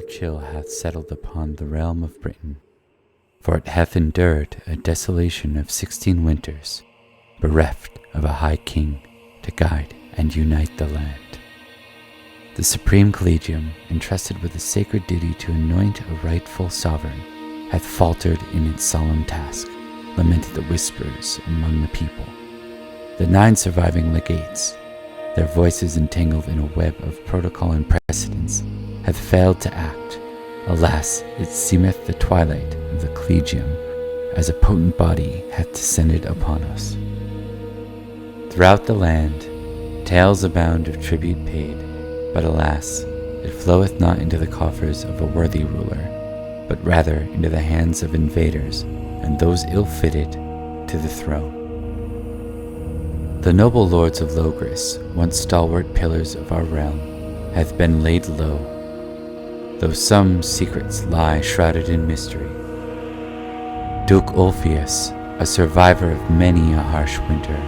chill hath settled upon the realm of Britain, for it hath endured a desolation of 16 winters, bereft of a high king to guide and unite the land. The Supreme Collegium, entrusted with the sacred duty to anoint a rightful sovereign, hath faltered in its solemn task, lamented the whispers among the people. The 9 surviving legates, their voices entangled in a web of protocol and precedence, have failed to act. Alas, it seemeth the twilight of the Collegium, as a potent body hath descended upon us. Throughout the land, tales abound of tribute paid, but alas, it floweth not into the coffers of a worthy ruler, but rather into the hands of invaders and those ill-fitted to the throne. The noble lords of Logris, once stalwart pillars of our realm, hath been laid low, though some secrets lie shrouded in mystery. Duke Ulfius, a survivor of many a harsh winter,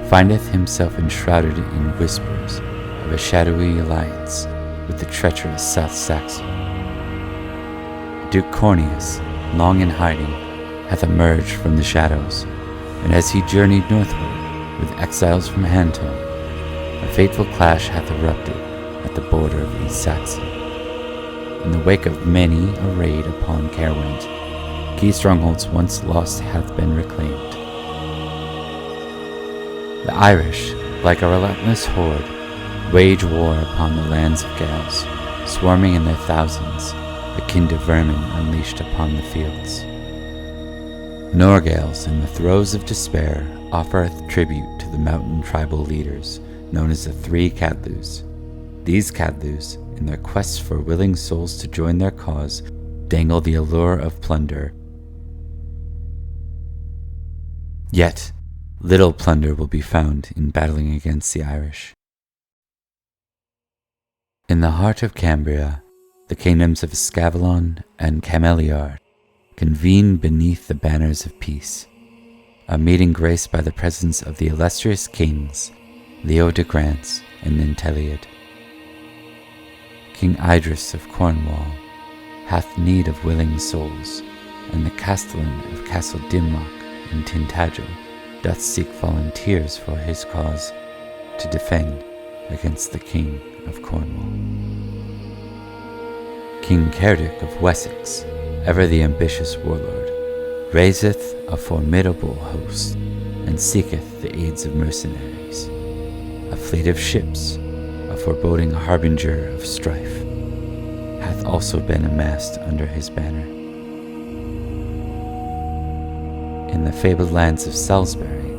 findeth himself enshrouded in whispers of a shadowy alliance with the treacherous South Saxon. Duke Corneus, long in hiding, hath emerged from the shadows, and as he journeyed northward with exiles from Hantel, a fateful clash hath erupted at the border of East Saxon. In the wake of many a raid upon Caerwent, key strongholds once lost hath been reclaimed. The Irish, like a relentless horde, wage war upon the lands of Gales, swarming in their thousands, akin to vermin unleashed upon the fields. Norgales, in the throes of despair, offereth tribute to the mountain tribal leaders, known as the 3 Cadlus. These Cadlus, in their quest for willing souls to join their cause, dangle the allure of plunder. Yet, little plunder will be found in battling against the Irish. In the heart of Cambria, the kingdoms of Avalon and Camelot convene beneath the banners of peace, a meeting graced by the presence of the illustrious kings Leo de Grance and Ninteliad. King Idris of Cornwall hath need of willing souls, and the castellan of Castle Dimrock in Tintagel doth seek volunteers for his cause to defend against the King of Cornwall. King Cerdic of Wessex, ever the ambitious warlord, raiseth a formidable host, and seeketh the aids of mercenaries. A fleet of ships, a foreboding harbinger of strife, hath also been amassed under his banner. In the fabled lands of Salisbury,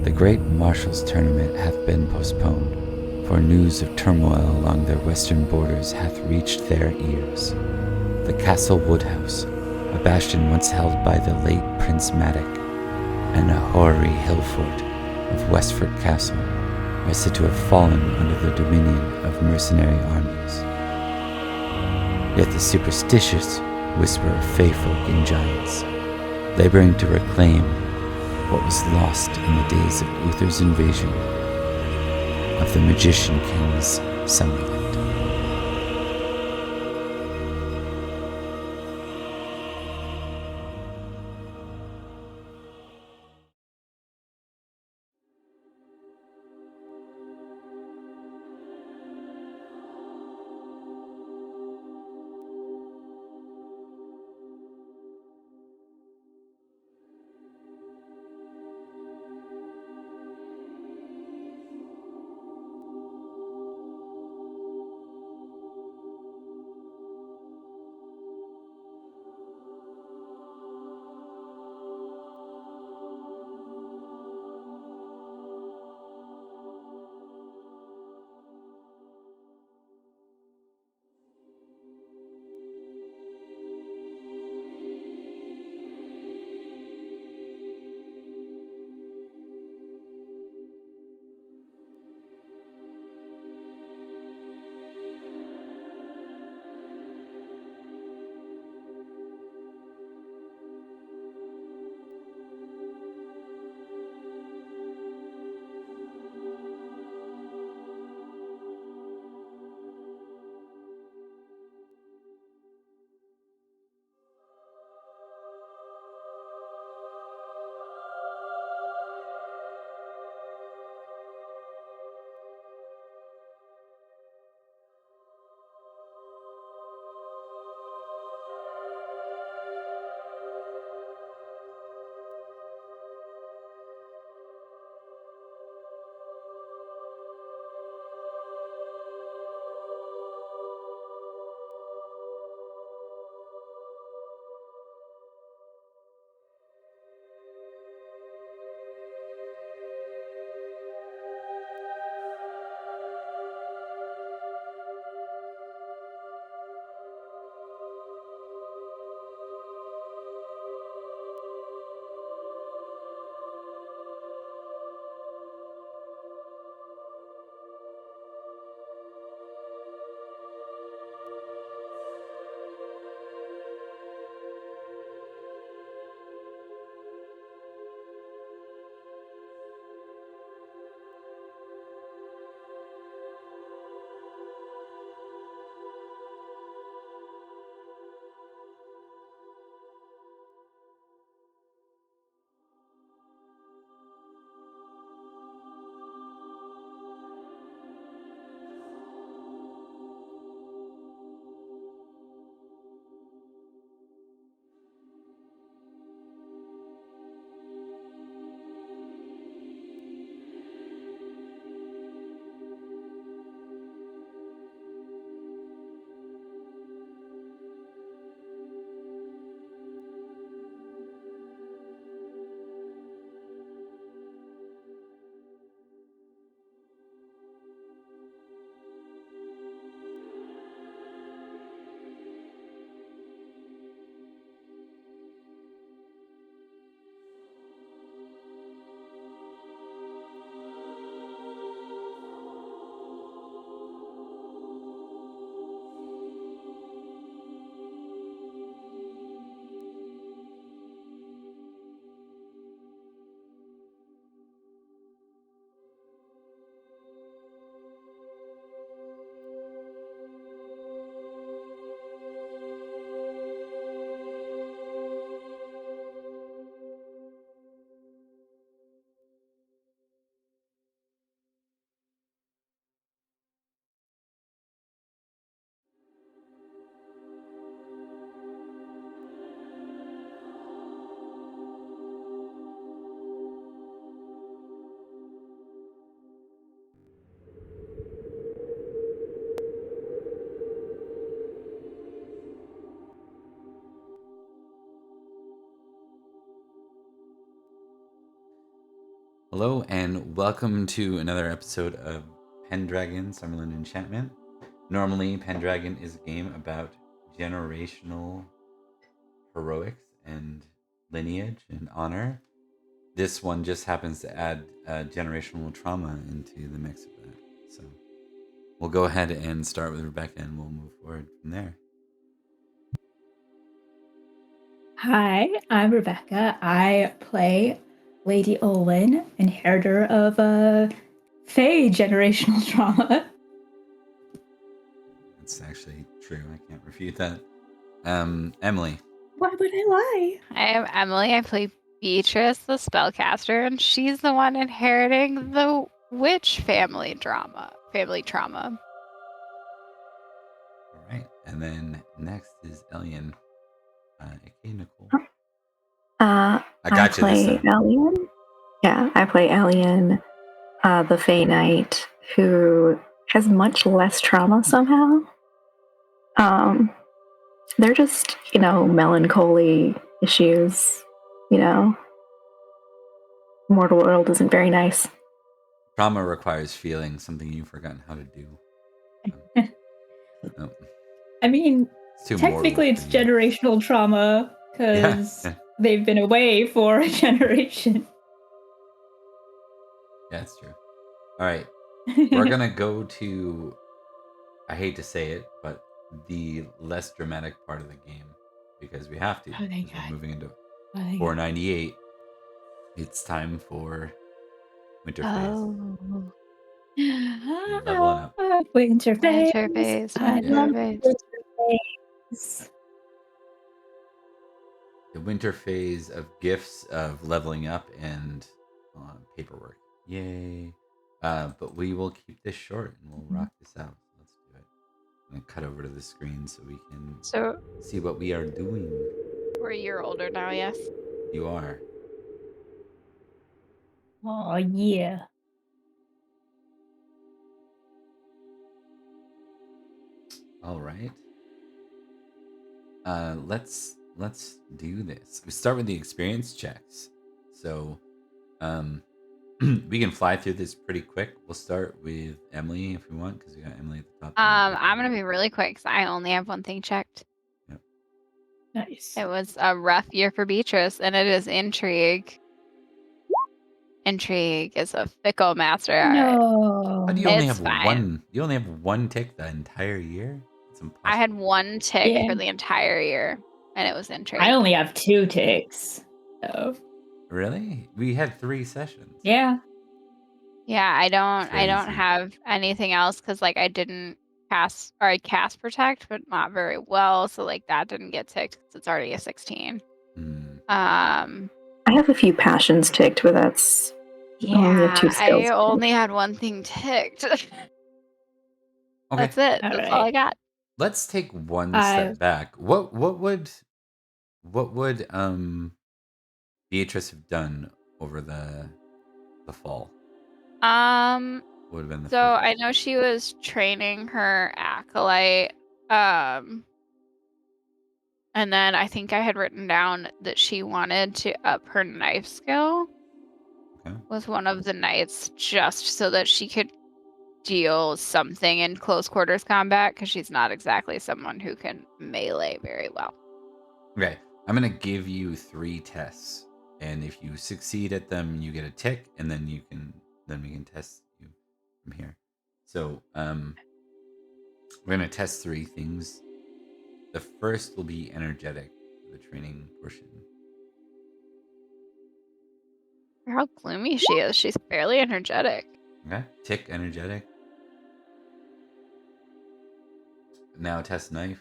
the great Marshal's tournament hath been postponed, for news of turmoil along their western borders hath reached their ears. The Castle Woodhouse, a bastion once held by the late Prince Madoc, and a hoary hill fort of Westford Castle, are said to have fallen under the dominion of mercenary armies. Yet the superstitious whisper of fey-folk and giants, laboring to reclaim what was lost in the days of Uther's invasion of the magician king's Summerland. Hello and welcome to another episode of Pendragon Summerland Enchantment. Normally, Pendragon is a game about generational heroics and lineage and honor. This one just happens to add generational trauma into the mix of that. So we'll go ahead and start with Rebecca and we'll move forward from there. Hi, I'm Rebecca. I play Lady Olin, inheritor of Fae generational trauma. That's actually true. I can't refute that. Emily. Why would I lie? I am Emily. I play Beatrice, the spellcaster, and she's the one inheriting the witch family trauma. All right. And then next is Elian. Okay, Nicole. I got you this play time. Alien. Yeah, I play Alien, the Fae Knight, who has much less trauma somehow. They're just, melancholy issues. Mortal world isn't very nice. Trauma requires feeling, something you've forgotten how to do. No. I mean, It's too technically it's mortal for you. generational trauma because they've been away for a generation. Yeah, it's true. All right. We're going to go to, I hate to say it, but the less dramatic part of the game because we have to. Oh, thank Because we're God. moving into Oh, thank 498. It's time for Winter Phase. Leveling up. Winter phase. Winter phase, I winter love phase. winter phase. The winter phase of gifts, of leveling up, and paperwork. Yay. But we will keep this short and we'll rock this out. Let's do it. I'm going to cut over to the screen so we can see what we are doing. We're a year older now, yes. You are. Oh, yeah. All right. Let's do this. We start with the experience checks. So, we can fly through this pretty quick. We'll start with Emily if we want, because we got Emily at the top. I'm gonna be really quick because I only have one thing checked. Yep. Nice. It was a rough year for Beatrice, and it is intrigue. Intrigue is a fickle master. No. How do you only It's have fine. one? You only have one tick the entire year? It's impossible. I had one tick Yeah. for the entire year, and it was intrigue. I only have 2 ticks. So. Really? We had 3 sessions. Yeah. Yeah, I don't Crazy. have anything else because like I cast protect, but not very well. So like that didn't get ticked because it's already a 16. I have a few passions ticked, but that's only have 2 skills. I only had one thing ticked. Okay. That's it. All That's right. all I got. Let's take one step back. What would Beatrice have done over the fall? Would have been the So I know she was training her acolyte. And then I think I had written down that she wanted to up her knife skill. Okay. With one of the knights, just so that she could deal something in close quarters combat, because she's not exactly someone who can melee very well. Okay, I'm gonna give you 3 tests, and if you succeed at them, you get a tick, and then we can test you from here. So we're gonna test 3 things. The first will be energetic, the training portion. How gloomy she is. She's fairly energetic. Okay, tick energetic. Now test knife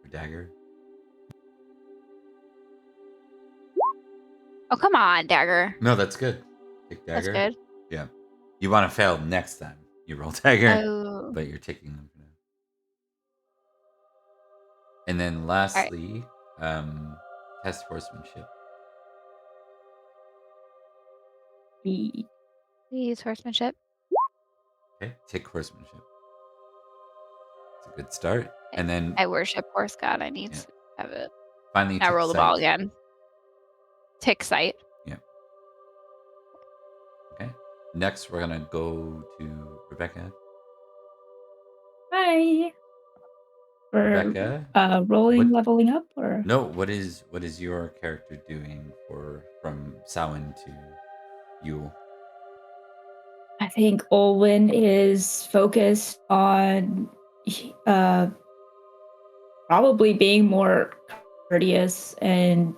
or dagger. Oh, come on, dagger. No, that's good. Tick dagger. That's good. Yeah. You want to fail next time. You roll dagger, Oh. but you're ticking them for now. And then lastly, test horsemanship. Please, horsemanship. Okay, tick horsemanship. It's a good start. And then I worship horse god. I need to have it. Finally, now roll the ball again. Tick sight. Yeah. Next, we're gonna go to Rebecca. Hi. For Rebecca, rolling, what? leveling up, or No, what is your character doing from Samhain to Yule? I think Olwen is focused on uh, probably being more courteous and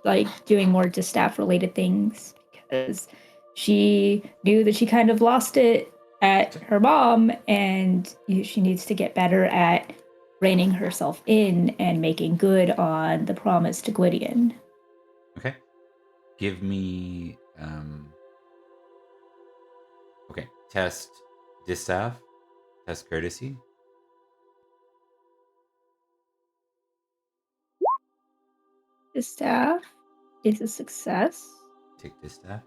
like doing more distaff related things because she knew that she kind of lost it at her mom, and she needs to get better at reining herself in and making good on the promise to Gwydion. Okay, give me okay, test distaff, test courtesy. Distaff is a success, Take distaff.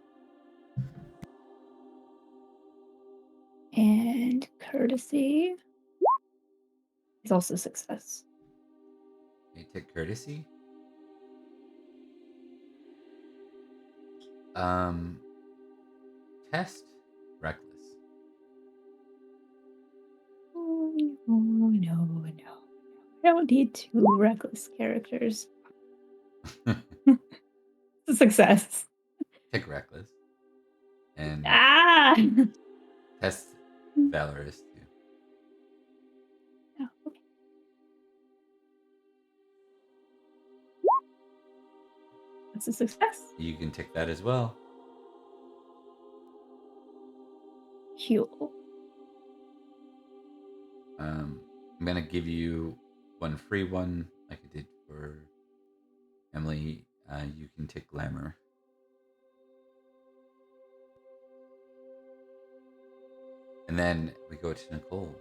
and courtesy is also a success. Okay, take courtesy. Test reckless. Oh, no. I don't need two reckless characters. It's a success. Take reckless. And Ah! test valorous too. Oh, okay. That's a success. You can take that as well. Heal. I'm gonna give you one free one, like I did for Emily. You can take glamour. And then we go to Nicole.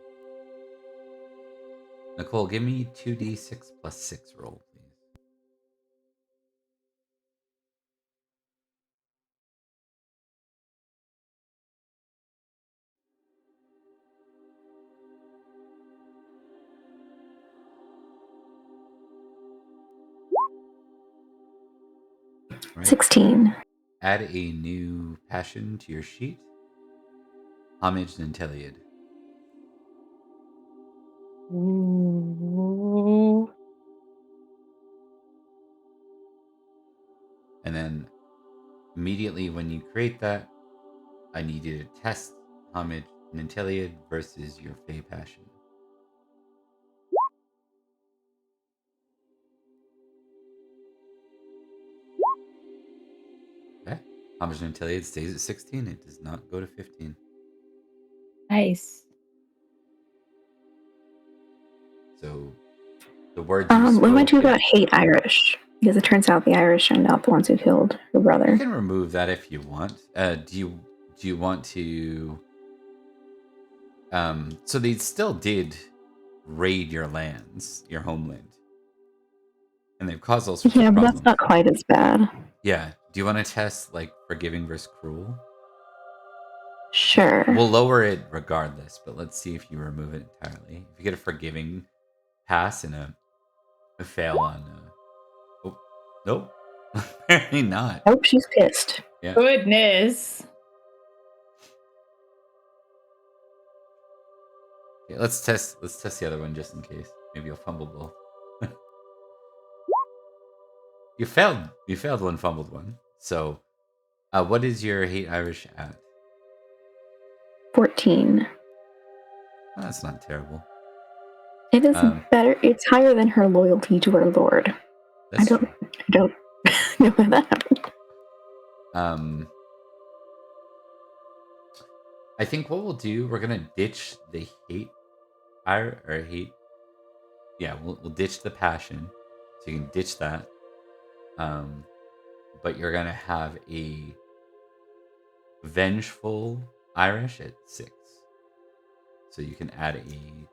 Nicole, give me 2d6 plus 6 roll, please. Right. 16. Add a new passion to your sheet. Homage and Inteliad. Ooh. And then immediately when you create that, I need you to test Homage and Inteliad versus your Fey passion. Okay. Homage and Inteliad stays at 16. It does not go to 15. Nice. So the words What you do I spoke. do about hate Irish? Because it turns out the Irish are not the ones who killed her You brother. can remove that if you want. Do you want to? So they still did raid your lands, your homeland, and they've caused all sorts Yeah, of but that's problems. not quite as bad. Yeah. Do you want to test like forgiving versus cruel? Sure. We'll lower it regardless, but let's see if you remove it entirely. If you get a forgiving pass and a fail on. Oh, nope. Apparently not. Hope she's pissed. Yeah. Goodness. Okay, let's test the other one just in case. Maybe you'll fumble both. You failed one, fumbled one. So what is your hate Irish at? 14. Oh, that's not terrible. It is better. It's higher than her loyalty to her lord. I don't know how that happened. I think what we'll do, we're gonna ditch the hate hate. Yeah, we'll ditch the passion, so you can ditch that. But you're gonna have a vengeful Irish at 6, so you can add a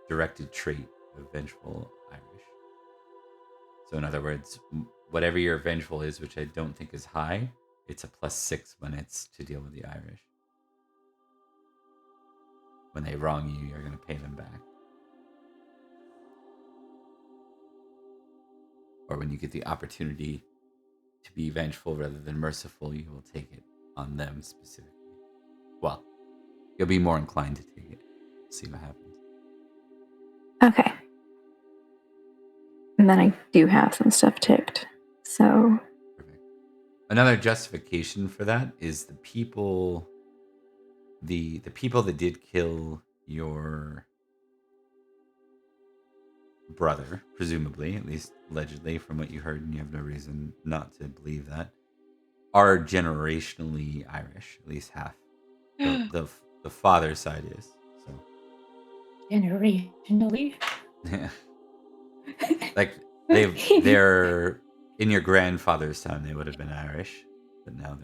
directed trait of vengeful Irish. So in other words, whatever your vengeful is, which I don't think is high, it's a +6 when it's to deal with the Irish. When they wrong you, you're gonna pay them back. Or when you get the opportunity to be vengeful rather than merciful, you will take it on them specifically. well, you'll be more inclined to take it. See what happens. Okay. And then I do have some stuff ticked. So Perfect. Another justification for that is the people that did kill your brother, presumably, at least allegedly, from what you heard, and you have no reason not to believe that, are generationally Irish, at least half. The father's side is. So Generationally. yeah. Like they're in your grandfather's time they would have been Irish, but now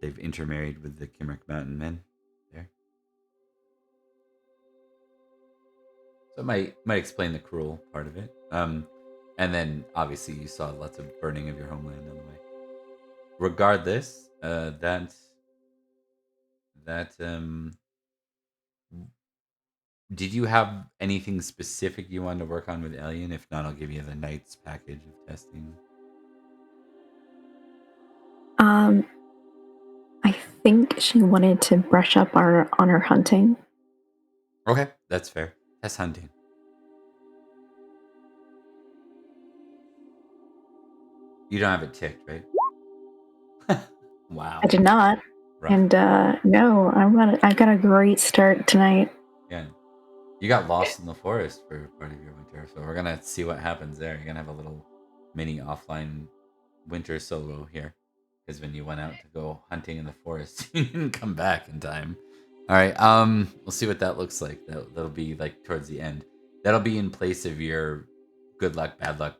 they've intermarried with the Kimrick Mountain men there. So it might explain the cruel part of it. And then obviously you saw lots of burning of your homeland on the way. Regardless, did you have anything specific you wanted to work on with Alien? If not, I'll give you the Knight's package of testing. I think she wanted to brush up on her hunting. Okay, that's fair. Test hunting. You don't have it ticked, right? Wow. I did not. Rough. And no, I've got a great start tonight. Yeah. You got lost in the forest for part of your winter, so we're gonna see what happens there. You're gonna have a little mini offline winter solo here. Because when you went out to go hunting in the forest, you didn't come back in time. Alright, we'll see what that looks like. That'll be like towards the end. That'll be in place of your good luck, bad luck,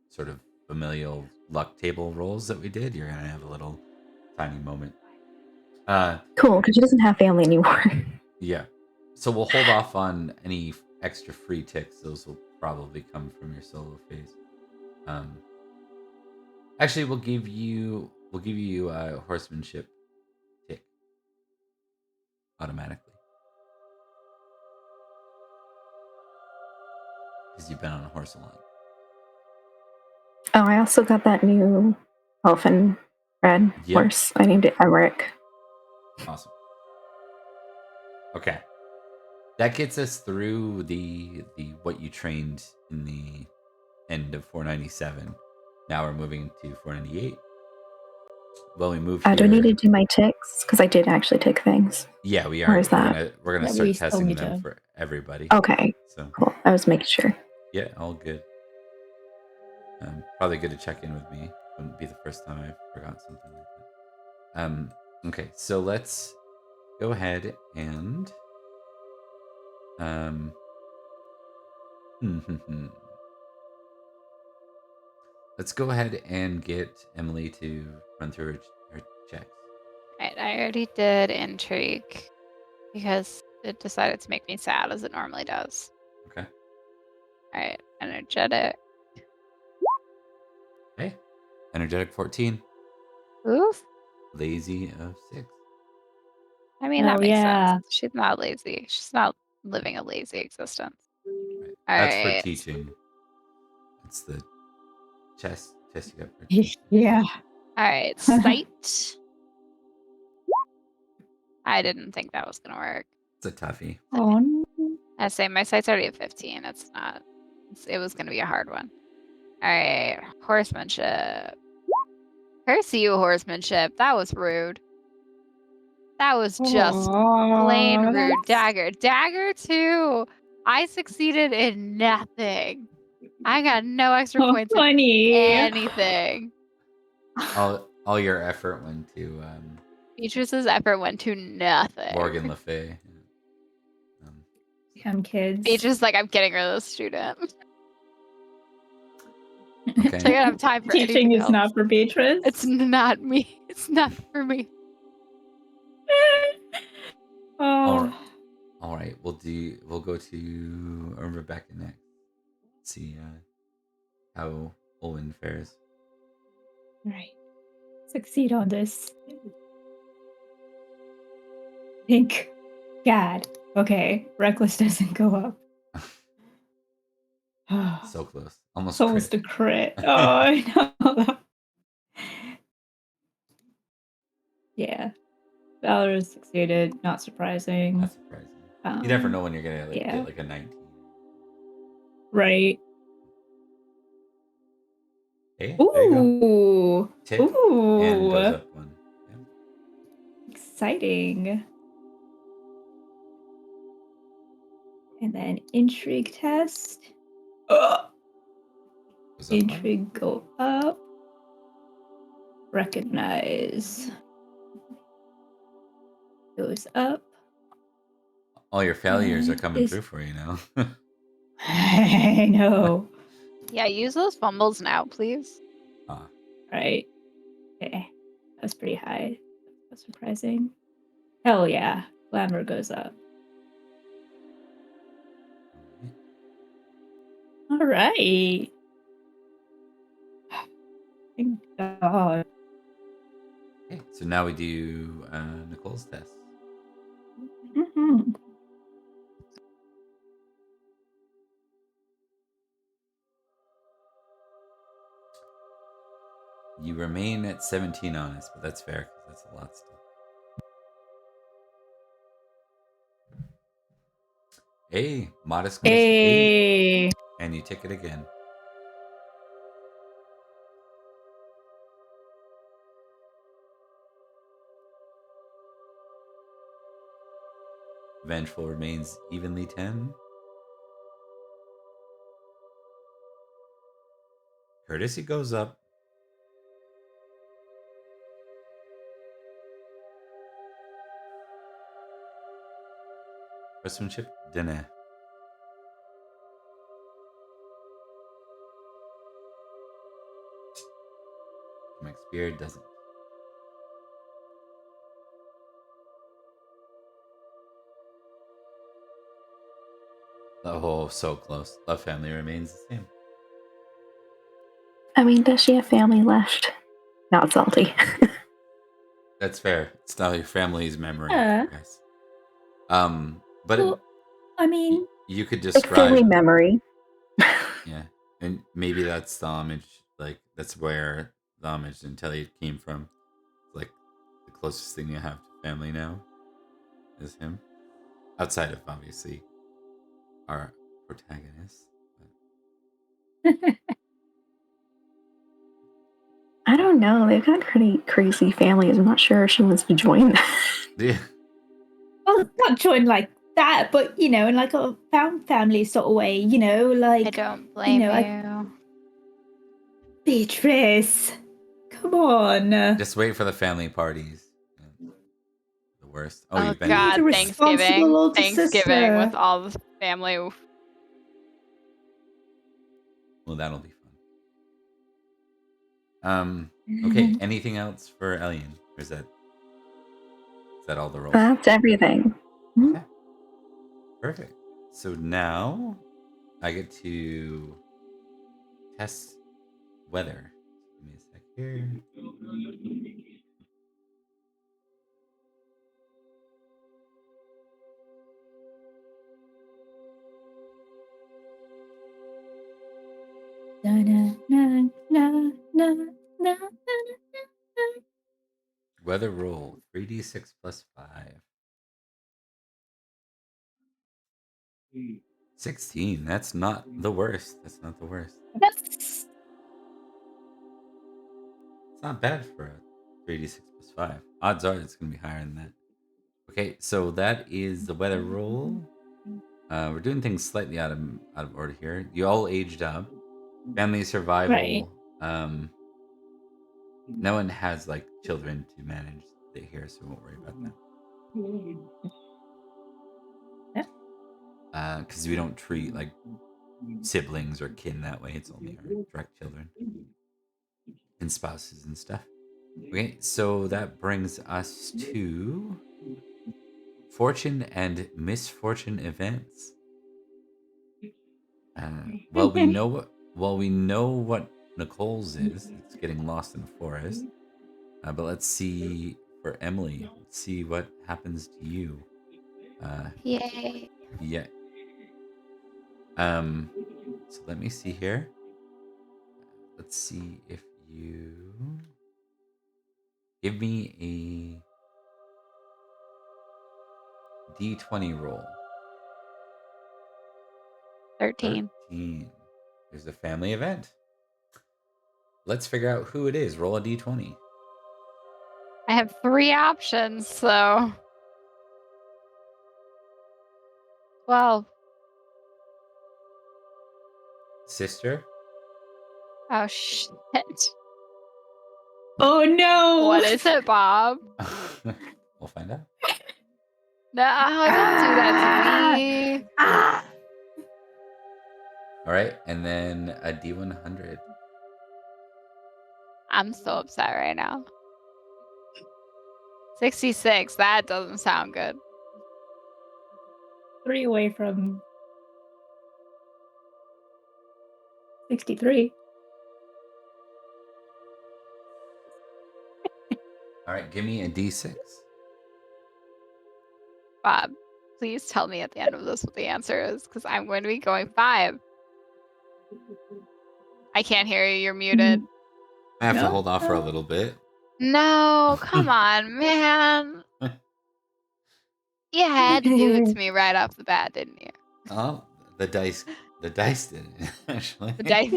sort of familial luck table rolls that we did. You're gonna have a little tiny moment. Cool, because she doesn't have family anymore. Yeah. So we'll hold off on any extra free ticks. Those will probably come from your solo phase. Actually, we'll give you a horsemanship tick automatically because you've been on a horse a lot. Oh, I also got that new elfin red horse. I named it Emmerich. Awesome. Okay. That gets us through the what you trained in the end of 497. Now we're moving to 498. Well, we moved here. Do I need to do my ticks? Because I did actually tick things. Yeah, we are. Or is that? We're gonna start testing them for everybody. Okay. So cool. I was making sure. Yeah, all good. Probably good to check in with me. Wouldn't be the first time I forgot something like that. Okay, so let's go ahead and let's go ahead and get Emily to run through her checks. Right, I already did intrigue because it decided to make me sad as it normally does. Okay. All right, energetic. Hey, energetic 14. Oof. Lazy of 6. I mean, that makes sense. She's not lazy. She's not living a lazy existence. Right. All That's right. for teaching. It's the test you got for teaching. Yeah. All right, sight. I didn't think that was gonna work. It's a toughie. Oh no. I say my sight's already at 15. It's not. It was gonna be a hard one. All right, horsemanship. Curse you, horsemanship. That was rude. That was just plain rude. Dagger. Dagger 2. I succeeded in nothing. I got no extra points in anything. All your effort went to Beatrice's effort went to nothing. Morgan Le Fay. Come kids. Beatrice like, I'm getting rid of this student. Okay. So I don't have time for teaching is else. not for Beatrice. It's not me. It's not for me. Oh. All right. We'll go to Rebecca next. Let's see how Olin fares. Right. Succeed on this. Thank God. Okay. Reckless doesn't go up. So close. Almost so was the crit. Oh, I know. Yeah. Valor succeeded. Not surprising. Not surprising. You never know when you're gonna yeah. get like a 19. Right. Hey, there you go. Ooh. Tick Ooh. and goes up one. Yeah. Exciting. And then intrigue test. Goes up one. Intrigue go up. Recognize. Goes up. All your failures are coming Is- through for you now. I know. Yeah, use those fumbles now, please. Right. Okay. That's pretty high. That's surprising. Hell yeah. Glamour goes up. All right. Thank God. Okay, so now we do Nicole's test. Mhm. You remain at 17 honest, but that's fair because that's a lot still. Hey, modest goes to 8, Hey. and you tick it again. Vengeful remains evenly 10. Courtesy goes up. Horsemanship, dinner. Mike Spear doesn't. Oh, so close. Love family remains the same. I mean, does she have family left? Not salty. That's fair. It's not your family's memory, Yeah. I guess. But Well, I mean, you could Like family describe, memory. yeah, and maybe that's the homage. Like that's where the homage and Telly came from. Like the closest thing you have to family now is him, outside of obviously our protagonist. I don't know. They've got pretty crazy families. I'm not sure if she wants to join that. Yeah. well, not join like that, but in like a found family sort of way, like I don't blame you. Beatrice. Come on. Just wait for the family parties. Yeah. The worst. Oh, Oh you've been. God, The responsible Thanksgiving. older Thanksgiving sister. with all the family. Oof. Well, that'll be fun. Okay. Anything else for Elian? Or is that all the rolls? That's everything. Okay. Perfect. So now I get to test weather. Give me a sec here. Na, na, na, na, na, na, na. Weather roll 3d6 plus 5. 16. That's not the worst. That's not the worst. That's It's not bad for a 3d6 plus 5. Odds are it's going to be higher than that. Okay, so that is the weather roll. We're doing things slightly out of order here. You all aged up. Family survival. Right. No one has like children to manage here, so we won't worry about that. Because we don't treat like siblings or kin that way. It's only our direct children and spouses and stuff. Okay, so that brings us to fortune and misfortune events. Well, we know what Nicole's is. It's getting lost in a forest. But let's see for Emily. Let's see what happens to you. Yay. Yeah. So let me see here. Let's see if you give me D20 roll. 13. 13. There's a family event. Let's figure out who it is. Roll a D20. I have 3 options, so 12. Sister? Oh shit. Oh no! What is it, Bob? We'll find out. No, don't do that to me. Ah! All right, and then a D100. I'm so upset right now. 66. That doesn't sound good. 3 away from 63. All right, give me a D6. Bob, please tell me at the end of this what the answer is, because I'm going to be going 5. I can't hear you. You're muted. I have to No? hold off for a little bit. No, come on, man. You had to do it to me right off the bat, didn't you? Oh, the dice didn't actually. The dice,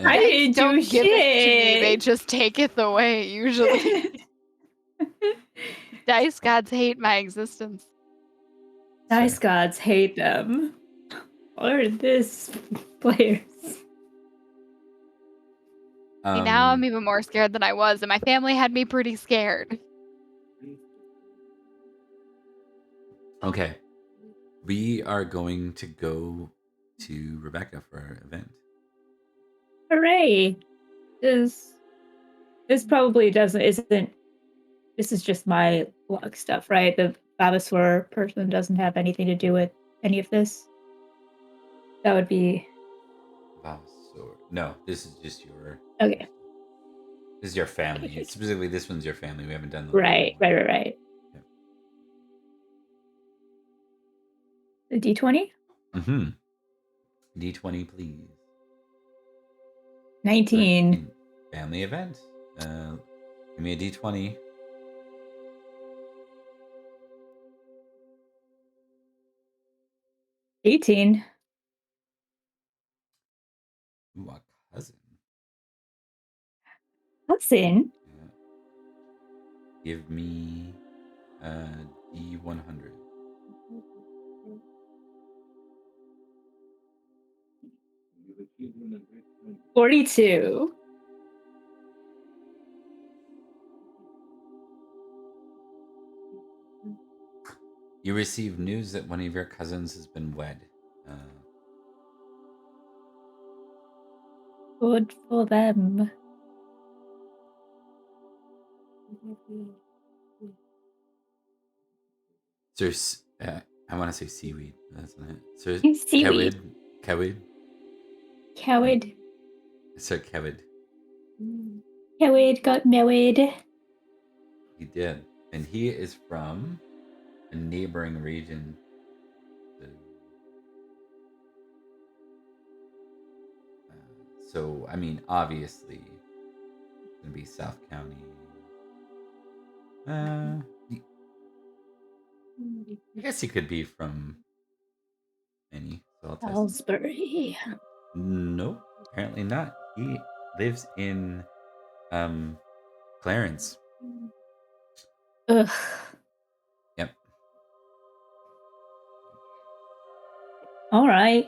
I didn't don't do give it to me. They shit. just take it away, usually. Dice gods hate my existence. Dice gods hate them. Or this players. See, now I'm even more scared than I was, and my family had me pretty scared. Okay. We are going to go to Rebecca for our event. Hooray! This probably isn't. This is just my luck stuff, right? The Vavasor person doesn't have anything to do with any of this. That would be Vavasor. No, this is just your. okay. This is your family. Okay. Specifically, this one's your family. We haven't done the Right. Yeah. The D20? Mm-hmm. D20, please. 19. Family event. Give me a D20. $18. Ooh, a cousin. Cousin? Yeah. Give me a D100. 42. You receive news that one of your cousins has been wed. Good for them. There's, I want to say seaweed. That's not it. So Seaweed. Kewid. Coward. Sir Kewid. Coward got married. He did. And he is from a neighboring region. So, I mean, obviously, it's going to be South County. I guess he could be from any. So I'll test. Salisbury. No, apparently not. He lives in Clarence. Ugh. Yep. All right.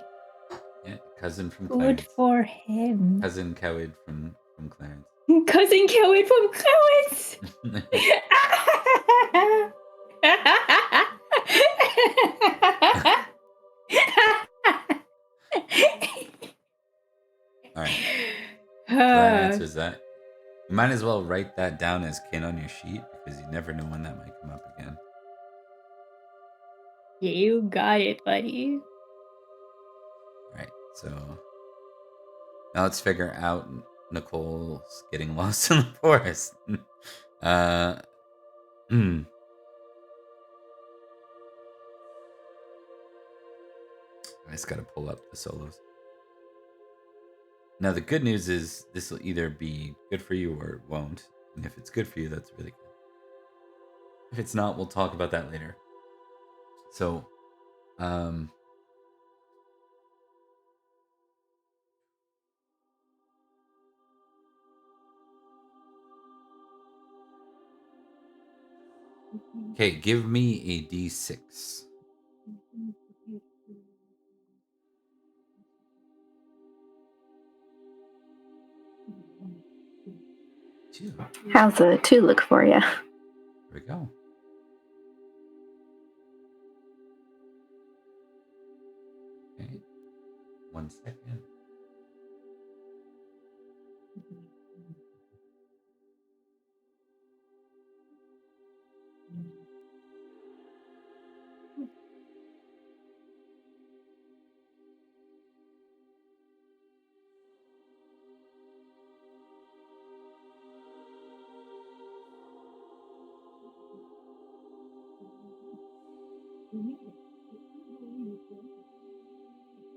Yeah, cousin from Good Clarence. for him. Cousin Coward from Clarence. Cousin Coward from Clarence. All right. So that answers that. You might as well write that down as kin on your sheet because you never know when that might come up again. You got it, buddy. All right. So now let's figure out Nicole's getting lost in the forest. I just got to pull up the solos. Now, the good news is this will either be good for you or it won't. And if it's good for you, that's really good. If it's not, we'll talk about that later. So, okay, give me a D6. Two. How's a 2 look for you? There we go. Okay. 1 second.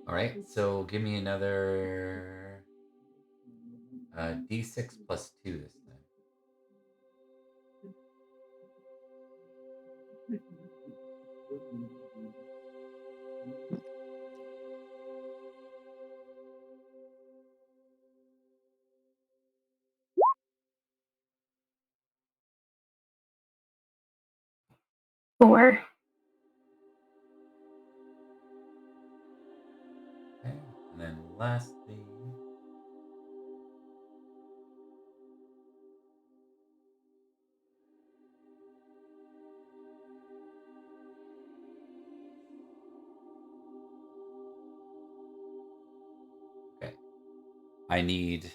All right, so give me another D6 plus 2 this time. Four. Okay, and then lastly, okay, I need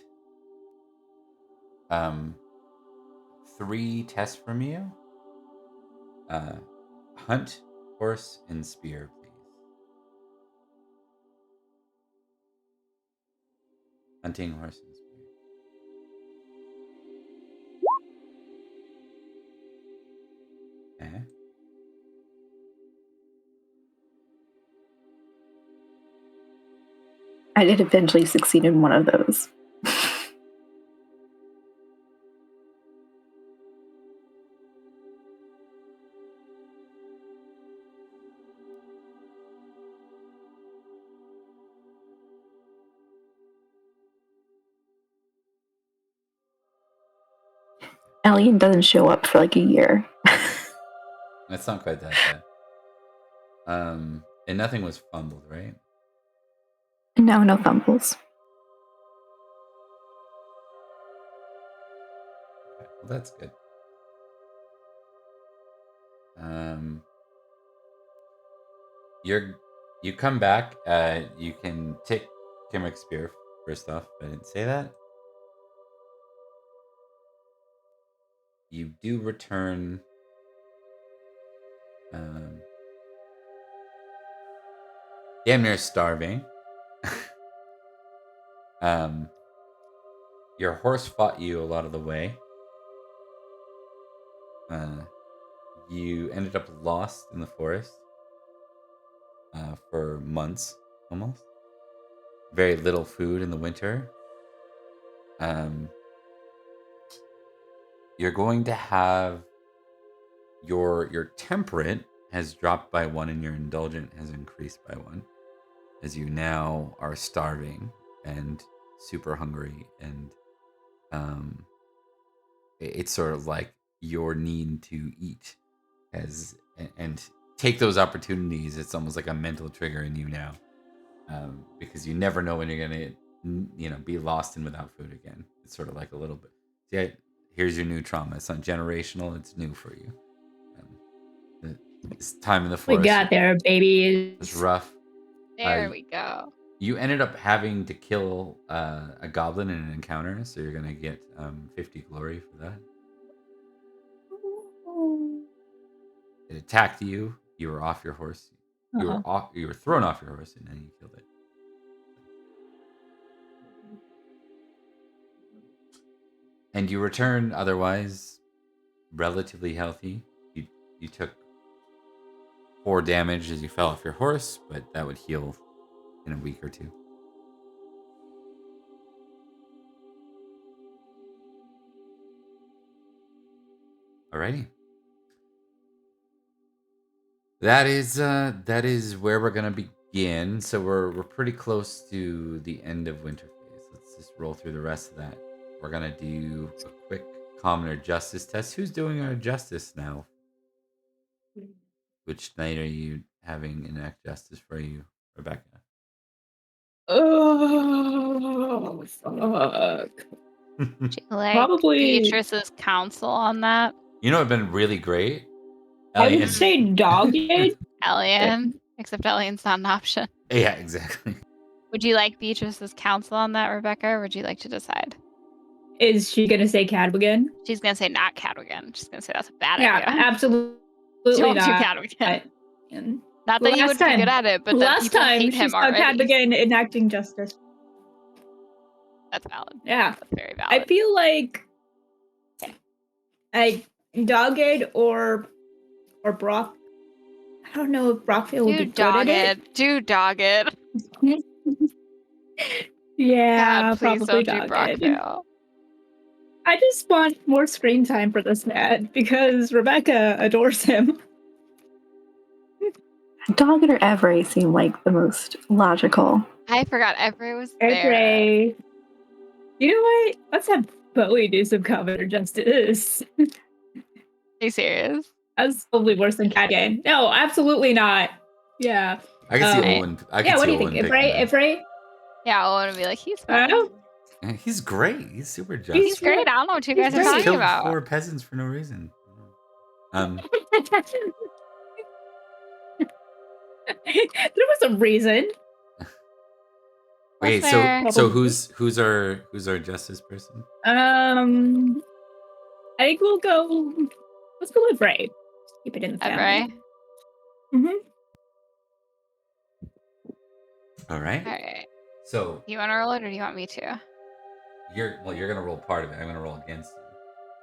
3 tests from you. Hunt, horse, and spear, please. Hunting, horse, and spear. Okay. I did eventually succeed in one of those. Alien doesn't show up for like a year. That's not quite that bad. And nothing was fumbled, right? No fumbles. Okay, well, that's good. You come back. You can take Kimrick's spear first off. I didn't say that. You do return. Damn near starving. Your horse fought you a lot of the way. You ended up lost in the forest for months, almost. Very little food in the winter. You're going to have your temperate has dropped by 1 and your indulgent has increased by 1, as you now are starving and super hungry, and it's sort of like your need to eat and take those opportunities. It's almost like a mental trigger in you now, because you never know when you're gonna be lost and without food again. It's sort of like a little bit. See, here's your new trauma. It's not generational. It's new for you. This time in the forest. We got there, baby. It's rough. There we go. You ended up having to kill a goblin in an encounter, so you're gonna get 50 glory for that. It attacked you. You were off your horse. You were thrown off your horse, and then you killed it. And you return otherwise relatively healthy. You took 4 damage as you fell off your horse, but that would heal in a week or 2. Alrighty. That is where we're gonna begin. So we're pretty close to the end of winter phase. Let's just roll through the rest of that. We're gonna do a quick commoner justice test. Who's doing our justice now? Which knight are you having enact justice for you, Rebecca? Oh, fuck. Do you like Probably- Beatrice's counsel on that? You know, it'd been really great. I would Elliot- say dogged. Alien, except Alien's not an option. Yeah, exactly. Would you like Beatrice's counsel on that, Rebecca, or would you like to decide? Is she gonna say Cadwigan? She's gonna say not Cadwigan. She's gonna say that's a bad Yeah, idea. absolutely Don't do not. Cadwigan. And Not that you last would be time- good at it, but that last people time hate she him saw already. Cadwigan enacting justice. That's valid. Yeah, That's very valid. I feel like dogged or Brock. I don't know if Brockfield would be Do good at dog it. it. Do dog it. Yeah, God, please probably don't do dogged. Brockville. I just want more screen time for this man because Rebecca adores him. Dogged or Every seem like the most logical. I forgot Every was there. Okay. You know what? Let's have Bowie do some commoner justice. Are you serious? That's probably worse than Cadgan. No, absolutely not. Yeah. I can see Right. Owen. I can Yeah, see what do you Owen think? picking that. Ifray? Yeah, I want to be like, he's I fine. don't Yeah, he's great. He's super just. He's great. I don't know what you He's guys are great. talking Killed about. 4 peasants for no reason. know. There was a reason. Wait, What's so there? so who's our justice person? I think we'll go. Let's go with Ray. Keep it in the family. Every? All right. All right. So Do you want to roll it or do you want me to? you're gonna roll part of it. I'm gonna roll against you.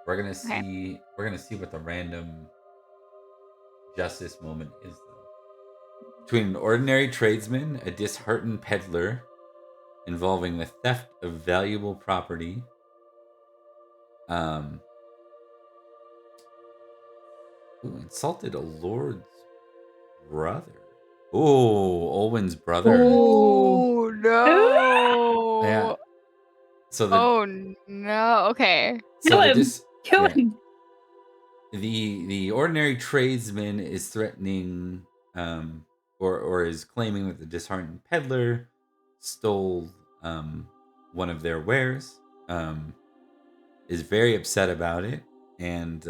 We're gonna Okay. see what the random justice moment is though. Between an ordinary tradesman, a disheartened peddler, involving the theft of valuable property, insulted a lord's brother. Oh, Olwen's brother. Oh no! Yeah. So the Oh no! Okay. Kill the him. Kill yeah. him. The ordinary tradesman is threatening or is claiming that the disheartened peddler stole one of their wares, is very upset about it, and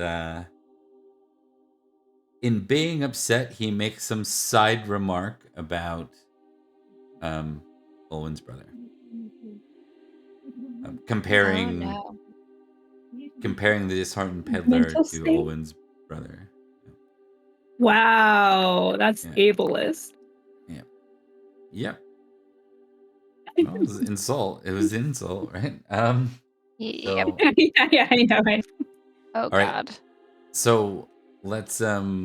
in being upset he makes some side remark about Olwen's brother, comparing Oh, no. comparing the disheartened peddler Mental to state. Olwen's brother. Wow, that's Yeah. ableist. Yep. Well, it was insult. It was insult, right? Yep. So, yeah, I know. Right? Oh right. god. so let's I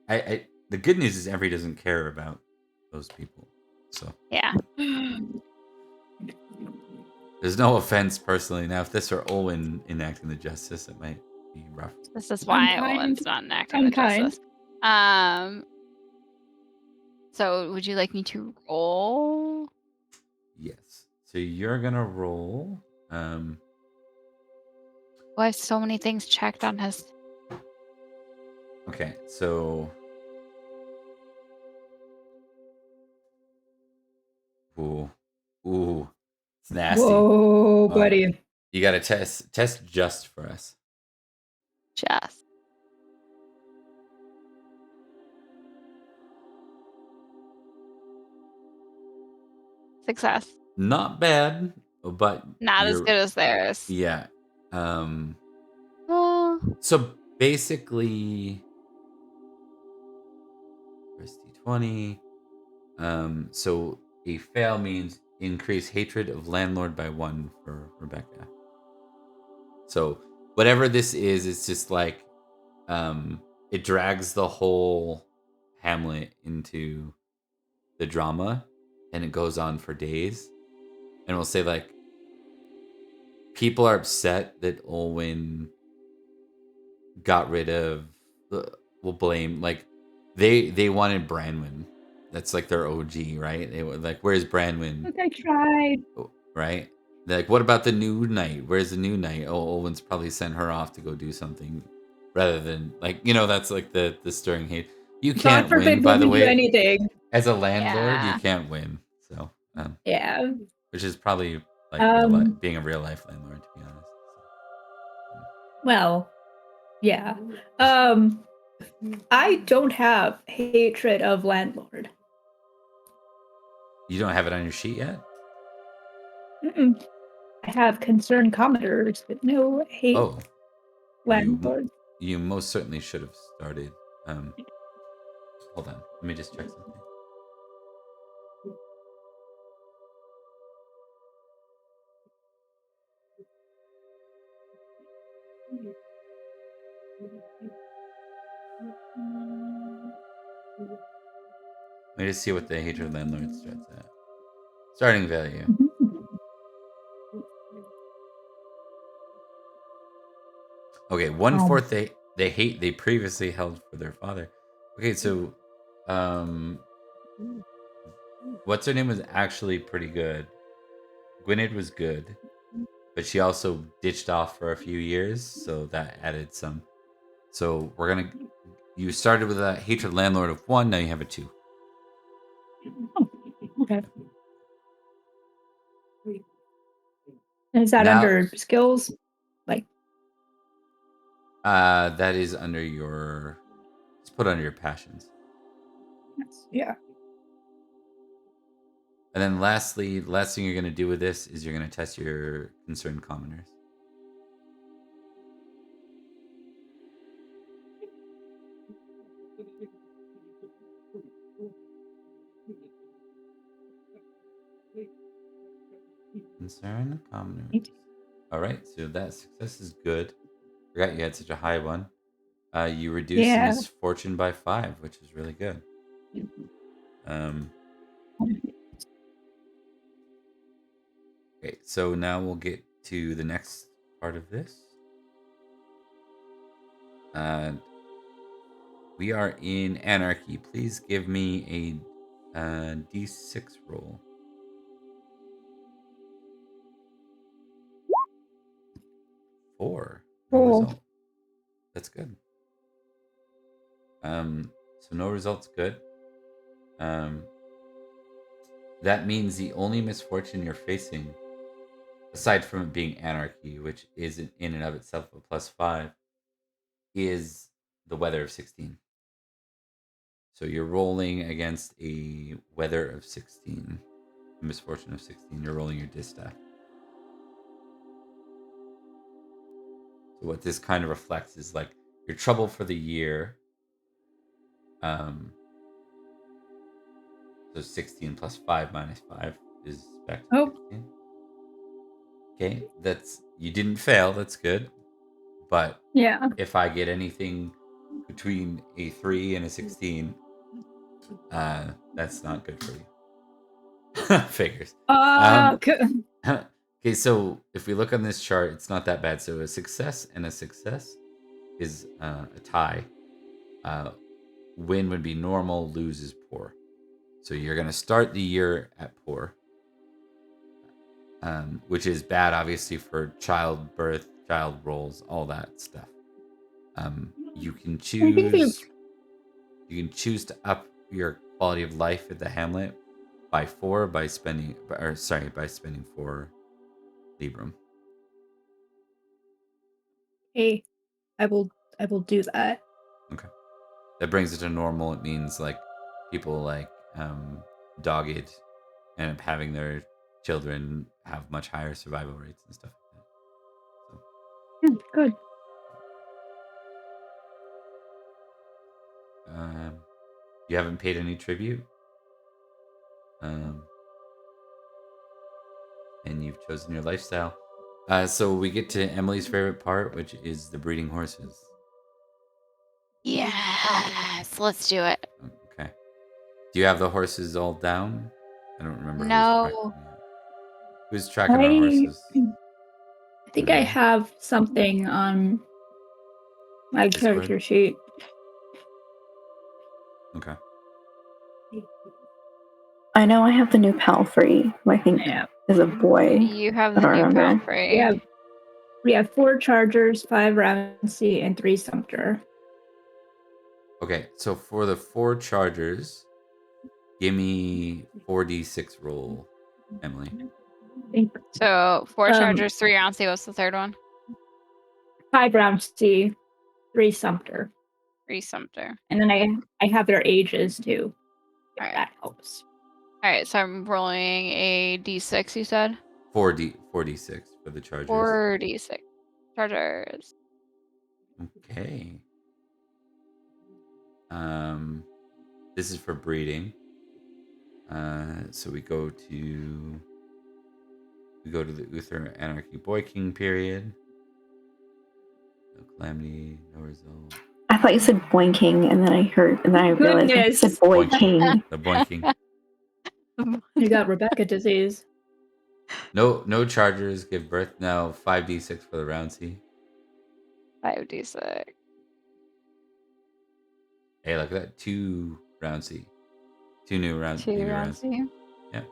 the good news is Every doesn't care about those people. So Yeah. there's no offense personally. Now if this were Olwen enacting the justice, it might be rough. This is why Unkind. Owen's not enacting the Unkind. justice. So would you like me to roll? Yes. So you're gonna roll. Oh, I have so many things checked on his. Okay, so ooh, it's nasty. Whoa, buddy. You gotta test just for us. Just. Success. Not bad, but Not as you're- good as theirs. Yeah. Well, So basically, press D20. So a fail means increase hatred of landlord by 1 for Rebecca. So whatever this is, it's just like it drags the whole Hamlet into the drama, and it goes on for days. And we'll say like people are upset that Olwen got rid of. We'll blame like They wanted Branwen. That's like their OG, right? They were like, "Where's Branwen?" I tried. Right? They're like, "What about the new knight? Where's the new knight?" Oh, Olwen's probably sent her off to go do something, rather than like that's like the stirring hate. You God can't win, forbid by the women do way. anything. As a landlord, you Yeah. can't win. So, Yeah. which is probably like Um. being a real life landlord, to be honest. Well. Yeah. I don't have hatred of landlord. You don't have it on your sheet yet? Mm-mm. I have concerned commenters, but no hate Oh, landlord. you most certainly should have started. Hold on, let me just check something. Let me just see what the hatred landlord starts at. Starting value. Okay, 1/4 they hate they previously held for their father. Okay, so what's her name was actually pretty good. Gwynedd was good, but she also ditched off for a few years, so that added some. So you started with a hatred landlord of 1, now you have a 2. Okay. Is that Now, under skills? Like, that is under your. It's put under your passions. yeah. And then lastly, the last thing you're going to do with this is you're going to test your concerned commoners. Concerned commoners. All right, so that success is good. Forgot you had such a high one. You reduce Yeah. misfortune by 5, which is really good. Okay, so now we'll get to the next part of this. We are in anarchy. Please give me a d6 roll. 4. No Cool. result. That's good. So no result's good. That means the only misfortune you're facing, aside from it being anarchy, which is in and of itself a +5, is the weather of 16. So you're rolling against a weather of 16, a misfortune of 16. You're rolling your distaff. So what this kind of reflects is like your trouble for the year. So 16 plus 5 minus 5 is back to 16. Okay, you didn't fail. That's good. But Yeah. if I get anything between a 3 and a 16, that's not good for you. Figures. Okay, so if we look on this chart, it's not that bad. So a success and a success is a tie. Win would be normal, lose is poor. So you're going to start the year at poor, which is bad, obviously, for childbirth, child roles, all that stuff. You can choose to up your quality of life at the hamlet by 4 by spending 4 Librum. Hey, I will do that. Okay. That brings it to normal. It means like people like Dogged end up having their children have much higher survival rates and stuff like that. So, Good. you haven't paid any tribute. And you've chosen your lifestyle. So we get to Emily's favorite part, which is the breeding horses. Yes, let's do it. Okay. Do you have the horses all down? I don't remember No. who's tracking our horses. I think I have something on my Discord? character sheet. I know I have the new Palfrey, who I think Yeah. is a boy. You have I the don't new remember. Palfrey. We have 4 Chargers, 5 Ramsey, and 3 Sumter. Okay, so for the 4 Chargers, give me 4d6 roll, Emily. So 4 Um, Chargers, 3 Rouncy. What's the third one? 5 Ramsey, 3 Sumter. 3 Sumter. And then I have their ages too. If Alright. that helps. Alright, so I'm rolling a d6, you said? 4d6 for the Chargers. 4d6. Chargers. Okay. This is for breeding. So we go to the Uther Anarchy Boy King period. No calamity, no result. I thought you said boinking, and then I realized you said boy Boinking. king. The boinking. You got Rebecca disease. No Chargers give birth now. 5d6 for the Rouncy. 5d6. Hey, look at that. 2 Rouncy. 2 new round. 2 Rouncy. Yeah.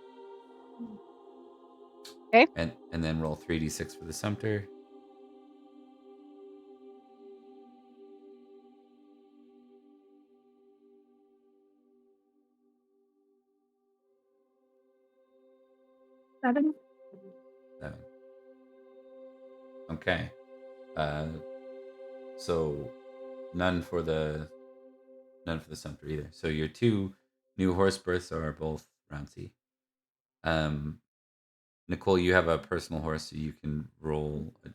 Okay. And then roll 3d6 for the Sumter. Seven. Okay. So none for the Sumter either. So your 2 new horse births are both Rouncy. Nicole, you have a personal horse, so you can roll a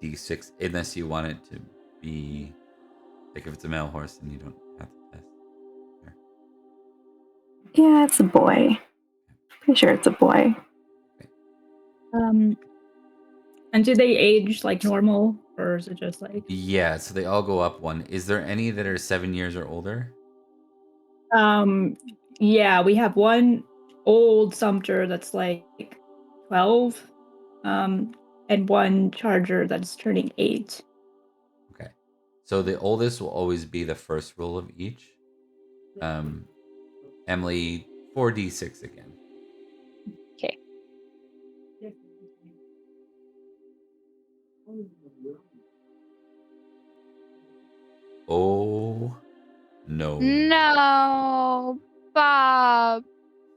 d6 unless you want it to be like if it's a male horse, then you don't have to test. There. Yeah, it's a boy. Pretty sure it's a boy. And do they age like normal, or is it just like? Yeah, so they all go up 1. Is there any that are 7 years or older? Yeah, we have 1 old Sumter that's like 12, and 1 Charger that's turning 8. Okay. So the oldest will always be the first roll of each. Emily, 4d6 again. Okay. Oh no. No, Bob.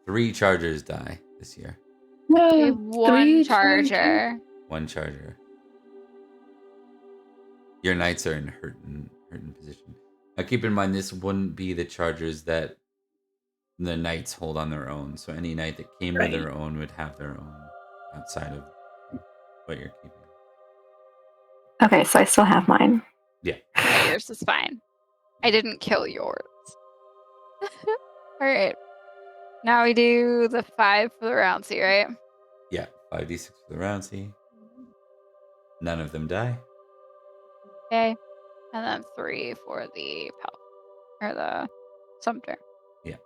3 Chargers die this year. We have 1 Charger. 1 Charger. Your knights are in hurting position. Now keep in mind this wouldn't be the Chargers that the knights hold on their own. So any knight that came with their own would have their own outside of what you're keeping. Okay, so I still have mine. Yeah. Yeah, yours is fine. I didn't kill yours. All right. Now we do the 5 for the Rouncy, right? Yeah, 5d6 for the Rouncy. None of them die. Okay. And then 3 for the or the Sumter. Yeah.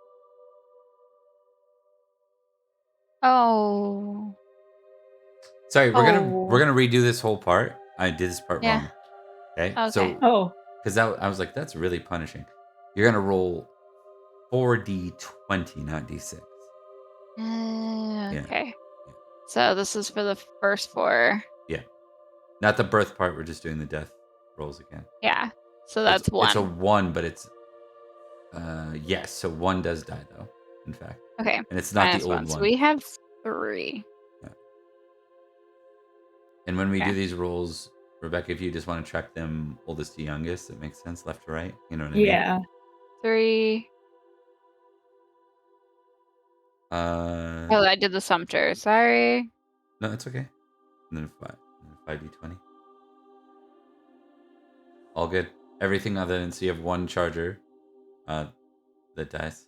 Oh. Sorry, we're gonna redo this whole part. I did this part wrong. Okay. Okay. So because I was like, that's really punishing. You're gonna roll 4d20, not d6. Okay. Yeah. So this is for the first 4. Yeah. Not the birth part. We're just doing the death rolls again. Yeah. So that's 1. It's a 1, but it's yes. So 1 does die though. In fact. Okay. And it's not the old 1. one. So we have 3. Yeah. And when we do these rolls, Rebecca, if you just want to track them oldest to youngest, it makes sense, left to right. You know what I mean? Yeah. 3. Oh, I did the Sumter. Sorry. No, it's okay. And then 5d20. All good. Everything other than so you have 1 Charger that dies.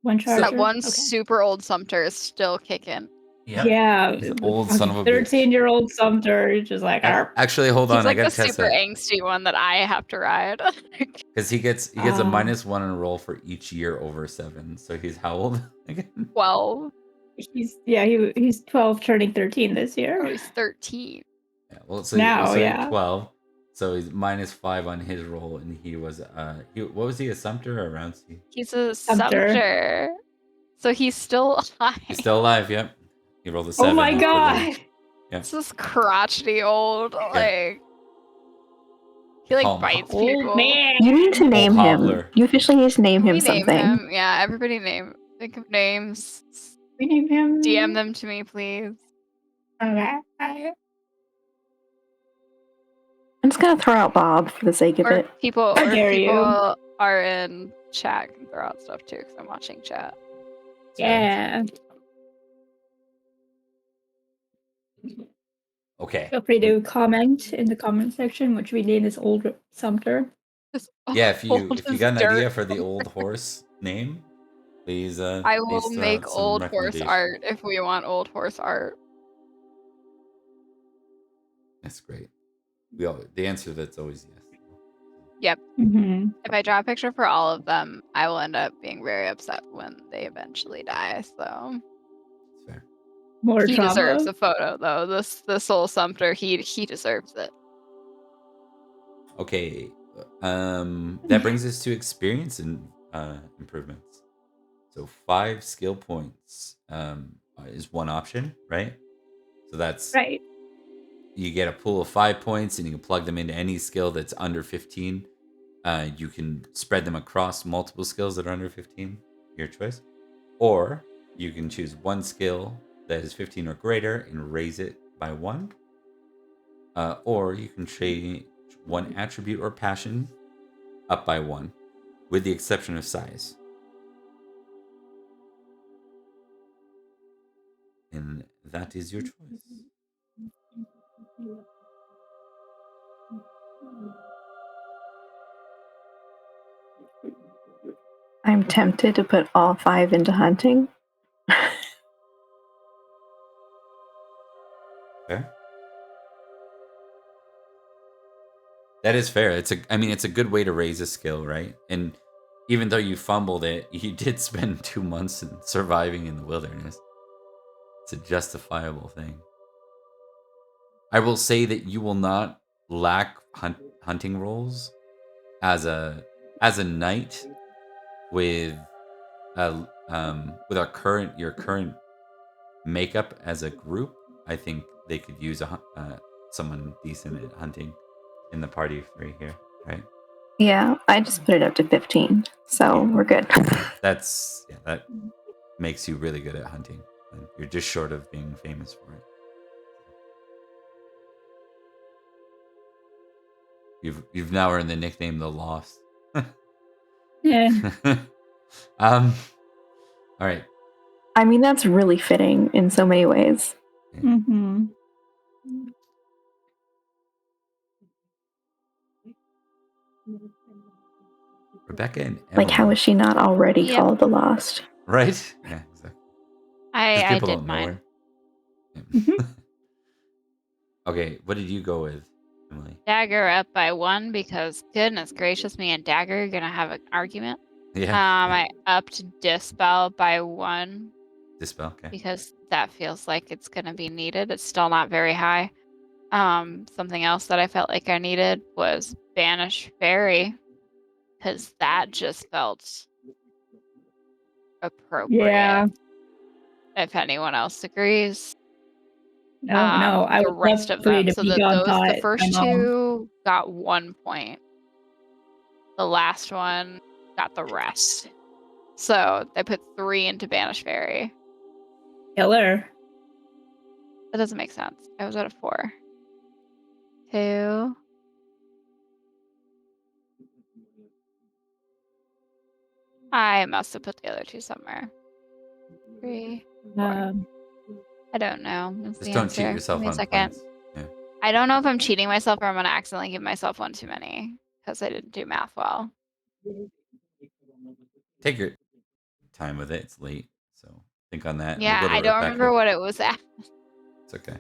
1 Charger. That 1 super old Sumter is still kicking. Yep. Yeah. He's an old son of a bitch. 13-year-old Sumter, just like actually, hold on. He's like I got the super angsty one that I have to ride. Because he gets a -1 on a roll for each year over 7. So he's how old again? 12. He's 12, turning 13 this year. Oh, he's 13. Yeah. Well, so now, so 12. So he's -5 on his roll, and he was what was he, a Sumter or a Rouncy? He's a Sumter. So he's still alive. He's still alive, yep. He rolled a 7. Oh my That's god! This is crotchety old, like... He, like, Calm. bites Old people. man! You need to name him. hobbler. You officially need to name Can him we name something. him? Yeah, everybody think of names. We name him. DM them to me, please. Okay. I'm just gonna throw out Bob for the sake of Or it. people, How dare you. are in chat can throw out stuff too, because I'm watching chat. Yeah. Okay. Feel free to comment in the comment section which we name this old Sumter. Yeah, if you Old got an as idea dirt. for the old horse name, please I will please throw make out some old horse recommendations. art if we want old horse art. That's great. The answer to that's always yes. Yep. Mm-hmm. If I draw a picture for all of them, I will end up being very upset when they eventually die. So That's fair. More he trauma. deserves a photo, though. This old Sumter, he deserves it. Okay. That brings us to experience and improvements. So 5 skill points is one option, right? So that's Right. you get a pool of 5 points, and you can plug them into any skill that's under 15. You can spread them across multiple skills that are under 15, your choice. Or you can choose one skill that is 15 or greater and raise it by 1. Or you can change one attribute or passion up by 1, with the exception of size. And that is your choice. I'm tempted to put all 5 into hunting. Fair. That is fair. It's a good way to raise a skill, right? And even though you fumbled it, you did spend 2 months in surviving in the wilderness. It's a justifiable thing. I will say that you will not lack hunting rolls as a knight with your current makeup as a group. I think they could use someone decent at hunting in the party of 3 here, right? Yeah, I just put it up to 15, so we're good. That makes you really good at hunting. And you're just short of being famous for it. You've now earned the nickname the Lost. Yeah. All right. I mean, that's really fitting in so many ways. Mm-hmm. Rebecca and Emily. Like, how is she not already Yep. called the Lost? Right? Yeah, exactly. I People did don't know mine. her. Yeah. Okay, what did you go with, Emily? Dagger up by 1 because goodness gracious, me and Dagger are gonna have an argument. Yeah. I upped Dispel by 1 Dispel, okay. because that feels like it's gonna be needed. It's still not very high. Something else that I felt like I needed was Banish Faerie because that just felt appropriate. Yeah. If anyone else agrees. No, I The would rest love of for you them. to So be that on the pot, first my mom. 2 got 1 point. The last one got the rest. So they put 3 into Banish Faerie. Killer. That doesn't make sense. I was at a 4. 2. I must have put the other 2 somewhere. 3. 4. I don't know. That's Just the don't answer. cheat yourself Give me a on second. points. Yeah. I don't know if I'm cheating myself or I'm gonna accidentally give myself 1 too many because I didn't do math well. Take your time with it. It's late. So think on that. Yeah, We'll go to I don't Rebecca. remember what it was at. It's okay.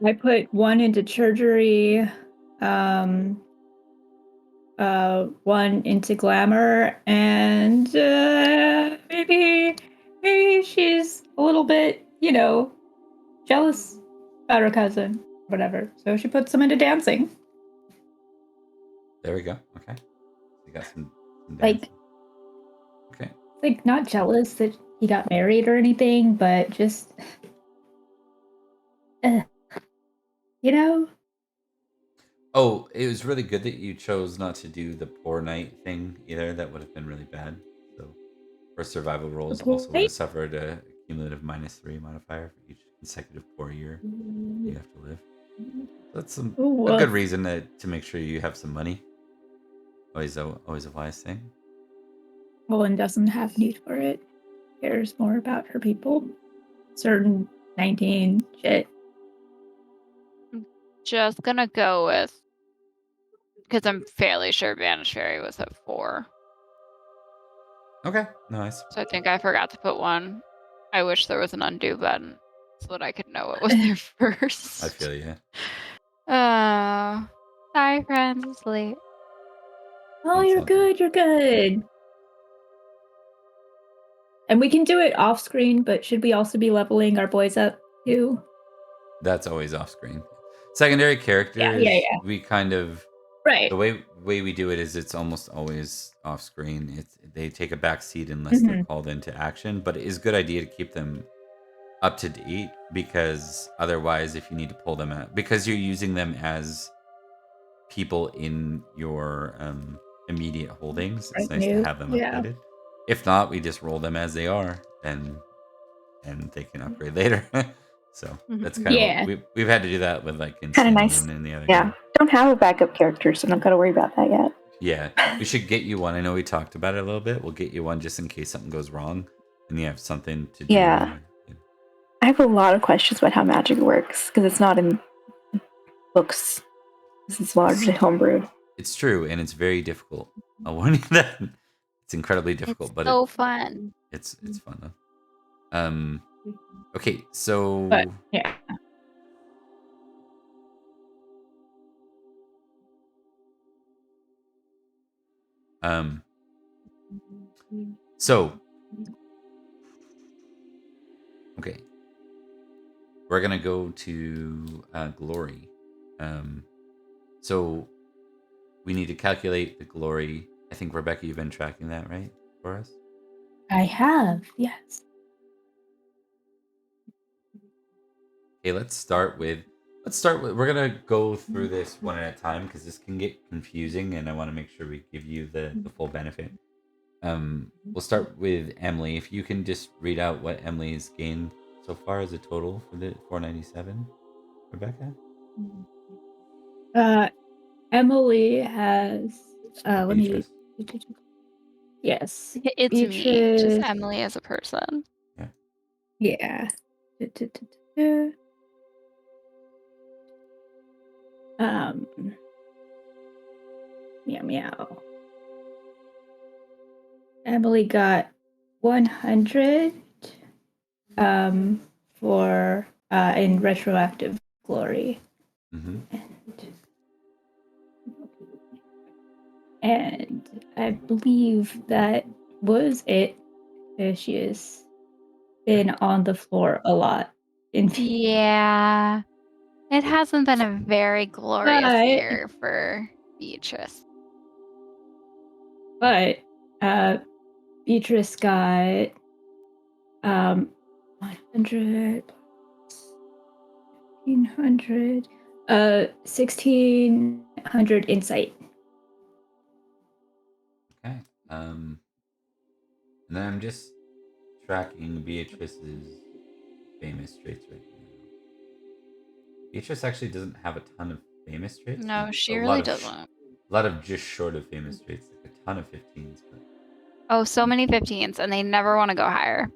I put 1 into Treasury, 1 into Glamour, and maybe she's a little bit, jealous about her cousin, whatever. So she put some into dancing. There we go. Okay. You got some Like- dancing. Okay. Like, not jealous that he got married or anything, but just, you know? Oh, it was really good that you chose not to do the poor knight thing either. That would have been really bad. So, for survival rolls, also would have suffered a cumulative -3 modifier for each consecutive poor year you have to live. So that's a good reason to make sure you have some money. Always a wise thing. Olin doesn't have need for it. Cares more about her people. Certain 19 shit. Just gonna go with, because I'm fairly sure Banished Faerie was at 4. Okay, nice. So I think I forgot to put 1. I wish there was an undo button so that I could know what was there first. I feel you. Sorry, friends. It's late. Oh, you're good. You're good. And we can do it off screen, but should we also be leveling our boys up too? That's always off screen. Secondary characters, we kind of the way we do it is it's almost always off screen. They take a back seat unless they're called into action, but it is a good idea to keep them up to date because otherwise if you need to pull them out because you're using them as people in your immediate holdings, it's nice to have them updated. If not, we just roll them as they are and they can upgrade later. So that's kind of what we've had to do that with like kind of nice. And the other game. Don't have a backup character, so don't got to worry about that yet. Yeah, we should get you one. I know we talked about it a little bit. We'll get you one just in case something goes wrong and you have something to do. Yeah. I have a lot of questions about how magic works because it's not in books. This is largely homebrewed. It's true, and it's very difficult. I'll warn you that it's incredibly difficult, but so fun. It's fun though. Okay, so but, yeah. So okay, we're gonna go to glory. So we need to calculate the glory. I think Rebecca, you've been tracking that, right, for us? I have, yes. Okay, let's start with. We're gonna go through this one at a time because this can get confusing, and I want to make sure we give you the full benefit. We'll start with Emily. If you can just read out what Emily's gained so far as a total for the 497, Rebecca. Emily has. Let me. Yes, it's Beatrice. me, just Emily as a person. Yeah. Meow meow. Emily got 100 for in retroactive glory. And I believe that was it. She has been on the floor a lot. Yeah. It hasn't been a very glorious year for Beatrice. But Beatrice got 100 1500 1600 insight. Okay. And then I'm just tracking Beatrice's famous traits right now. Beatrice actually doesn't have a ton of famous traits. No, she really doesn't. A lot of just short of famous traits, like a ton of 15s. But... Oh, so many 15s, and they never want to go higher.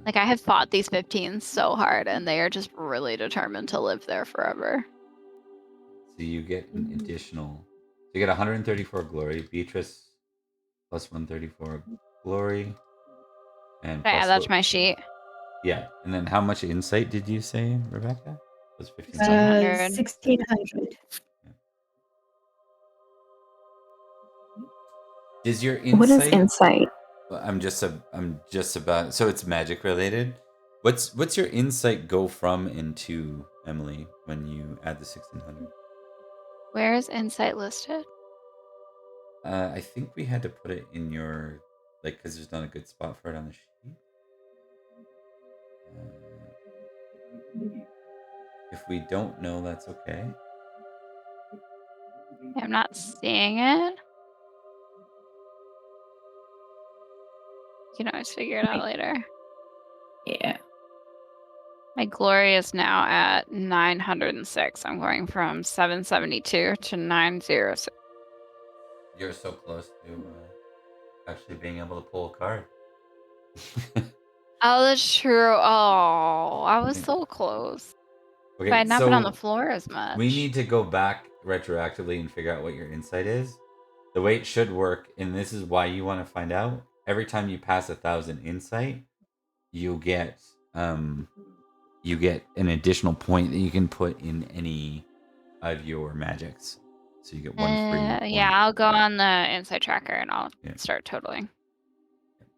Like, I have fought these 15s so hard, and they are just really determined to live there forever. So you get an additional... So you get 134 glory. Beatrice plus 134 glory. And yeah, that's my sheet. Yeah, and then how much insight did you say, Rebecca? Was 1500. 1600. Yeah. Is your insight? What is insight? I'm just about. So it's magic related. What's your insight go from into, Emily, when you add the 1600? Where is insight listed? I think we had to put it in your, like, because there's not a good spot for it on the sheet. If we don't know, that's okay. I'm not seeing it. You can always figure it out later. Yeah. My glory is now at 906. I'm going from 772 to 906. You're so close to actually being able to pull a card. Oh, that's true. Oh, I was Yeah. so close. Okay, But I'd not been on the so floor as much. we need to go back retroactively and figure out what your insight is. The way it should work, and this is why you want to find out, every time you pass 1,000 insight, you get an additional point that you can put in any of your magics. So you get one free point. Yeah, I'll go on the insight tracker and I'll start totaling.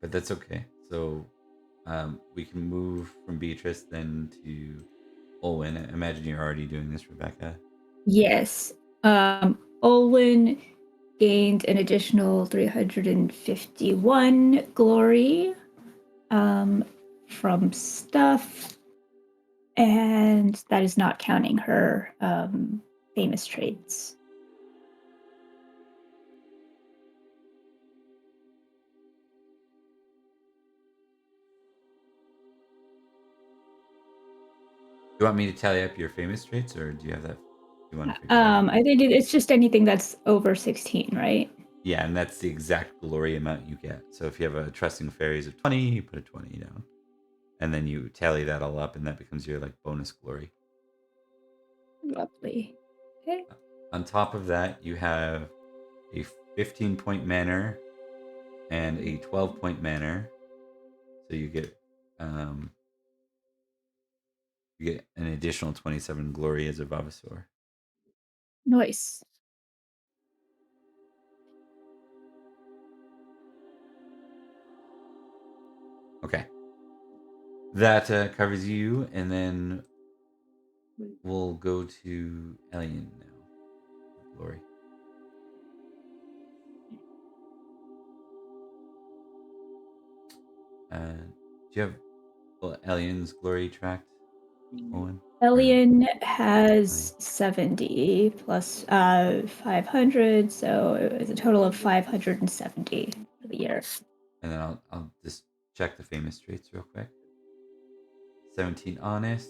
But that's okay. So we can move from Beatrice then to Olwen. I imagine you're already doing this, Rebecca. Yes. Olwen gained an additional 351 glory from stuff, and that is not counting her famous traits. Do you want me to tally up your famous traits, or do you have that? Do you want to figure out? I think it's just anything that's over 16, right? Yeah, and that's the exact glory amount you get. So if you have a trusting fairies of 20, you put a 20 down. And then you tally that all up, and that becomes your like bonus glory. Lovely. Okay. On top of that, you have a 15-point manor and a 12-point manor. So you get an additional 27 glory as a Vavasaur. Nice. Okay. That covers you, and then we'll go to Elian now. Glory. Do you have Elian's glory tracked, Owen? Elian has 70 plus 500, so it was a total of 570 for the year. And then I'll just check the famous traits real quick. 17 honest,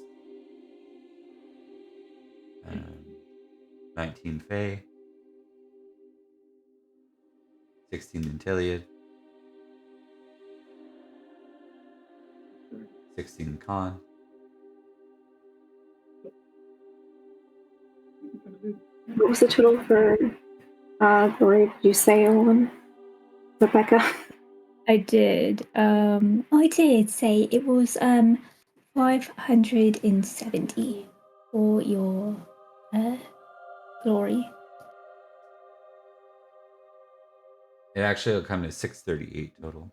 19 Fae, 16 Intiliad, 16 Con, What was the total for glory? Did you say, Owen? Rebecca? I did. I did say it was 570 for your glory. It actually will come to 638 total,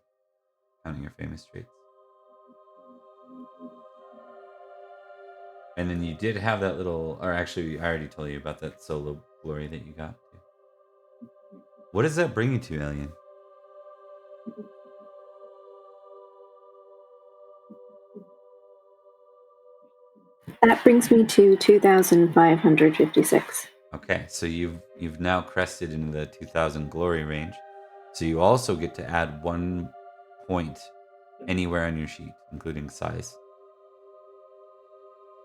counting your famous traits. And then you did have that little, or actually, I already told you about that solo glory that you got. What does that bring you to, Alien? That brings me to 2,556. Okay, so you've now crested into the 2,000 glory range. So you also get to add 1 point anywhere on your sheet, including size.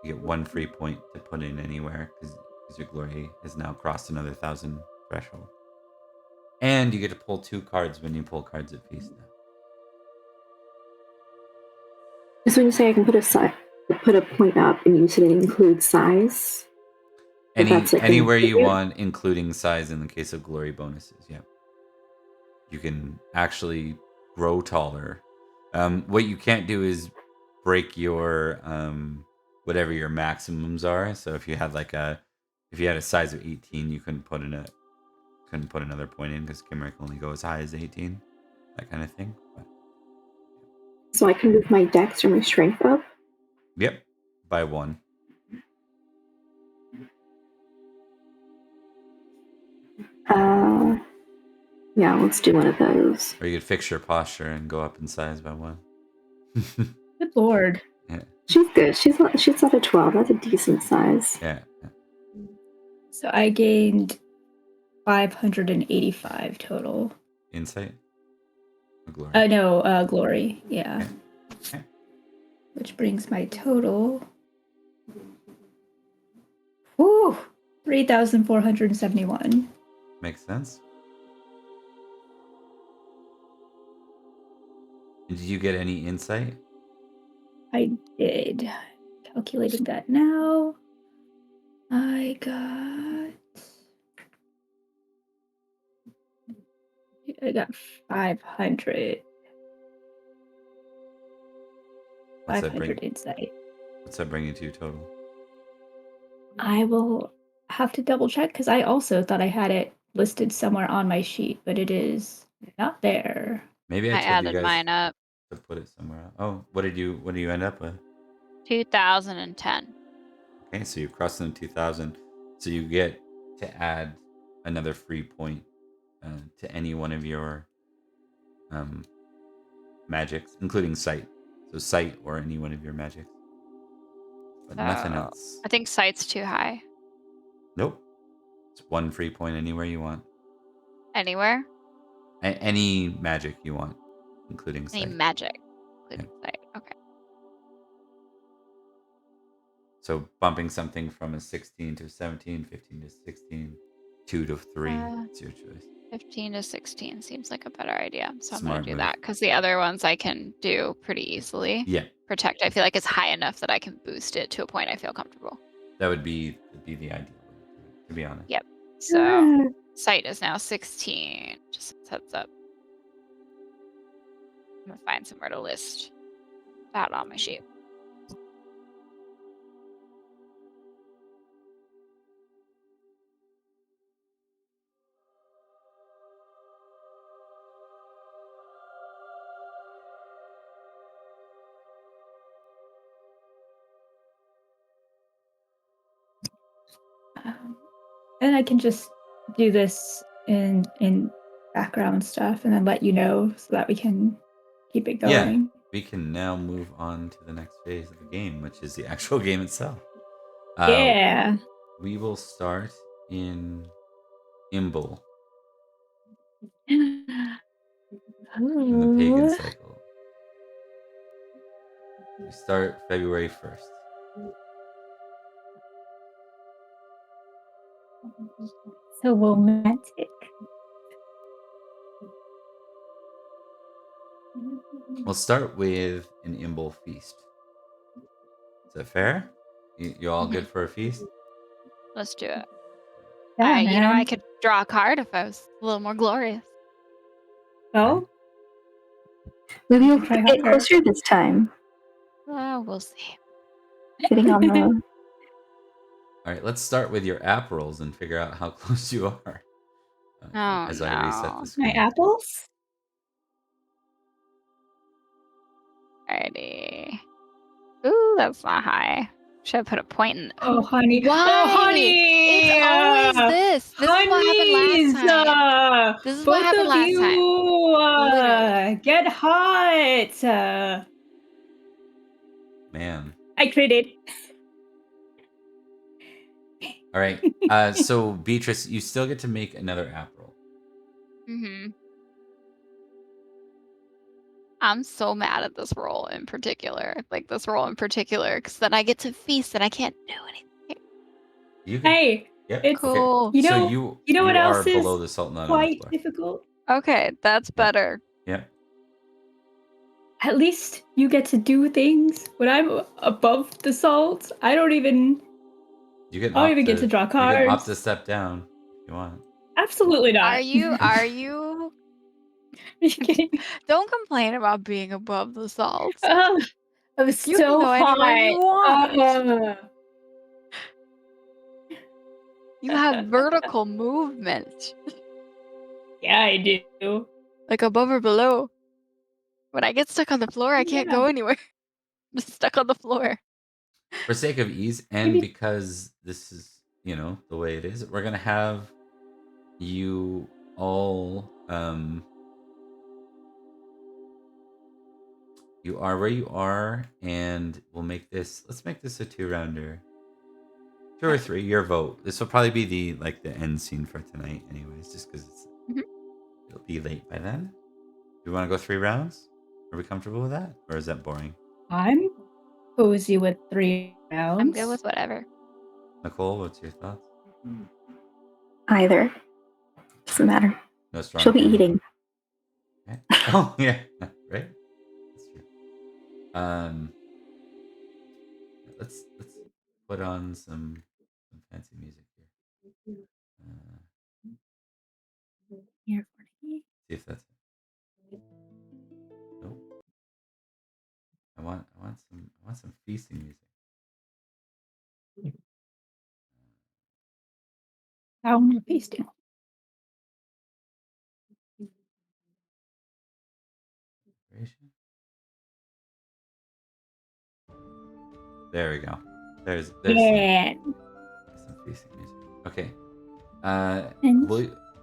You get 1 free point to put in anywhere because your glory has now crossed another 1,000 threshold. And you get to pull 2 cards when you pull cards at feast now. So when you say I can put a point up, and you said it includes size. Anywhere you want, including size in the case of glory bonuses. Yeah, you can actually grow taller. What you can't do is break your whatever your maximums are. So if you had a size of 18, you couldn't put another point in because Kimmer can only go as high as 18, that kind of thing. But, so I can move my dex or my strength up? Yep, by 1. Yeah, let's do one of those. Or you could fix your posture and go up in size by 1. Good lord. Yeah. She's good. She's at a 12. That's a decent size. Yeah. So I gained 585 total. Insight? Or glory? No, glory. Yeah. Okay. Okay. Which brings my total. Whew! 3,471. Makes sense. And did you get any insight? I did. Calculating that now. I got 500. What's that 500 bring? insight. What's that bring you to total? I will have to double check because I also thought I had it listed somewhere on my sheet, but it is not there. Maybe I I told you added guys mine up. to put it somewhere else. Oh, what did you end up with? 2010. Okay, so you're crossing the 2000. So you get to add another free point to any one of your magics, including sight. So sight or any one of your magics. But nothing else. I think sight's too high. Nope. It's 1 free point anywhere you want. Anywhere? Any magic you want, including Any sight. magic, including sight. Okay. So bumping something from a 16 to 17, 15 to 16, 2 to 3. It's your choice. 15 to 16 seems like a better idea. So I'm Smart going to do move. that because the other ones I can do pretty easily. Yeah. Protect, I feel like it's high enough that I can boost it to a point I feel comfortable. That would be the ideal way to do it, to be honest. Yep. So sight is now 16. Just heads up. I'm going to find somewhere to list that on my sheet. And I can just do this in background stuff and then let you know so that we can keep it Yeah, going. we can now move on to the next phase of the game, which is the actual game itself. Yeah. We will start in Imble In in the pagan cycle. We start February 1st. So romantic. We'll start with an Imble feast. Is that fair? You all good for a feast? Let's do it. Yeah, You know, man. I could draw a card if I was a little more glorious. Oh, Maybe you'll Try get harder. closer this time. We'll see. Sitting on the. All right, let's start with your app rolls and figure out how close you are. Oh, as I reset no. the screen. my apples? Alrighty. Ooh, that's not high. Should have put a point in. Oh, honey. Why? Oh, honey. It's always this. This is what happened last time. This is what Both happened of last you Literally. get hot. Man. I critted. All right. So Beatrice, you still get to make another app roll. Mm-hmm. I'm so mad at this roll in particular. Like this roll in particular, because then I get to feast and I can't do anything. You can, Hey, yep. it's Cool. you know so you know what are else is below the Sultan on the quite floor. difficult. Okay, that's better. Yep. At least you get to do things. When I'm above the salt, I don't even You can I don't even get to draw You can opt cards. to step down if you want. Absolutely not. Are you? Are you kidding me? Don't complain about being above the salt. I'm You so can go anywhere hot. you want. You have vertical movement, Yeah, I do. like above or below. When I get stuck on the floor, I can't go anywhere. I'm just stuck on the floor. For sake of ease, and Maybe- because this is, the way it is, we're going to have you all You are where you are, and we'll make this. Let's make this a 2-rounder. 2 or 3. Your vote. This will probably be the end scene for tonight, anyways, just because it'll be late by then. Do you want to go 3 rounds? Are we comfortable with that, or is that boring? I'm cozy with 3 rounds. I'm good with whatever. Nicole, what's your thoughts? Either. Doesn't matter. No strong. She'll be opinion. eating. Okay. Oh yeah, right. That's true. Let's put on some fancy music here. Here for me. See if that's it. Nope. I want some feasting music. Sound of feasting. There we go. There's Yeah. some feasting music. Okay. And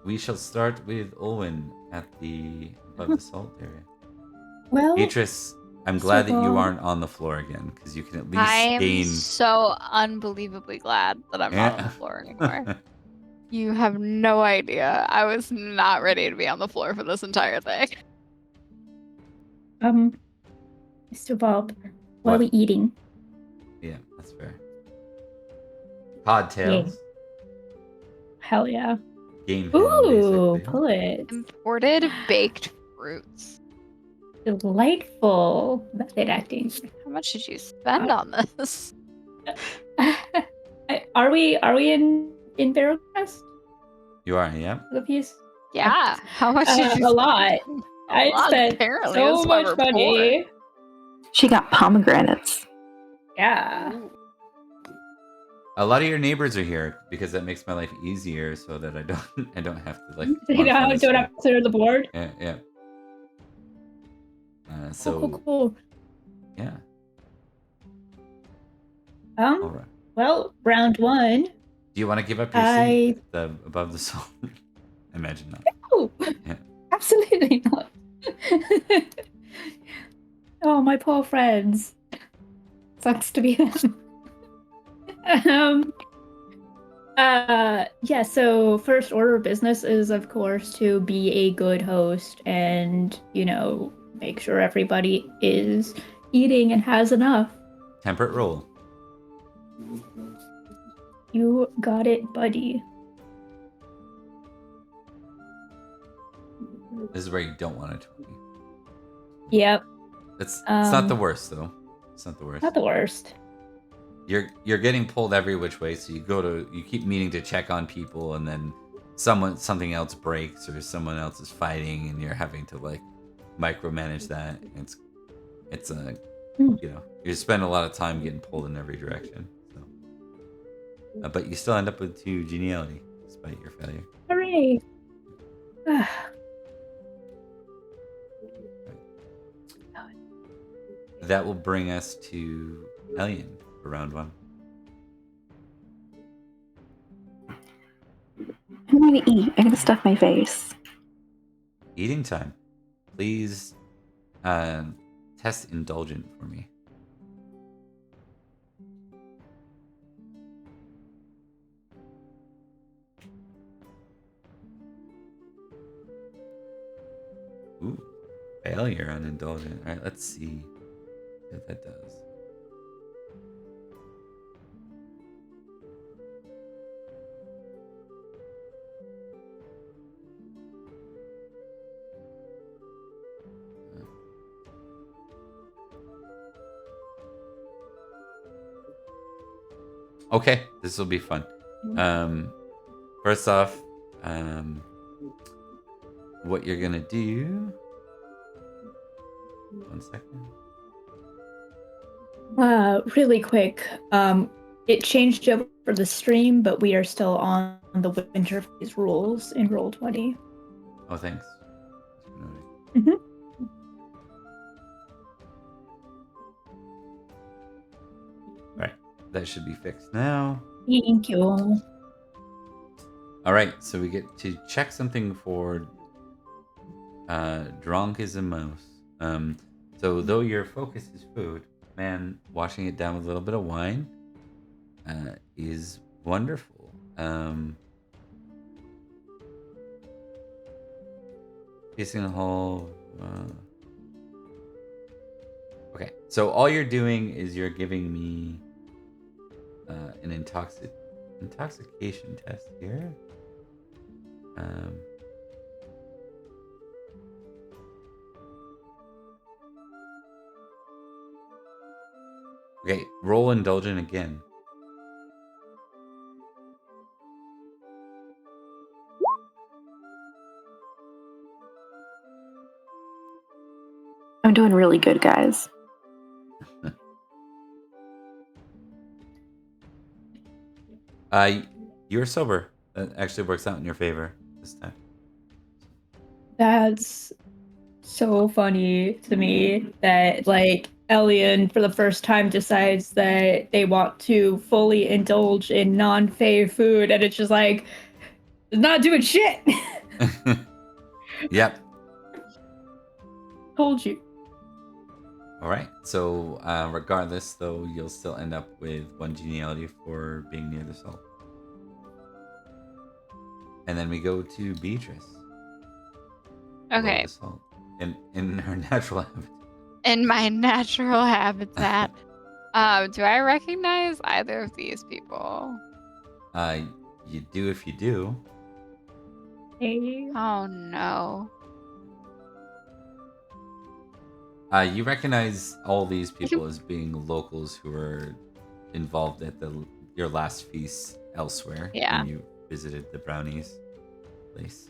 we shall start with Olwen at the above the salt area. well, Beatrice, I'm glad that you aren't on the floor again, because you can at least I am gain. so unbelievably glad that I'm not on the floor anymore. You have no idea. I was not ready to be on the floor for this entire thing. Mr. Bob, what are we eating? Yeah, that's fair. Codtails. Hell yeah. Game Ooh, basically. pull it. Imported baked fruits. Delightful method acting. How much did you spend on this? Are we in Barrel Crest? You are, yeah. The piece? Yeah. How much did you A spend? lot. I spent apparently. so That's why much we're money. poor. She got pomegranates. Yeah. A lot of your neighbors are here because that makes my life easier, so that I don't have to like. You know, don't have to clear the board. Yeah. Cool. Yeah. All right. Well, round 1. Do you want to give up your seat above the salt? Imagine not. No, Yeah. absolutely not. Oh, my poor friends. Sucks to be them. Yeah, so first order of business is, of course, to be a good host and, make sure everybody is eating and has enough. Temperate roll. You got it, buddy. This is where you don't want it to be. Yep. It's not the worst, though. It's not the worst. Not the worst. You're getting pulled every which way, so you keep meaning to check on people, and then something else breaks or someone else is fighting, and you're having to like micromanage that. It's you spend a lot of time getting pulled in every direction. So, but you still end up with 2 geniality despite your failure. Hooray! That will bring us to Elian for round 1. I'm going to eat. I'm going to stuff my face. Eating time. Please test indulgent for me. Ooh, failure on indulgent. All right, let's see what that does. Okay, this will be fun. First off, what you're gonna do? 1 second. Really quick. It changed over for the stream, but we are still on the winter phase rules in Roll20. Oh, thanks. Mm-hmm. All right, that should be fixed now. Thank you. All right, so we get to check something for Drunk is a mouse. So though your focus is food, man, washing it down with a little bit of wine is wonderful. Piecing a hole. Okay, so all you're doing is you're giving me an intoxication test here. Okay, roll indulgent again. I'm doing really good, guys. You're sober. That actually works out in your favor this time. That's so funny to me that like Elian for the first time decides that they want to fully indulge in non-fae food, and it's just like it's not doing shit. Yep. Told you. All right. So regardless, though, you'll still end up with 1 geniality for being near the salt. And then we go to Beatrice. Below Okay. the salt. In her natural habitat. In my natural habitat. Do I recognize either of these people? You do if you do. Hey. Oh no. You recognize all these people as being locals who were involved at your last feast elsewhere. Yeah. When you visited the brownies place.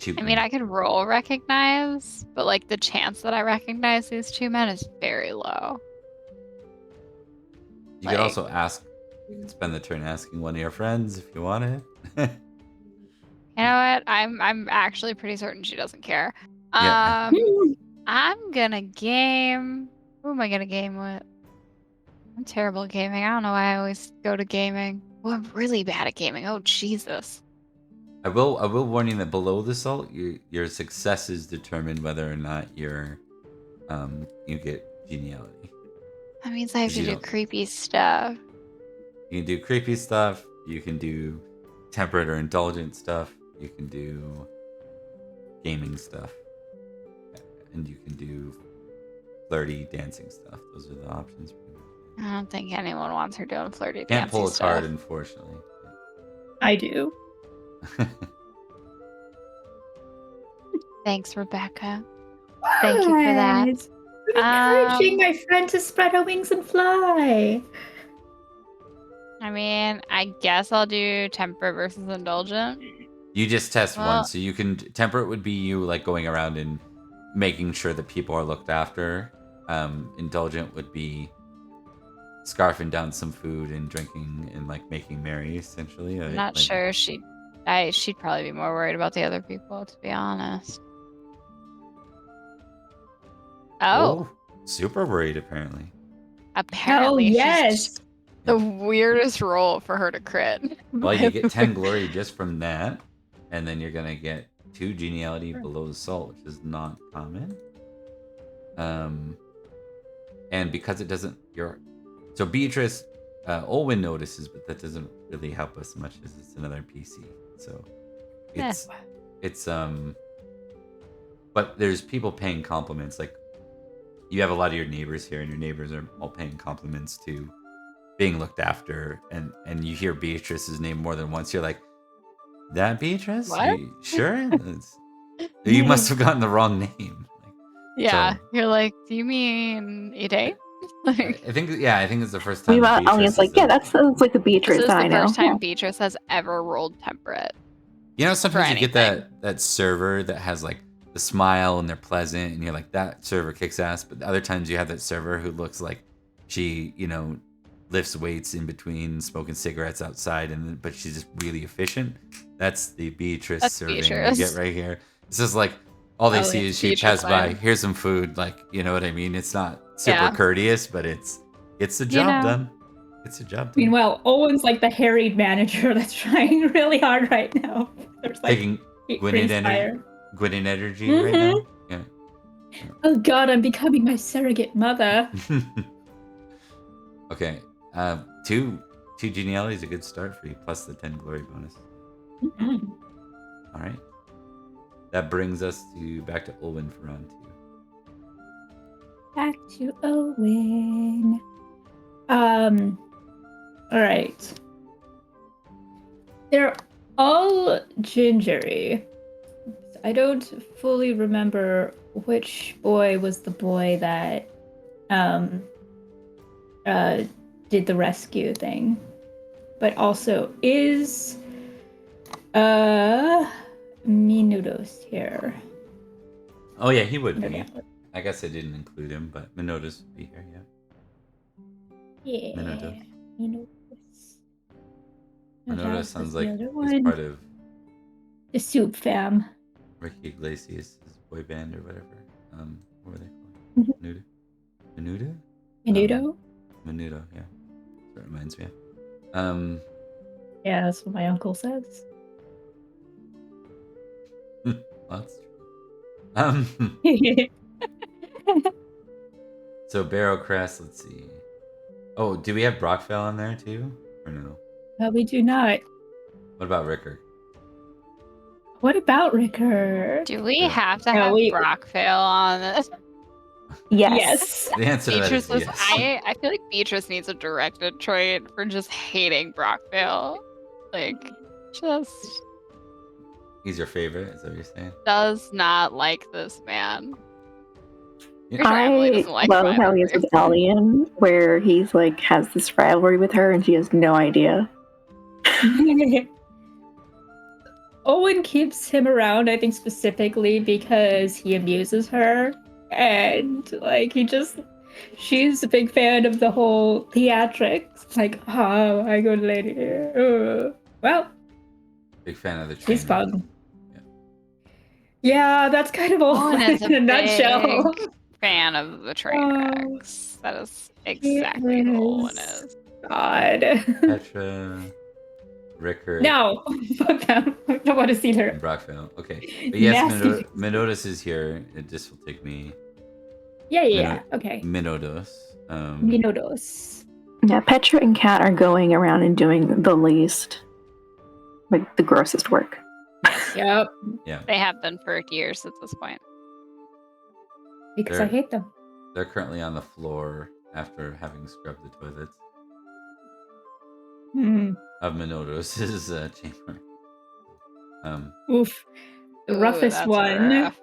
I mean, I could roll recognize, but like the chance that I recognize these two men is very low. You could also ask. You could spend the turn asking one of your friends if you wanted. You know what? I'm actually pretty certain she doesn't care. Yeah. I'm gonna game. Who am I gonna game with? I'm terrible at gaming. I don't know why I always go to gaming. Oh, I'm really bad at gaming. Oh Jesus. I will warn you that below the salt, your successes determine whether or not you get geniality. That means I have to do creepy stuff. You can do creepy stuff. You can do temperate or indulgent stuff. You can do gaming stuff, and you can do flirty dancing stuff. Those are the options. I don't think anyone wants her doing flirty dancing Can't pull a stuff. card, unfortunately. I do. Thanks, Rebecca. Thank you for that. Encouraging my friend to spread her wings and fly. I mean, I guess I'll do temperate versus indulgent. You just test one, so you can temperate would be you like going around and making sure that people are looked after. Indulgent would be scarfing down some food and drinking and like making merry, essentially. I'm not sure she'd probably be more worried about the other people, to be honest. Oh, super worried apparently. Apparently, yes. she's the weirdest roll for her to crit. Well, you get 10 glory just from that, and then you're gonna get 2 geniality below the salt, which is not common. And because it doesn't, so Beatrice, Olwyn notices, but that doesn't really help us much as it's another PC. So it's but there's people paying compliments. Like you have a lot of your neighbors here, and your neighbors are all paying compliments to being looked after, and you hear Beatrice's name more than once. You're like, that Beatrice? What? Are you sure? You must have gotten the wrong name. Yeah, so, you're like, do you mean Ide? I think it's the first time. Alien's like, yeah, that's like a Beatrice that I know. This is the first time Beatrice has ever rolled temperate. You know, sometimes you get that server that has like the smile and they're pleasant, and you're like, that server kicks ass. But other times you have that server who looks like she, lifts weights in between smoking cigarettes outside, but she's just really efficient. That's the Beatrice serving we get right here. It's just like all they see is she passed by. Here's some food, like you know what I mean. It's not super courteous, but it's the job done. It's a job done. Meanwhile, Owen's like the harried manager that's trying really hard right now. It Gwynedd brings energy, fire. Gwynedd energy right now. Yeah. Oh god, I'm becoming my surrogate mother. Okay. Two geniality is a good start for you, plus the 10 glory bonus. Mhm. All right. That brings us back to Olwen for round 2. Back to Owen. All right. They're all gingery. I don't fully remember which boy was the boy that did the rescue thing, but also is Minutos here. Oh yeah, he would be. Okay. I guess I didn't include him, but Minota's would be here. Yeah. Yeah. Minutos. Minutos. Minota That sounds was like the other he's one. part of The Soup Fam. Ricky Iglesias' boy band or whatever. What were they Mhm. called? Menudo? Menudo? Menudo, yeah. That reminds me of. Yeah, that's what my uncle says. That's true. So Barrow Crest, let's see. Oh, do we have Brockvale on there too? Or no? No, we do not. What about Rickard? What about Rickard? Do we Yeah. have to No, have we- Brockvale on this? Yes. The answer to that is Beatrice yes. I feel like Beatrice needs a directed trait for just hating Brockvale. Like, just He's your favorite, is that what you're saying? does not like this man. Yeah. Pretty sure Emily I doesn't like love him how either. he is with Alien, where he's like has this rivalry with her and she has no idea. Owen keeps him around, I think, specifically because he amuses her. And, like, she's a big fan of the whole theatrics. Like, oh, I go to lady. Well, Big fan of the she's trainer. fun. Yeah, that's kind of all Owen is in a nutshell. big fan of the train Oh, wrecks. That is exactly who Owen is. God. Petra, Rickard, No, fuck them. I don't want to see and her. Brockvale. Okay. But yes, Nasty. Minotus is here. It just will take me Yeah. Okay. Minodos. Minutos. Yeah, Petra and Kat are going around and doing the least, like the grossest work. Yep. Yeah. They have been for years at this point. Because I hate them. They're currently on the floor after having scrubbed the toilets of Minodos' chamber. Oof. The Ooh, roughest that's one. rough.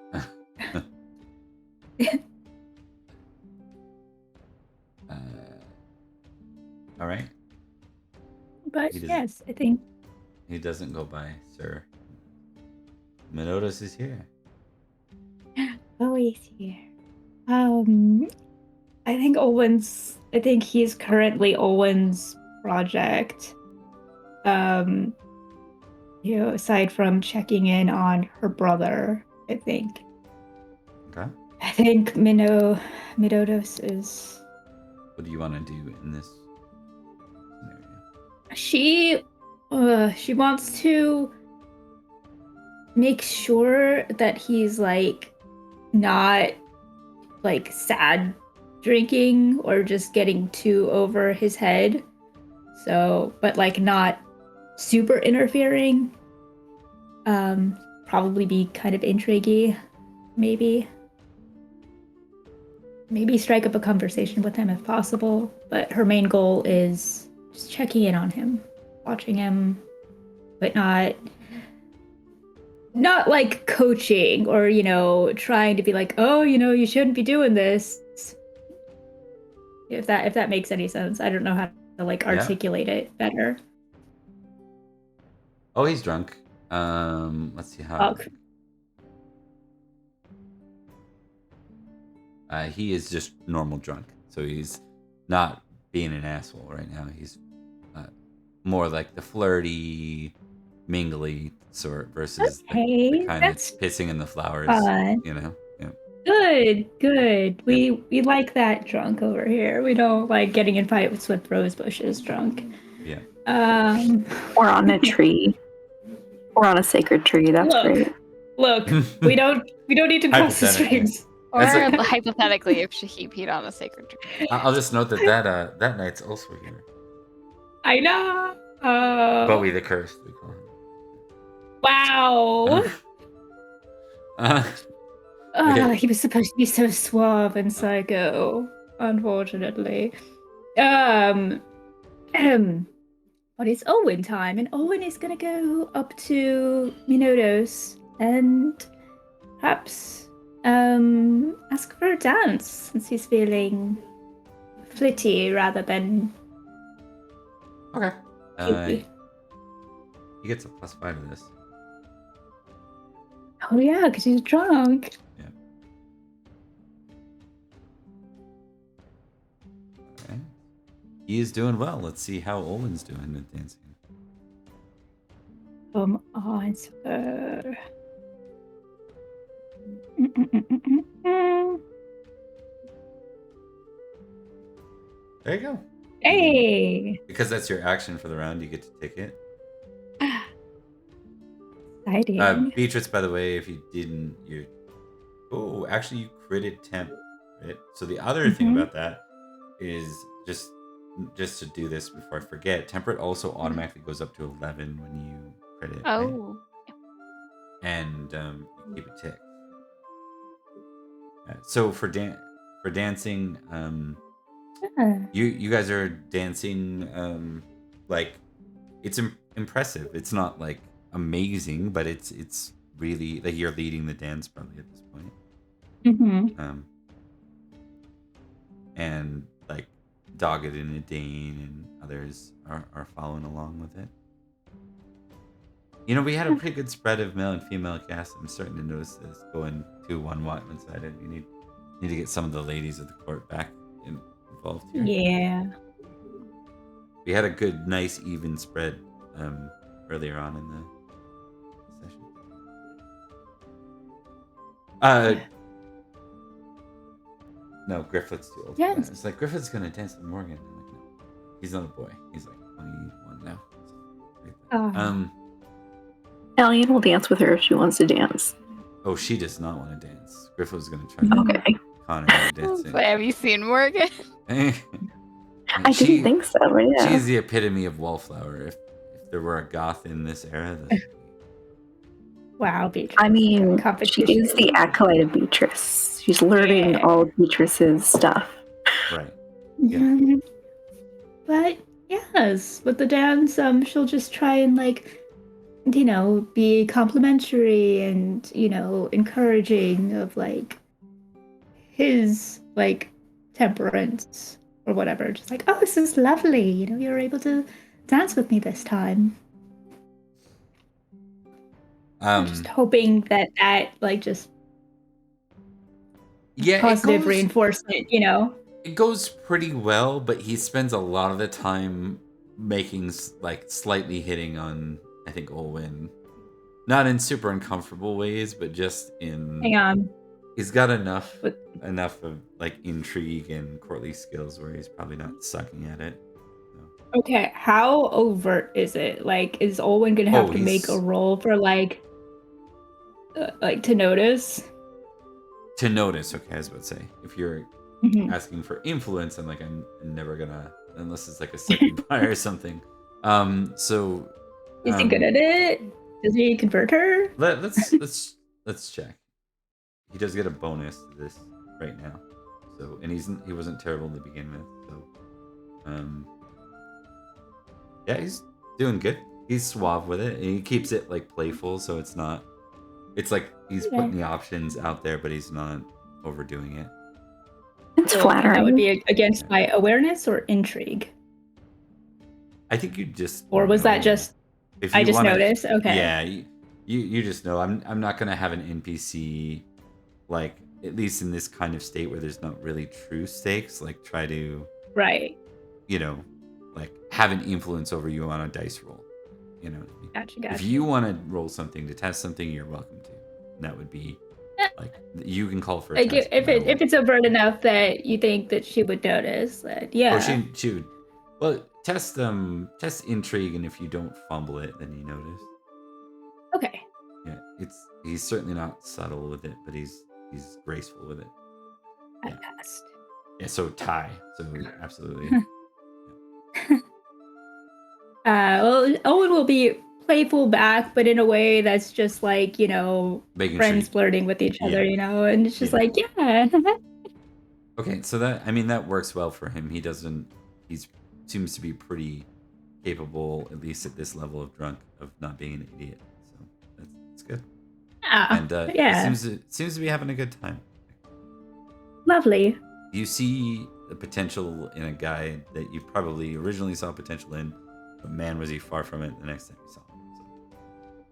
All right. But He doesn't- yes, I think. He doesn't go by Sir. Minodos is here. Oh, he's here. I think he's currently Owen's project. Aside from checking in on her brother, I think. Okay. I think Minodos is. What do you want to do in this scenario? She wants to make sure that he's like not like sad drinking or just getting too over his head. So, but like not super interfering. Probably be kind of intriguey, maybe. Maybe strike up a conversation with him if possible. But her main goal is just checking in on him, watching him, but not like coaching or, trying to be like, oh, you shouldn't be doing this. If that makes any sense. I don't know how to like articulate it better. Oh, he's drunk. Let's see how. He is just normal drunk, so he's not being an asshole right now. He's more like the flirty, mingly sort versus the kind that's pissing in the flowers. Fun. Yeah. Good. We like that drunk over here. We don't like getting in fights with rose bushes drunk. Yeah. Or on a tree. We're on a sacred tree. That's great. Look, we don't need to cross the Hypothetically. streams. Or That's hypothetically, if he peed on a sacred tree. I'll just note that knight's also here. I know. Bowie the Cursed, we call him. Wow. Okay. He was supposed to be so suave and psycho, unfortunately. But it's Owen time, and Owen is gonna go up to Minodos and perhaps ask for a dance since he's feeling flitty rather than Okay. guilty. He gets a +5 to this. Oh yeah, because he's drunk. Yeah. Okay. He is doing well. Let's see how Owen's doing at dancing. Come on, sir. There you go. Hey! Because that's your action for the round, you get to take it. Exciting. Beatrice, by the way, if you didn't, you actually you critted temp, right? So the other thing about that is just to do this before I forget, temperate also automatically goes up to 11 when you crit it. Right? Oh. And you keep it tick. So for dancing, you guys are dancing like it's impressive. It's not like amazing, but it's really like you're leading the dance probably at this point. And like Dogged and Adane and others are following along with it. You know, we had a pretty good spread of male and female cast. I'm starting to notice this going 2-1 one-sided. You need to get some of the ladies of the court back involved here. Yeah. We had a good, nice, even spread earlier on in the session. No, Griffith's too old. Yes. It's like Griffith's gonna dance with Morgan. I'm like, no, he's not a boy. He's like 21 now. Alien will dance with her if she wants to dance. Oh, she does not want to dance. Griffith's gonna try to Okay. con her into dancing. But have you seen Morgan? I didn't think so, but yeah. She's the epitome of wallflower. If there were a goth in this era, then... Wow, Beatrice. I mean, she Competition. is the acolyte of Beatrice. She's learning all of Beatrice's stuff. Right. Yeah. But yes, with the dance, she'll just try and be complimentary and, encouraging of his temperance or whatever. Just like, oh, this is lovely. You're able to dance with me this time. I'm just hoping that just positive reinforcement, It goes pretty well, but he spends a lot of the time making slightly hitting on, I think, Olwen. Not in super uncomfortable ways, but just in... Hang on. He's got enough of intrigue and courtly skills where he's probably not sucking at it. So. Okay, how overt is it? Is Olwen gonna have to make a roll for to notice? To notice, okay, I was about to say. If you're asking for influence, I'm never gonna, unless it's a second buy or something. So is he good at it? Does he convert her? Let's check. He does get a bonus to this right now. So, and he wasn't terrible to begin with. So, yeah, he's doing good. He's suave with it, and he keeps it playful, so it's not. It's he's putting the options out there, but he's not overdoing it. It's flattering. That would be against my awareness or intrigue. I think you just. Or was that just? I just noticed. Okay. Yeah, you just know. I'm not gonna have an NPC, at least in this kind of state where there's not really true stakes. Try to. Right. Have an influence over you on a dice roll. You know what I mean? Gotcha. If you want to roll something to test something, you're welcome to. And that would be you can call for a test. If it's overt enough that you think that she would notice that, yeah. Or she would. Well, test intrigue, and if you don't fumble it, then you notice. Okay. Yeah, he's certainly not subtle with it, but he's graceful with it. I Yeah. passed. Yeah, so tie. So absolutely. Well, Owen will be playful back, but in a way that's just like, Making friends sure flirting with each other, Yeah. and it's just Yeah. like, yeah. Okay, so that works well for him. He seems to be pretty capable, at least at this level of drunk, of not being an idiot. So that's good. And he Yeah. seems to be having a good time. Lovely. You see the potential in a guy that you probably originally saw potential in, but man, was he far from it the next time you saw him.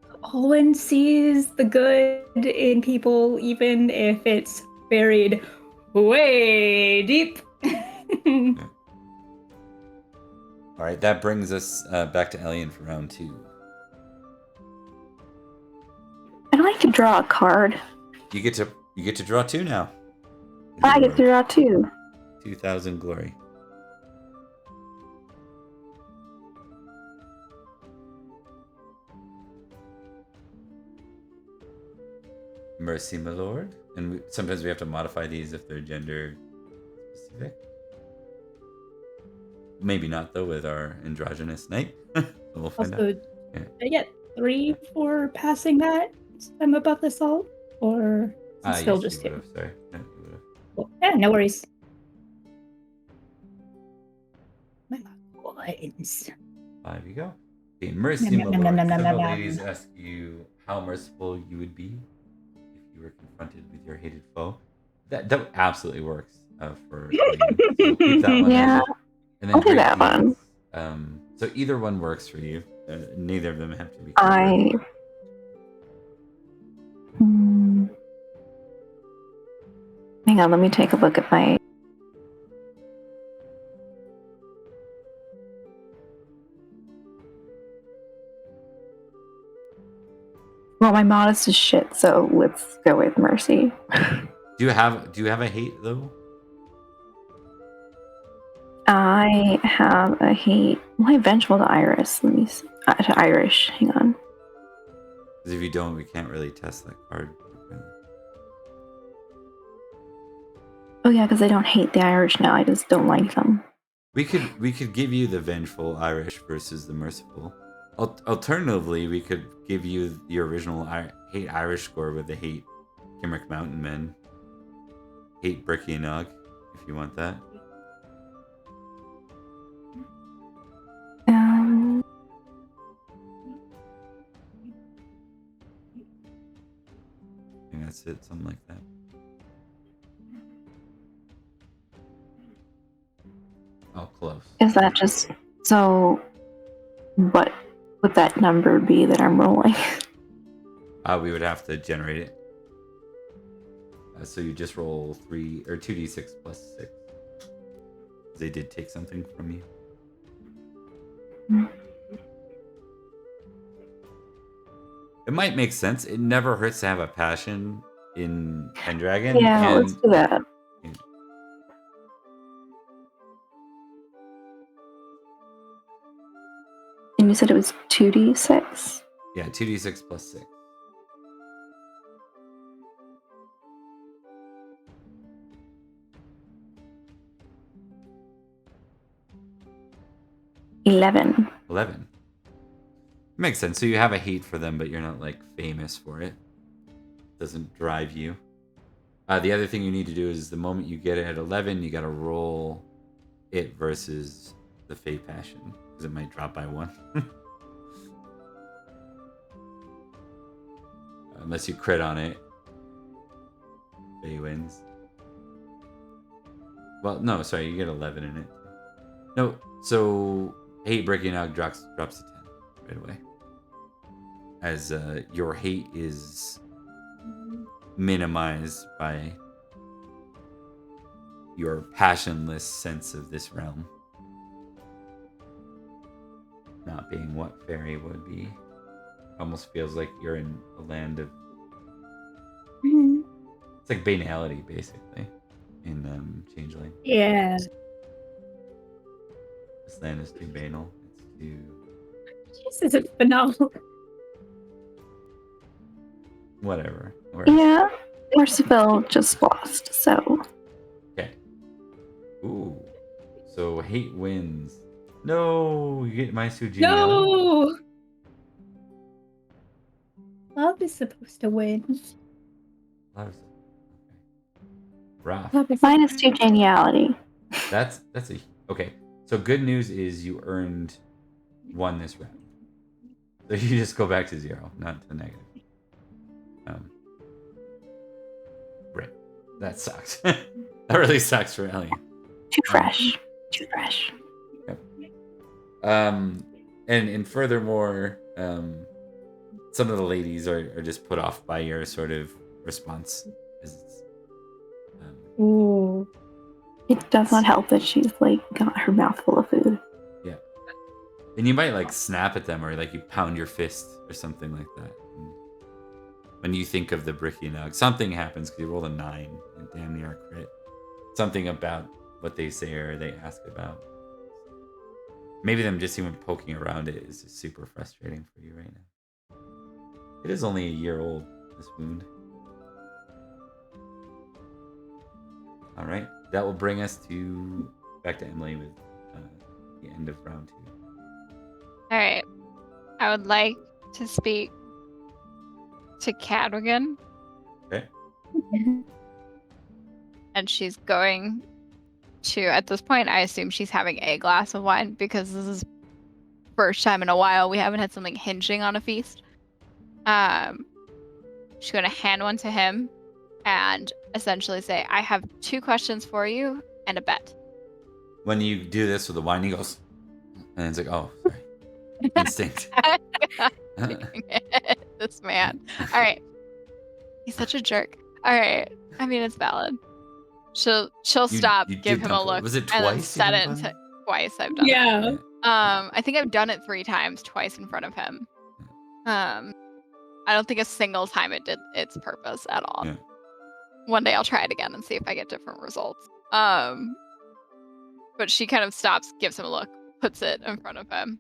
So. Owen sees the good in people, even if it's buried way deep. Yeah. All right, that brings us back to Elian for round 2. I'd like to draw a card. You get to draw 2 now. I get to draw 2. 2,000 glory. Mercy, my lord. And sometimes we have to modify these if they're gender specific. Maybe not, though, with our androgynous knight. We'll find out. Yeah. I get 3 for passing that. I'm above the salt, or is it still Yes, just you 2? would have. Sorry. No, you would have. Well, yeah, no worries. My coins. 5 you go. Okay, mercy, my lord. Several ladies ask you how merciful you would be if you were confronted with your hated foe. That absolutely works for you. So keep that one. Yeah, and then I'll do that one. So either one works for you. Neither of them have to be. Hang on, let me take a look at my. Well, my modest is shit, so let's go with mercy. Do you have a hate though? I have a hate. Why vengeful to Iris? Let me see. To Irish. Hang on. Because if you don't, we can't really test that card. Oh yeah, because I don't hate the Irish now. I just don't like them. We could give you the vengeful Irish versus the merciful. Alternatively, we could give you the original hate Irish score with the hate Kimrick Mountain Men, hate Brickianog, if you want that. I think that's it, something like that. Oh, close. Is that just so? What would that number be that I'm rolling? We would have to generate it. So you just roll 2d6 plus 6. They did take something from you. It might make sense. It never hurts to have a passion in Pendragon. Yeah, let's do that. And you said it was 2d6? Yeah, 2d6 plus 6. $11. 11. Makes sense. So you have a hate for them, but you're not like famous for it. Doesn't drive you. The other thing you need to do is the moment you get it at 11, you got to roll it versus the Fey Passion because it might drop by 1. Unless you crit on it, Fey wins. Well, no, sorry, you get 11 in it. No, so hate breaking out drops to 10 right away. As your hate is minimized by your passionless sense of this realm not being what Faerie would be. Almost feels like you're in a land of it's like banality basically in Changeling. Yeah. This land is too banal. It's too This is phenomenal. whatever. Yeah, Merciful just lost, so Okay. Ooh. So hate wins. No, you get minus 2 geniality. No! Love is supposed to win. Okay. Rough. Love is minus 2 geniality. That's a okay. So good news is you earned 1 this round. So you just go back to 0, not to negative. Right. That sucks. That really sucks for Ellie. Too fresh. Too fresh. And furthermore, some of the ladies are just put off by your sort of response. Ooh. It does not help that she's like got her mouth full of food. Yeah. And you might like snap at them or like you pound your fist or something like that. And when you think of the Bricky Nug, something happens because you rolled a 9 and damn near a crit. Something about what they say or they ask about. Maybe them just even poking around it is just super frustrating for you right now. It is only a year old, this wound. All right. That will bring us back to Emily with the end of round 2. All right. I would like to speak to Cadogan. Okay. And she's going to, at this point, I assume she's having a glass of wine because this is first time in a while we haven't had something hinging on a feast. She's going to hand one to him and essentially say, I have 2 questions for you and a bet. When you do this with the wine, he goes, and it's like, oh, sorry. Instinct. This man. All right. He's such a jerk. All right. I mean, it's valid. She'll stop, give him a look. Was it and then twice? set it into twice. I've done it. Yeah. I think I've done it 3 times, twice in front of him. I don't think a single time it did its purpose at all. Yeah. One day I'll try it again and see if I get different results. But she kind of stops, gives him a look, puts it in front of him.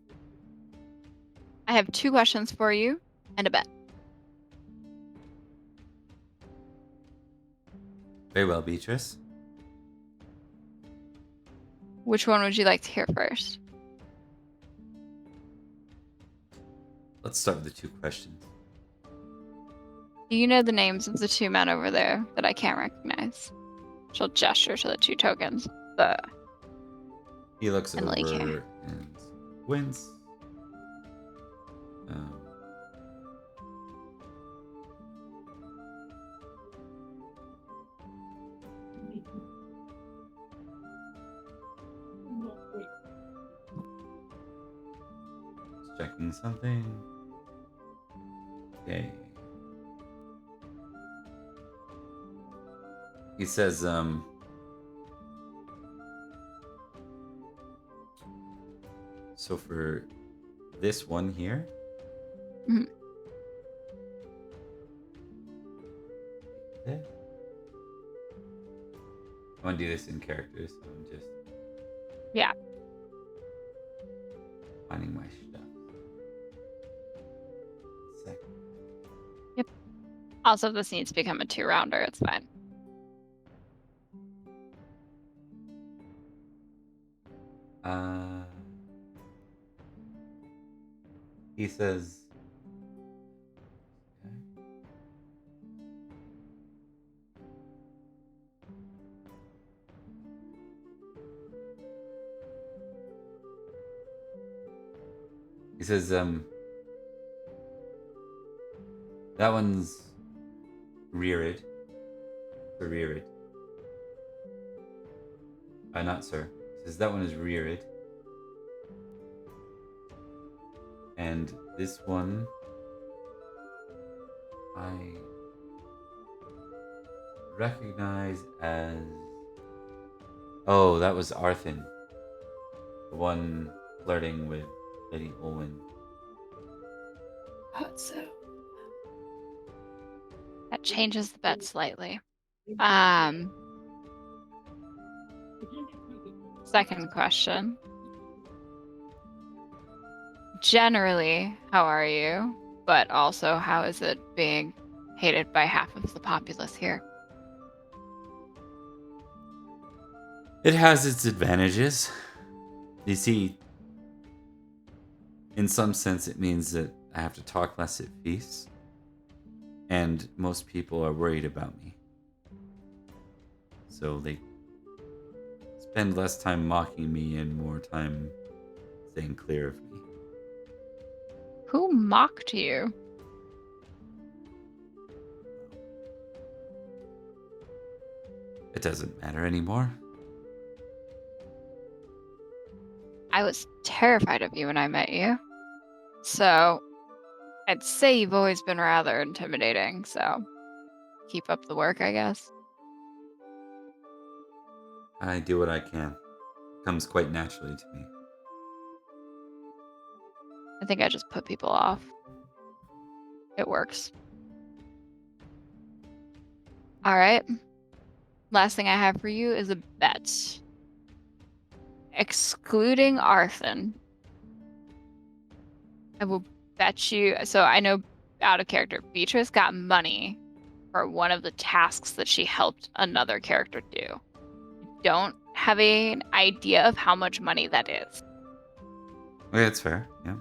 I have 2 questions for you and a bet. Very well, Beatrice. Which one would you like to hear first? Let's start with the 2 questions. Do you know the names of the 2 men over there that I can't recognize? She'll gesture to the 2 tokens. He looks And over Lake Hair. and wins. Checking something. Okay. He says, so for this one here. Mhm. Okay. I want to do this in character, so I'm just finding my stuff. Second. Yep. Also, if this needs to become a 2-rounder, it's fine. He says, that one's reared. Sir reared. Not sir. He says that one is reared. And this one, I recognize as... Oh, that was Arthin. The one flirting with Lady Olwen. Thought so. That changes the bet slightly. Second question. Generally, how are you? But also, how is it being hated by half of the populace here. It has its advantages. You see, in some sense, it means that I have to talk less at feasts, and most people are worried about me. So they spend less time mocking me and more time staying clear of me. Who mocked you? It doesn't matter anymore. I was terrified of you when I met you. So, I'd say you've always been rather intimidating, so keep up the work, I guess. I do what I can. It comes quite naturally to me. I think I just put people off. It works. All right. Last thing I have for you is a bet. Excluding Arthur, I will bet you. So I know out of character, Beatrice got money for one of the tasks that she helped another character do. Don't have an idea of how much money that is. Okay, that's fair. Yeah.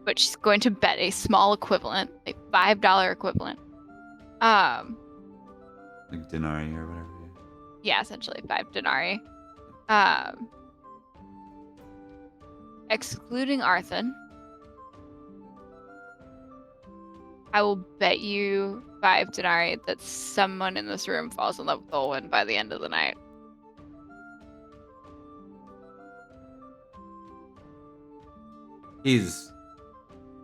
But she's going to bet a small equivalent, a $5 equivalent. Like denarii or whatever. Yeah, essentially 5 denarii. Excluding Arthur, I will bet you 5 denarii that someone in this room falls in love with Olwen by the end of the night.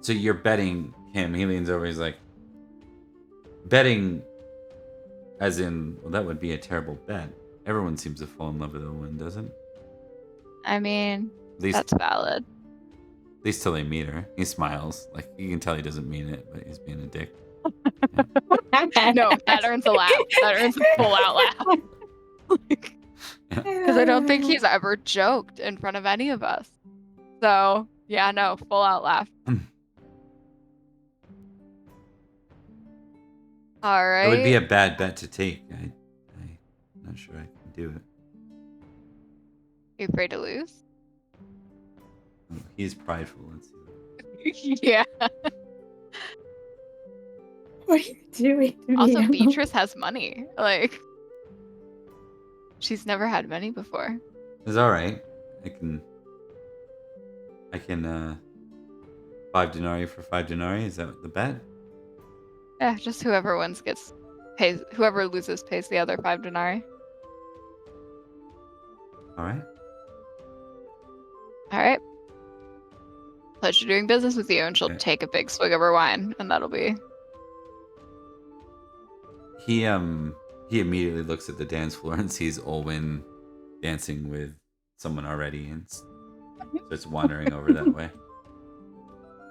So you're betting him. He leans over. He's like, betting as in, well, that would be a terrible bet. Everyone seems to fall in love with Owen, doesn't? I mean, At least, that's valid. At least till they meet her. He smiles. Like, you can tell he doesn't mean it, but he's being a dick. No, that earns a laugh. That earns a full out laugh. Because I don't think he's ever joked in front of any of us. So, yeah, no, full out laugh. All right. It would be a bad bet to take. I'm not sure I can do it. You afraid to lose? Oh, he's prideful. Let's see. Yeah. What are you doing to me? Also, Beatrice has money. Like, she's never had money before. It's all right. I can 5 denarii for 5 denarii. Is that the bet? Yeah, just whoever wins pays. Whoever loses pays the other 5 denarii. All right. All right. Pleasure doing business with you, and she'll Okay. take a big swig of her wine, and that'll be. He immediately looks at the dance floor and sees Olwen dancing with someone already and starts wandering over that way.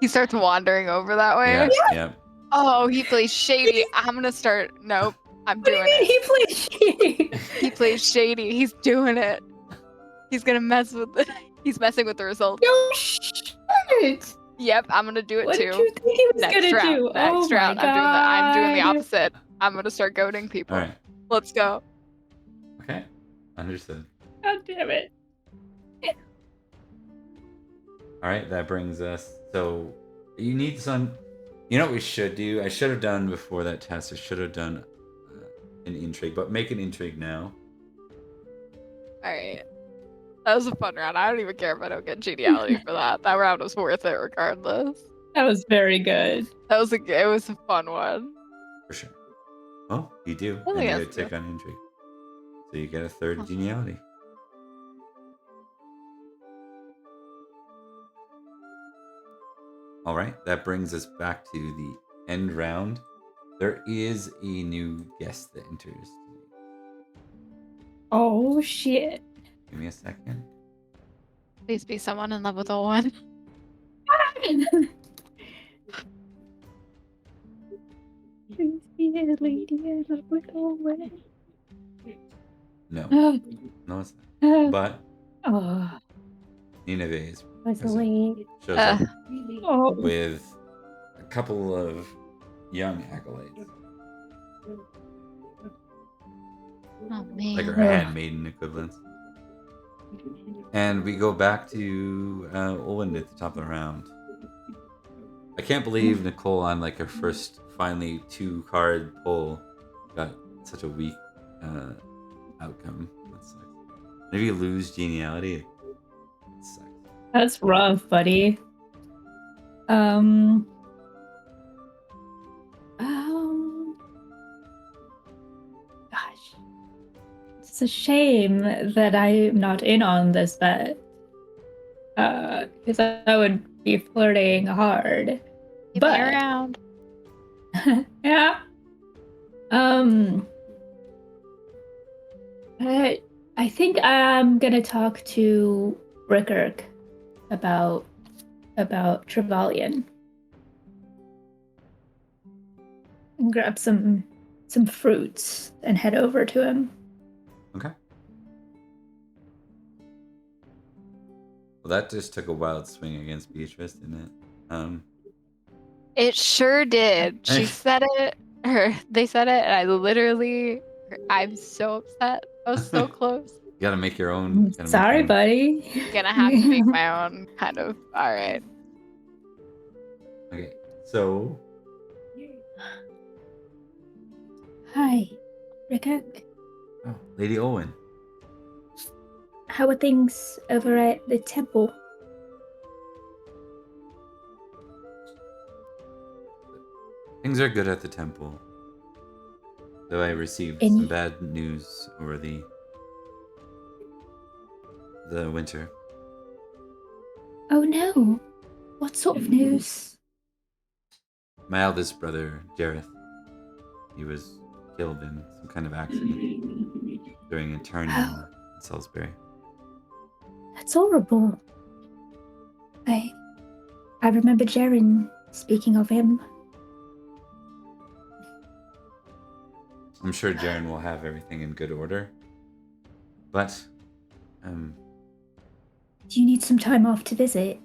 He starts wandering over that way. Yeah, yeah. Oh, he plays shady. I'm gonna start. Nope, I'm What do doing you mean it. he plays shady? He plays shady. He's doing it. He's gonna mess with the. He's messing with the results. No shit. Yep, I'm gonna do it What too. did you think he was Next gonna round. do? Next Oh round. my I'm doing the God. opposite. I'm gonna start goading people. All right. Let's go. Okay. Understood. God damn it. All right. That brings us. So you need some. You know what we should do? I should have done before that test. I should have done an intrigue, but make an intrigue now. All right. That was a fun round. I don't even care if I don't get geniality for that. That round was worth it regardless. That was very good. It was a fun one. For sure. Well, you do. Oh, And you yes, get a tick on intrigue. So you get a third geniality. All right. That brings us back to the end round. There is a new guest that enters. Oh shit. Give me a second. Please be someone in love with Owen. Please be a lady in love with Owen. No. Oh, No, it's not. But oh, Nineveh is was a present. lady. Shows up Oh, with a couple of young acolytes. Oh man. Like our handmaiden equivalents. And we go back to Olin at the top of the round. I can't believe Nicole on like her first finally 2-card pull got such a weak outcome. That sucks. Maybe you lose geniality. It sucks. That's rough, buddy. Gosh. It's a shame that I'm not in on this bet. Because I would be flirting hard. Give me around. Yeah. But I think I'm gonna talk to Rickert about Trevelyan and grab some fruits and head over to him. Okay. Well, that just took a wild swing against Beatrice, didn't it? It sure did. She said it, or they said it, and I'm so upset. I was so close. You gotta make your own. Sorry, buddy. Gonna have to make my own kind of. All right. Okay, so. Hi, Rickert. Oh, Lady Owen. How are things over at the temple? Things are good at the temple. Though I received some bad news over the winter. Oh no. What sort of news? My eldest brother, Jareth, he was killed in some kind of accident during a tourney in Salisbury. That's horrible. I remember Jaren speaking of him. I'm sure Jaren will have everything in good order. But, Do you need some time off to visit?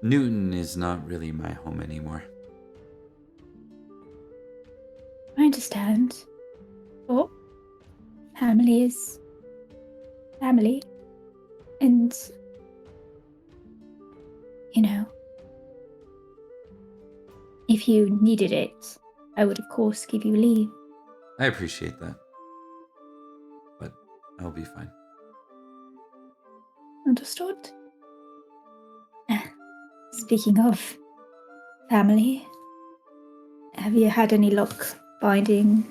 Newton is not really my home anymore. I understand. Oh, family is family. And, if you needed it, I would of course give you leave. I appreciate that. But I'll be fine. Understood. Speaking of family, have you had any luck finding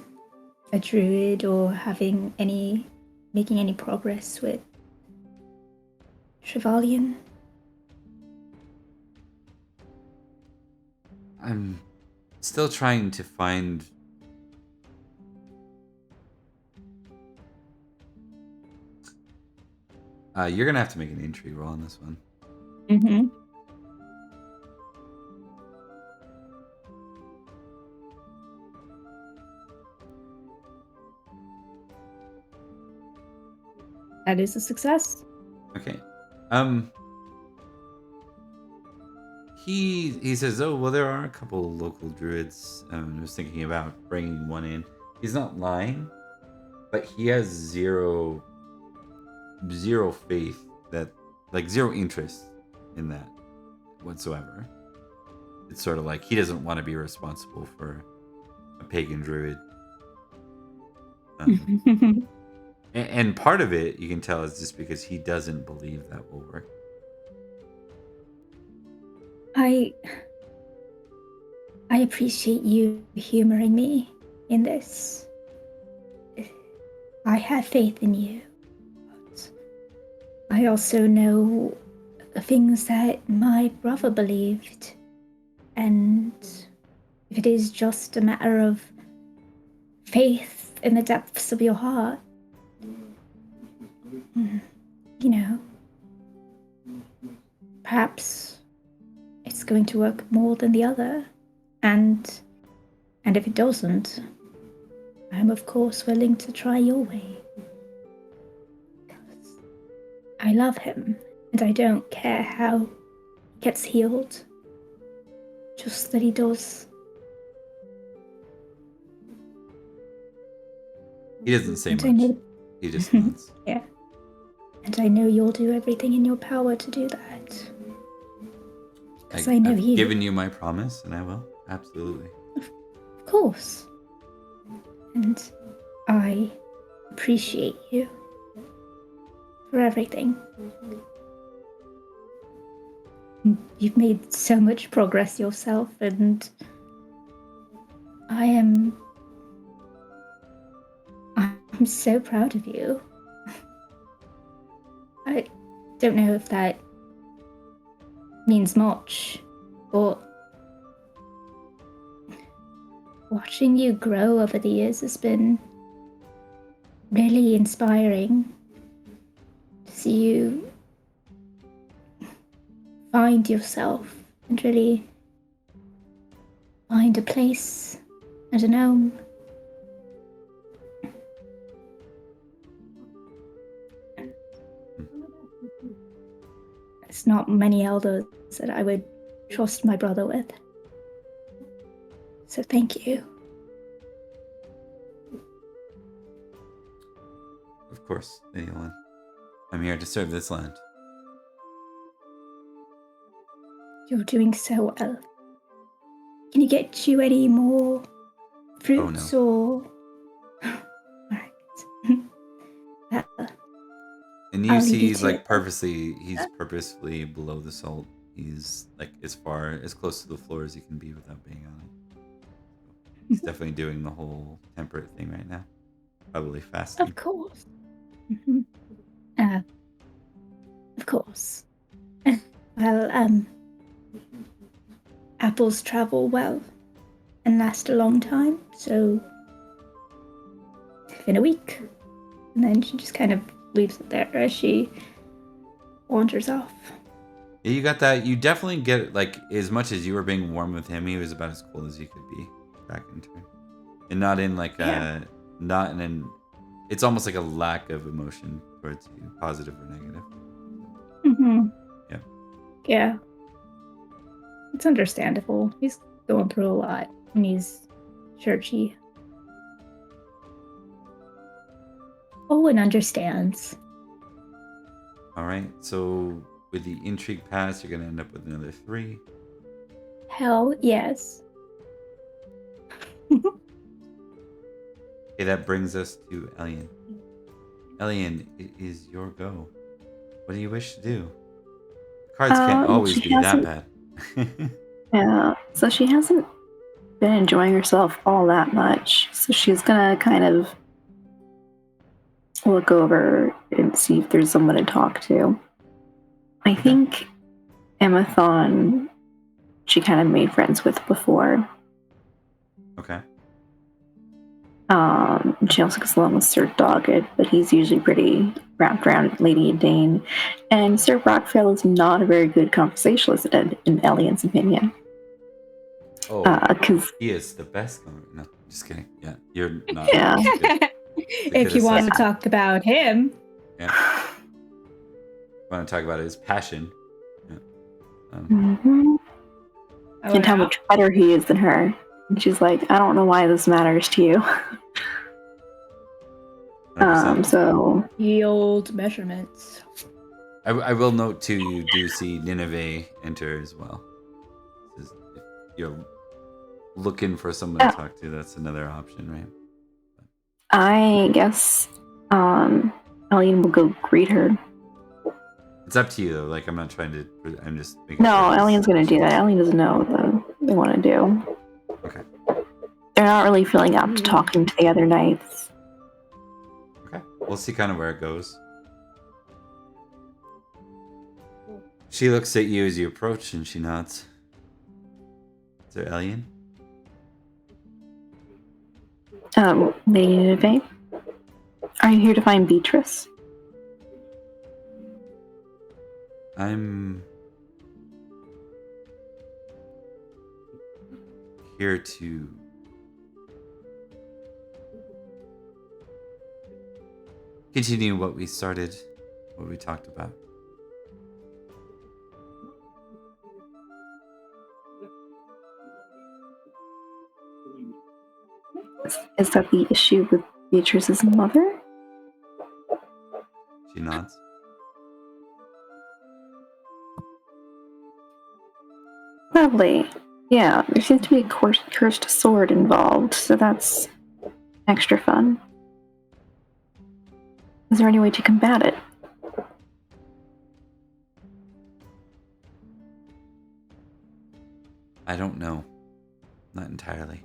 a druid or making any progress with Trevelyan? I'm still trying to find... you're gonna have to make an intrigue roll on this one. Mm-hmm. That is a success. Okay. He says, oh, well, there are a couple local druids. I was thinking about bringing one in. He's not lying, but he has zero faith zero interest in that whatsoever. It's sort of like he doesn't want to be responsible for a pagan druid. And part of it, you can tell, is just because he doesn't believe that will work. I appreciate you humoring me in this. I have faith in you. But I also know the things that my brother believed. And if it is just a matter of faith in the depths of your heart, perhaps it's going to work more than the other. And if it doesn't, I'm of course willing to try your way. I love him, And I don't care how he gets healed. Just that he does. He doesn't say And I much. know- He just nods. Yeah. And I know you'll do everything in your power to do that. Because I know I've you. given you my promise, and I will. Absolutely. Of course. And I appreciate you for everything. You've made so much progress yourself, and I'm so proud of you. I don't know if that means much, but watching you grow over the years has been really inspiring to see you find yourself and really find a place and an home. It's not many elders that I would trust my brother with. So thank you. Of course, anyone. I'm here to serve this land. You're doing so well. Can you get you any more fruits or... Alright. And you I'll see leave you he's to like it. he's purposefully below the salt. He's like as close to the floor as he can be without being on it. He's definitely doing the whole temperate thing right now. Probably fasting. Of course. Of course. Well, apples travel well and last a long time, so in a week. And then she just kind of leaves it there as she wanders off. Yeah, you got that. You definitely get like as much as you were being warm with him, he was about as cool as you could be back in turn. And not in like not in an it's almost like a lack of emotion towards you, positive or negative. Yeah. Yeah. It's understandable. He's going through a lot and he's churchy. Owen understands. All right. So with the intrigue pass, you're gonna end up with another 3. Hell yes. Okay, that brings us to Elian. Elian, it is your go. What do you wish to do? Cards can't always be that bad. Yeah, so she hasn't been enjoying herself all that much. So she's gonna kind of look over and see if there's someone to talk to. I think Emmathon she kind of made friends with before. Okay. She also gets along with Sir Dogged, but he's usually pretty wrapped around Lady Dane. And Sir Brockfell is not a very good conversationalist in Elian's opinion. Oh, because he is the best. No, just kidding. Yeah, you're not. Yeah. If you want to talk about him. Yeah. Want to talk about his passion. Yeah. And how much better he is than her. And she's like, I don't know why this matters to you. 100%. So The old measurements. I will note too, you do see Nineveh enter as well. If you're looking for someone to talk to, that's another option, right? I guess Elian will go greet her. It's up to you though. Like I'm not trying to. I'm just making. No, Elian's gonna do that. Elian doesn't know what they want to do. Okay. They're not really feeling up to talking to the other knights. Okay. We'll see kind of where it goes. She looks at you as you approach and she nods. Is there Elian? Lady Nineveh, are you here to find Beatrice? I'm here to continue what we started, what we talked about. Is that the issue with Beatrice's mother? She nods. Lovely. Yeah, there seems to be a cursed sword involved, so that's extra fun. Is there any way to combat it? I don't know. Not entirely.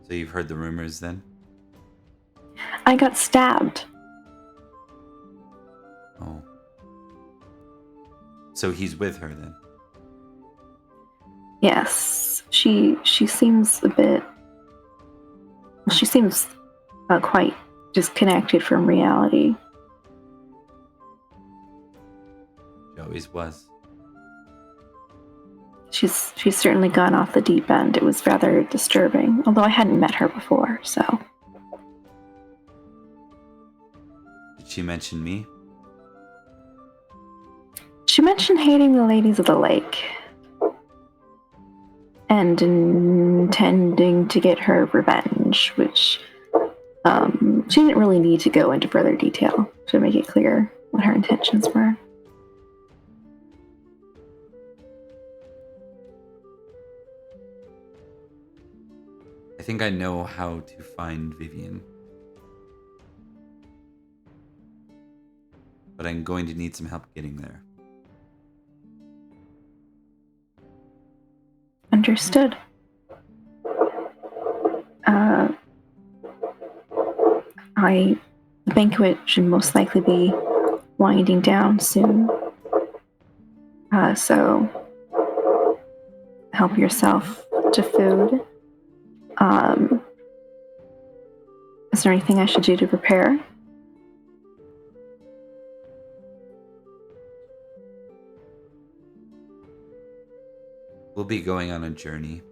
So you've heard the rumors then? I got stabbed. Oh. So he's with her then? Yes, she seems a bit. She seems quite disconnected from reality. She always was. She's certainly gone off the deep end. It was rather disturbing, although I hadn't met her before, so. Did she mention me? She mentioned hating the ladies of the lake and intending to get her revenge, which she didn't really need to go into further detail to make it clear what her intentions were. I think I know how to find Vivian. But I'm going to need some help getting there. Understood. The banquet should most likely be winding down soon. So help yourself to food. Is there anything I should do to prepare? We'll be going on a journey.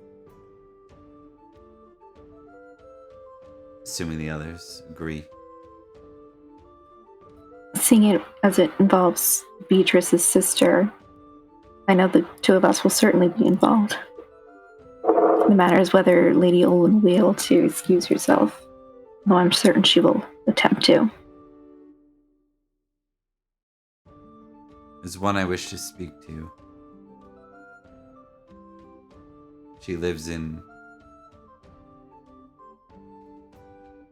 Assuming the others agree. Seeing it as it involves Beatrice's sister, I know the two of us will certainly be involved. The matter is whether Lady Olwen will be able to excuse herself, though I'm certain she will attempt to. There's one I wish to speak to. She lives in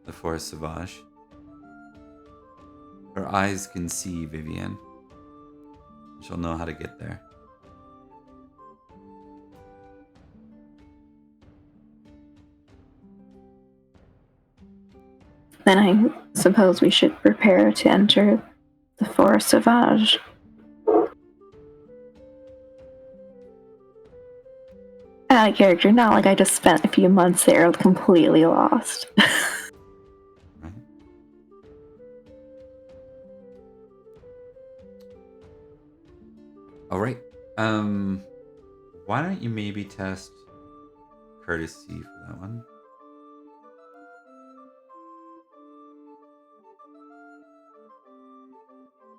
the Forest Savauge. Her eyes can see Vivian. She'll know how to get there. Then I suppose we should prepare to enter the Forest Savauge. Out of character, not like I just spent a few months there completely lost. All right. Why don't you maybe test courtesy for that one?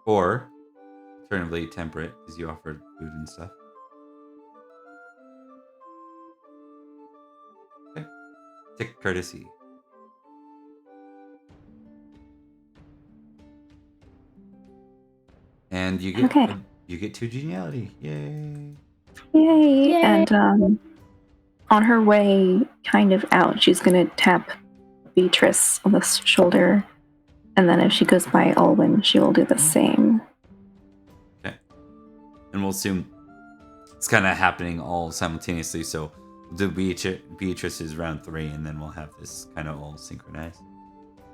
Or alternatively temperate, because you offered food and stuff. Okay. Take courtesy. And you get 2 geniality. Yay. Yay! And on her way kind of out, she's gonna tap Beatrice on the shoulder, and then if she goes by Olwen, she will do the same. Okay. And we'll assume it's kind of happening all simultaneously, so the Beatrice is round 3, and then we'll have this kind of all synchronized.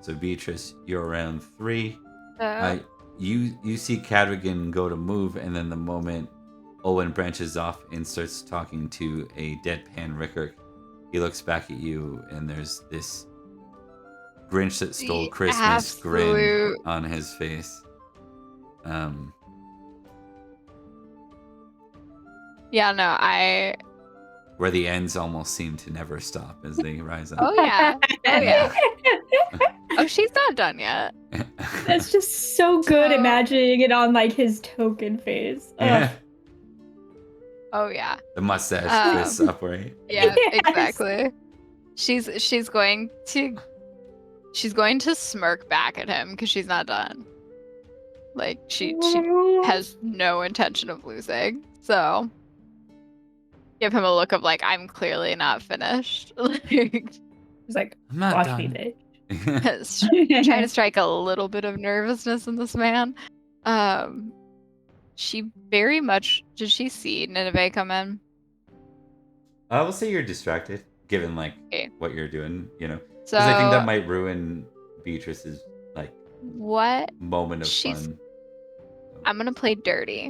So Beatrice, you're around 3. You see Cadogan go to move, and then the moment Owen branches off and starts talking to a deadpan Rickard, he looks back at you, and there's this Grinch that stole Christmas grin on his face. Yeah, no, where the ends almost seem to never stop as they rise up. Oh yeah. Oh yeah. Oh, she's not done yet. That's just so good imagining it on like his token face. Yeah. Oh yeah. The mustache twists up, right? Yeah, Yes. exactly. She's going to smirk back at him because she's not done. Like she has no intention of losing. So give him a look of like, I'm clearly not finished. Like, He's like, I'm not watch me, done. bitch. trying to strike a little bit of nervousness in this man. She very much. Did she see Nineveh come in? I will say you're distracted, given like Okay. what you're doing, So because I think that might ruin Beatrice's like what? moment of She's- fun. I'm gonna play dirty,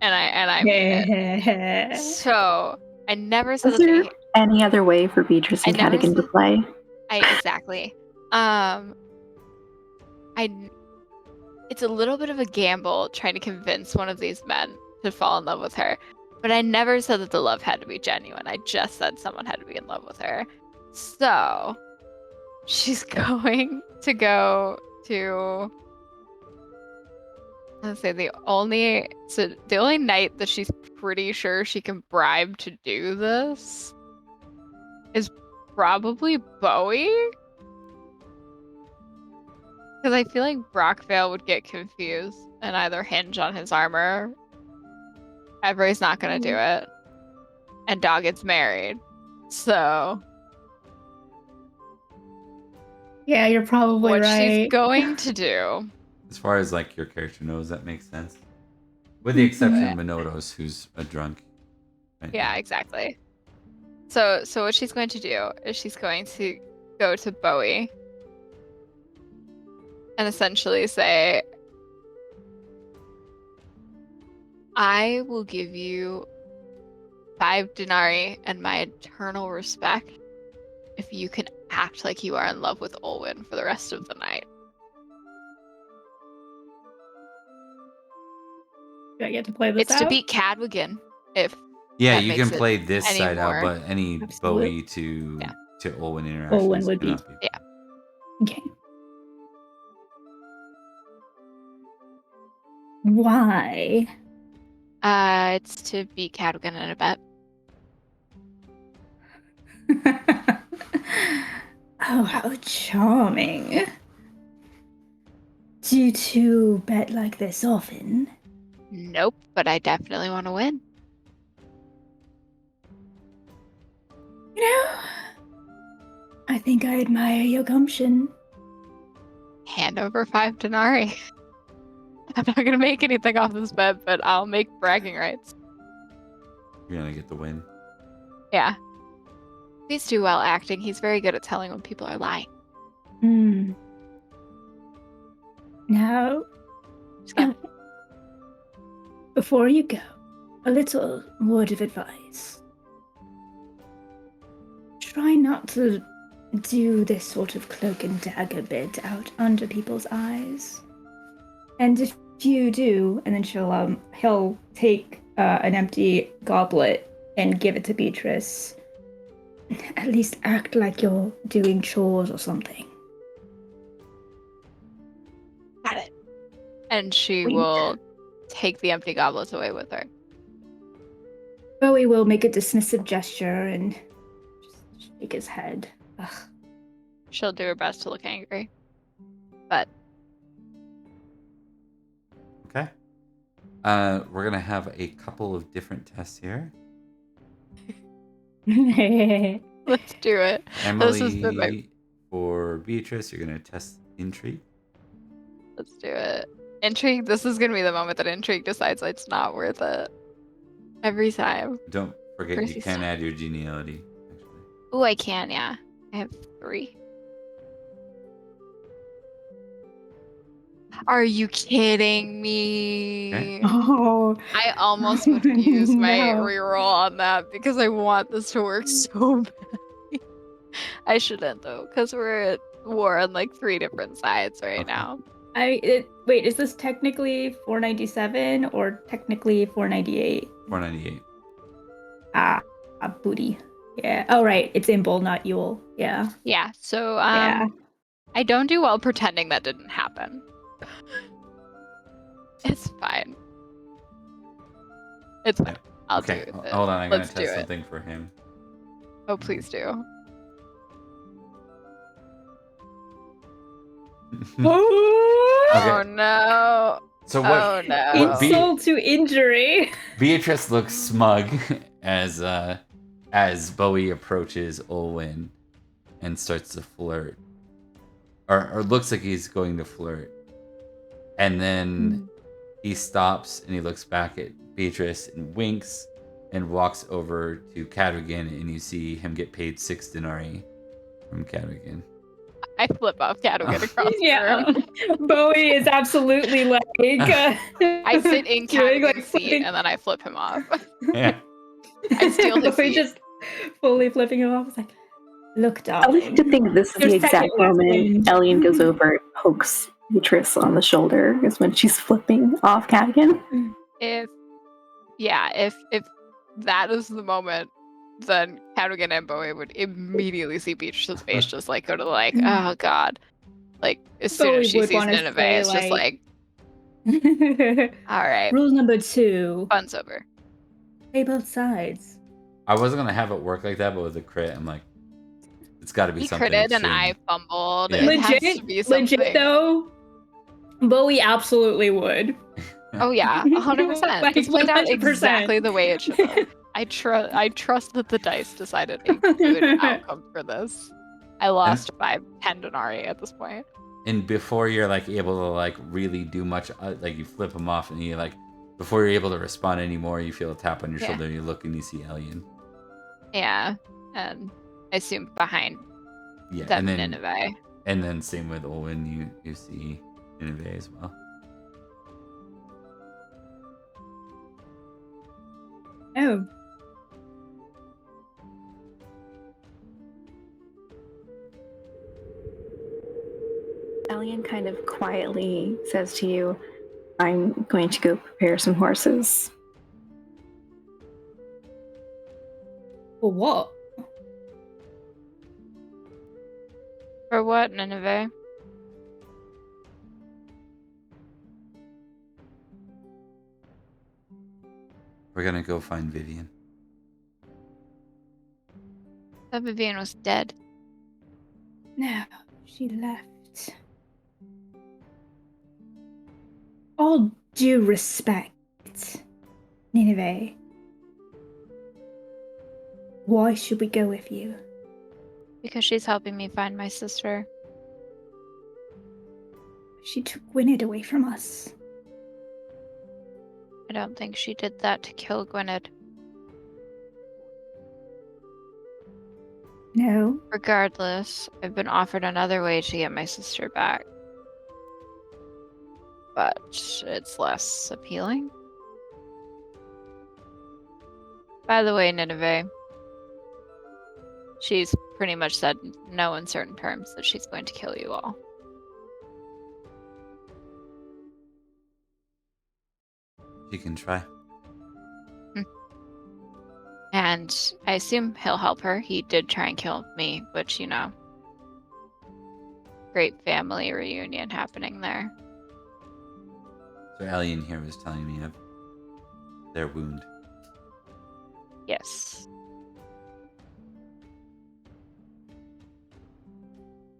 and I mean it. So I never said Is this. there any other way for Beatrice and I never Cadigan to said- play? Exactly. It's a little bit of a gamble trying to convince one of these men to fall in love with her. But I never said that the love had to be genuine. I just said someone had to be in love with her. So she's going to go to, let's say the only night that she's pretty sure she can bribe to do this is probably Bowie. Because I feel like Brockvale would get confused and either hinge on his armor. Every's not gonna do it. And Dog gets married. So Yeah, you're probably what right. she's going to do. As far as like your character knows, that makes sense. With the exception of Minotos, who's a drunk. Right? Yeah, exactly. So what she's going to do is she's going to go to Bowie and essentially say, I will give you 5 denarii and my eternal respect if you can act like you are in love with Olwen for the rest of the night. Do I get to play this It's out? to beat Cadwigan if Yeah, that you makes can it play this any side out, more- but any Absolutely. Bowie to Yeah. Olwen interactions Olwen would be- cannot be. Yeah. Okay. Why? It's to beat Cadwigan in a bet. Oh, how charming. Do you two bet like this often? Nope, but I definitely want to win. You know, I think I admire your gumption. Hand over 5 denarii. I'm not gonna make anything off this bet, but I'll make bragging rights. You're gonna get the win. Yeah. He's too well acting. He's very good at telling when people are lying. Hmm. Now, Just go. before you go, a little word of advice. Try not to do this sort of cloak and dagger bit out under people's eyes. And if you do, and then he'll take an empty goblet and give it to Beatrice. At least act like you're doing chores or something. Got it. And she Wink. will take the empty goblets away with her. Bowie will make a dismissive gesture and just shake his head. Ugh. She'll do her best to look angry. But Okay. We're gonna have a couple of different tests here. let's do it. This has been my- Emily, for Beatrice, you're gonna test intrigue. Let's do it. Intrigue. This is gonna be the moment that Intrigue decides it's not worth it. Every time. Don't forget Percy you can said- add your geniality. Actually, Oh, I can, yeah. I have 3. Are you kidding me? Oh, I almost would use my No. reroll on that because I want this to work so badly. I shouldn't though, because we're at war on like 3 different sides right Okay. now. wait, is this technically 497 or technically 498? 498. Ah, booty. Yeah. Oh, right. It's Imble, not Yule. Yeah. Yeah, so Yeah. I don't do well pretending that didn't happen. It's fine. It's fine. I'll Okay, do it. hold on. I'm gonna Let's do test it. something for him. Oh, please do. Oh no. So Oh what? no. Insult to injury. Beatrice looks smug as Bowie approaches Olwen and starts to flirt, or looks like he's going to flirt, and then he stops and he looks back at Beatrice and winks and walks over to Cadogan, and you see him get paid 6 denarii from Cadogan. I flip off Cadogan across the Yeah. room. Bowie is absolutely like. I sit in doing, Cadogan's like, seat flipping- and then I flip him off. Yeah. I steal his Bowie seat. just fully flipping him off. It's like, look, I like darling. to think this is Your the exact second moment husband. Elian goes over and pokes Beatrice on the shoulder, is when she's flipping off Cadogan. If that is the moment, then Cadogan and Bowie would immedially see Beatrice's face just like go to like, oh god. Like as soon Bowie as she would sees wanna Nineveh, say, it's just like, all right, Rule number 2: fun's over. play both sides. I wasn't gonna have it work like that, but with a crit, I'm like, it's got to be He something critted extreme. and I fumbled. Yeah. It has to be something. Legit though, Bowie absolutely would. Oh yeah, 100%. Like, It's played out 100%. exactly the way it should have. I trust that the dice decided a good outcome for this. I lost 10 denarii at this point. And before you're like able to like really do much, like you flip him off, and you like before you're able to respond anymore, you feel a tap on your Yeah. shoulder, and you look and you see Elian. Yeah, and I assume behind Yeah, them and then Nineveh. and then same with Olwen, you see Nineveh as well. Oh. Elian kind of quietly says to you, I'm going to go prepare some horses. For what? For what, Nineveh? We're gonna go find Vivian. That Vivian was dead. No, she left. All due respect, Nineveh. Why should we go with you? Because she's helping me find my sister. She took Gwynedd away from us. I don't think she did that to kill Gwynedd. No. Regardless, I've been offered another way to get my sister back. But it's less appealing. By the way, Nineveh, she's pretty much said in no uncertain terms that she's going to kill you all. She can try. And I assume he'll help her. He did try and kill me, which, you know, great family reunion happening there. So Elian here was telling me of their wound. Yes.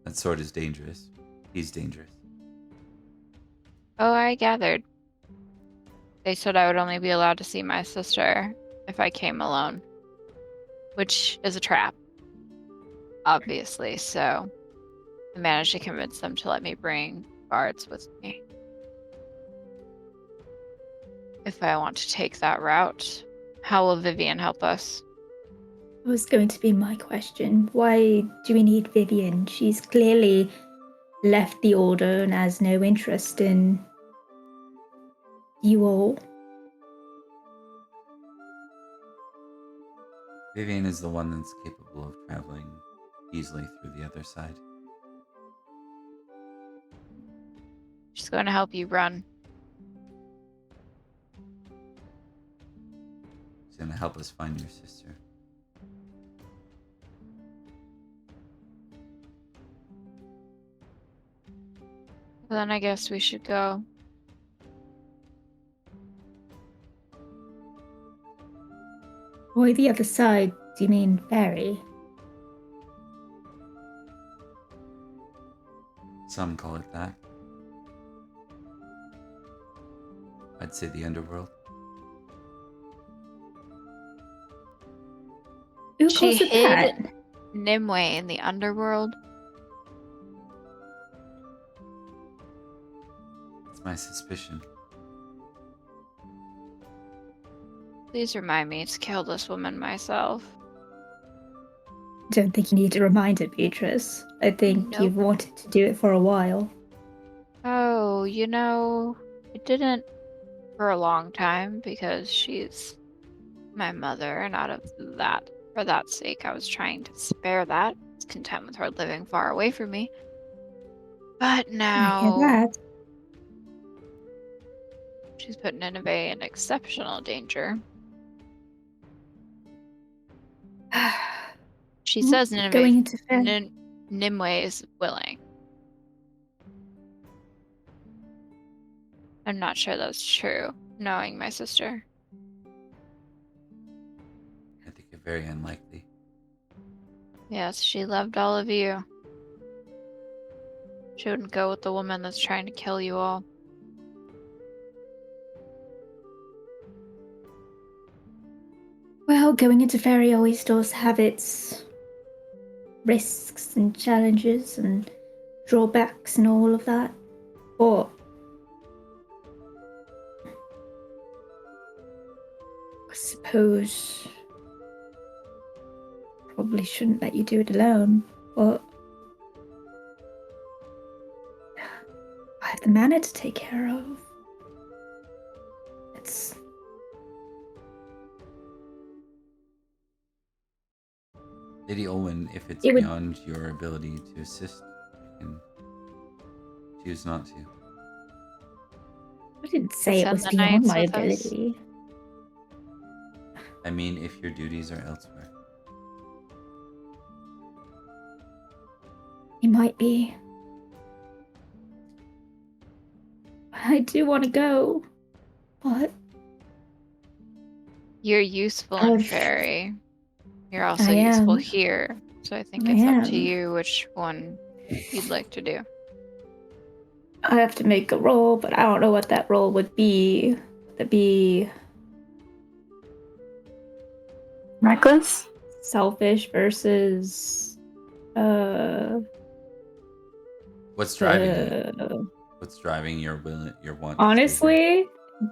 That sword is dangerous. He's dangerous. Oh, I gathered. They said I would only be allowed to see my sister if I came alone, which is a trap, obviously. So I managed to convince them to let me bring guards with me. If I want to take that route, how will Vivian help us? That was going to be my question. Why do we need Vivian? She's clearly left the Order and has no interest in you all. Vivian is the one that's capable of traveling easily through the other side. She's going to help you run. She's going to help us find your sister. Then I guess we should go. Why the other side? Do you mean Faerie? Some call it that. I'd say the underworld. Who She calls it hid that? Nimue in the underworld. It's my suspicion. Please remind me to kill this woman myself. Don't think you need to remind it, Beatrice. I think Nope. you've wanted to do it for a while. Oh, it didn't for a long time because she's my mother, and for that sake, I was trying to spare that. I was content with her living far away from me. But I hear now that. she's put Nineveh in exceptional danger. She says Going into Nimue is willing. I'm not sure that's true, knowing my sister. I think it very unlikely. Yes, she loved all of you. She wouldn't go with the woman that's trying to kill you all. Well, going into Faerie always does have its risks and challenges and drawbacks and all of that. But I suppose probably shouldn't let you do it alone. But I have the manor to take care of. It's Lady Olwen, if it's It would- beyond your ability to assist, you can choose not to. I didn't say it Send was the beyond knights my with us. ability. I mean, if your duties are elsewhere. It might be. I do want to go, but You're useful in I've- Faerie. You're also I useful am. here. So I think I it's up to am. you which one you'd like to do. I have to make a roll, but I don't know what that roll would be. Would it be Reckless? selfish versus What's driving you? uh, What's driving your will, your want? to stay here? honestly,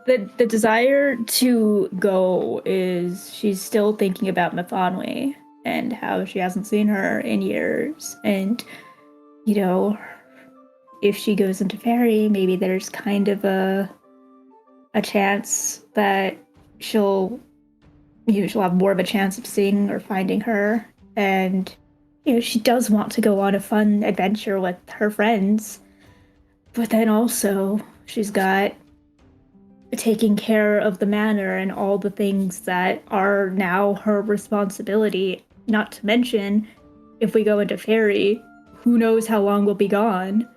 the desire to go is she's still thinking about Mephanwe and how she hasn't seen her in years, and you know, if she goes into Faerie, maybe there's kind of a chance that she'll she'll have more of a chance of seeing or finding her, and she does want to go on a fun adventure with her friends, but then also she's got taking care of the manor and all the things that are now her responsibility, not to mention if we go into Faerie, who knows how long we'll be gone,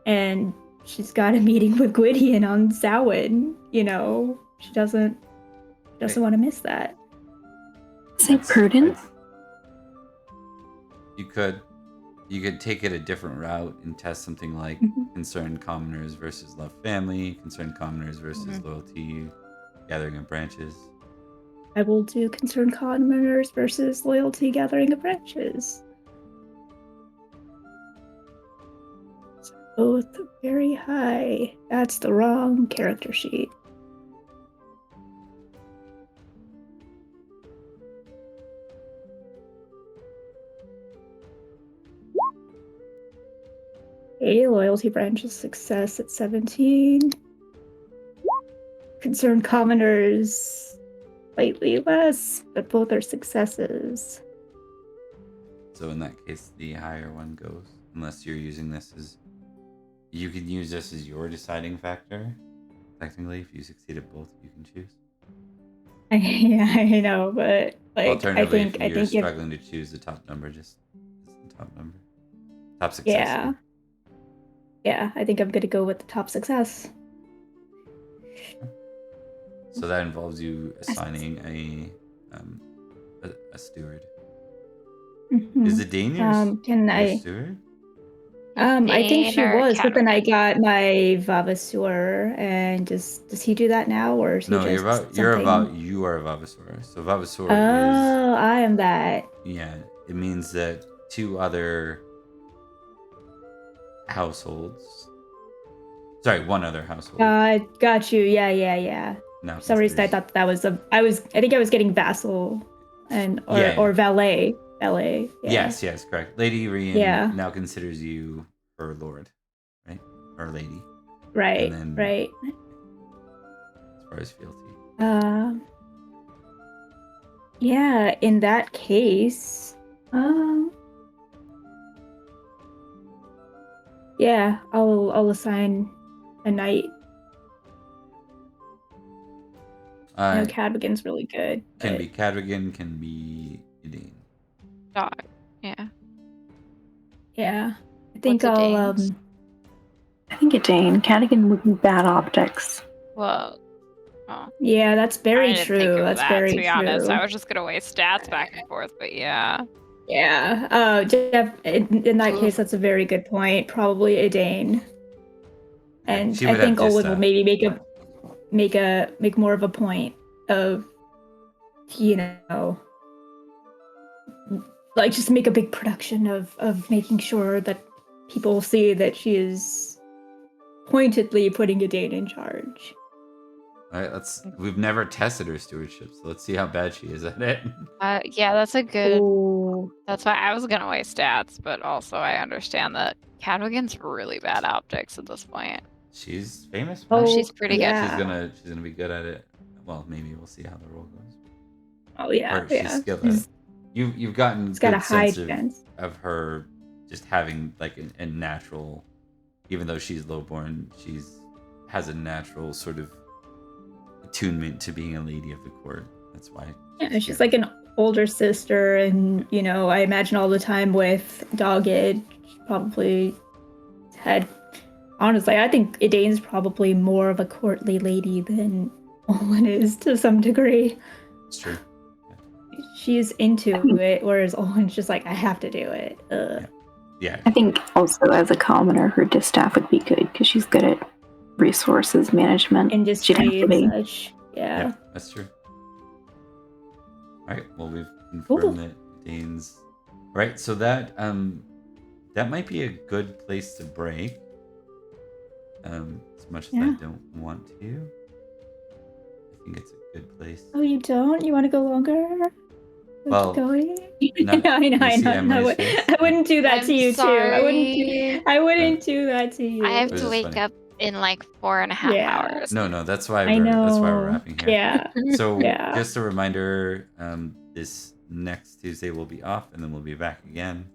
and she's got a meeting with Gwydion on Samhain. She doesn't want to miss that. Is it prudent? You could take it a different route and test something like concerned commoners versus love family, concerned commoners versus loyalty, gathering of branches. I will do concerned commoners versus loyalty gathering of branches. Both very high. That's the wrong character sheet. A loyalty branches success at 17. Concerned commoners slightly less, but both are successes. So in that case, the higher one goes, unless you're using this as... You can use this as your deciding factor. Technically, if you succeed at both, you can choose. Yeah, I know, but Alternatively, if I you're think struggling to choose the top number, just the top number. Top success. Yeah. Yeah, I think I'm gonna go with the top success. So that involves you assigning a steward. Mhm. Is it Dane Can your I? steward? I think Dane she or was, but then I Cadwin? got my Vavasur, and does he do that now, or is he No, just you are something? a Vavasor. So Vavasor is Oh, I am that. yeah. It means that 2 other households. Sorry, 1 other household Got you. Yeah. now For some reason, I considers. thought that was I think I was getting vassal, and Yeah. or valet. Valet. Yeah. Yes, correct. Lady Rian Yeah. now considers you her lord, right? Or lady. Right. And then Right. as far as fealty. Yeah. In that case, yeah, I'll assign a knight. I know Cadwigan's really good. Can but- be Cadrigan, can be Idane. Dog. Yeah. Yeah. I think What's a I'll Dane's? I think a Dane. Cadigan would be bad optics. Well, oh, Yeah, that's I very didn't true. think of That's that, very to be true. honest. I was just gonna waste stats back and forth, but yeah. Yeah. In that case, that's a very good point. Probably a Dane. And She I would have think just, Olin will maybe make more of a point of, like just make a big production of making sure that people see that she is pointedly putting a Dane in charge. All right, we've never tested her stewardship, so let's see how bad she is at it. Yeah, that's a good. Ooh. That's why I was gonna waste stats, but also I understand that Cadwigan's really bad optics at this point. She's famous. Oh, she's pretty good. yeah. She's gonna be good at it. Well, maybe we'll see how the roll goes. Oh yeah, Or she's skilled at it. You've gotten It's got a good high sense chance. of her just having like a natural, even though she's lowborn, has a natural sort of attunement to being a lady of the court. That's why. Yeah, she's like an older sister, and I imagine all the time with Dogged, she probably had. Honestly, I think Idane's probably more of a courtly lady than Olin is to some degree. It's true. She's into it, whereas Olin's just like, I have to do it. Yeah. I think also as a commoner, her distaff would be good because she's good at resources management. Industry and such. Yeah. That's true. All right. Well, we've confirmed that Dane's. All right. So that might be a good place to break. As much as I don't want to, I think it's a good place. Oh, you don't? You want to go longer? Well, going? Not, I know. I wouldn't do that to you sorry. too. I wouldn't do that to you. I have to wake up in like 4.5 hours. No, that's why that's why we're wrapping here. Yeah. So just a reminder, this next Tuesday we'll be off, and then we'll be back again.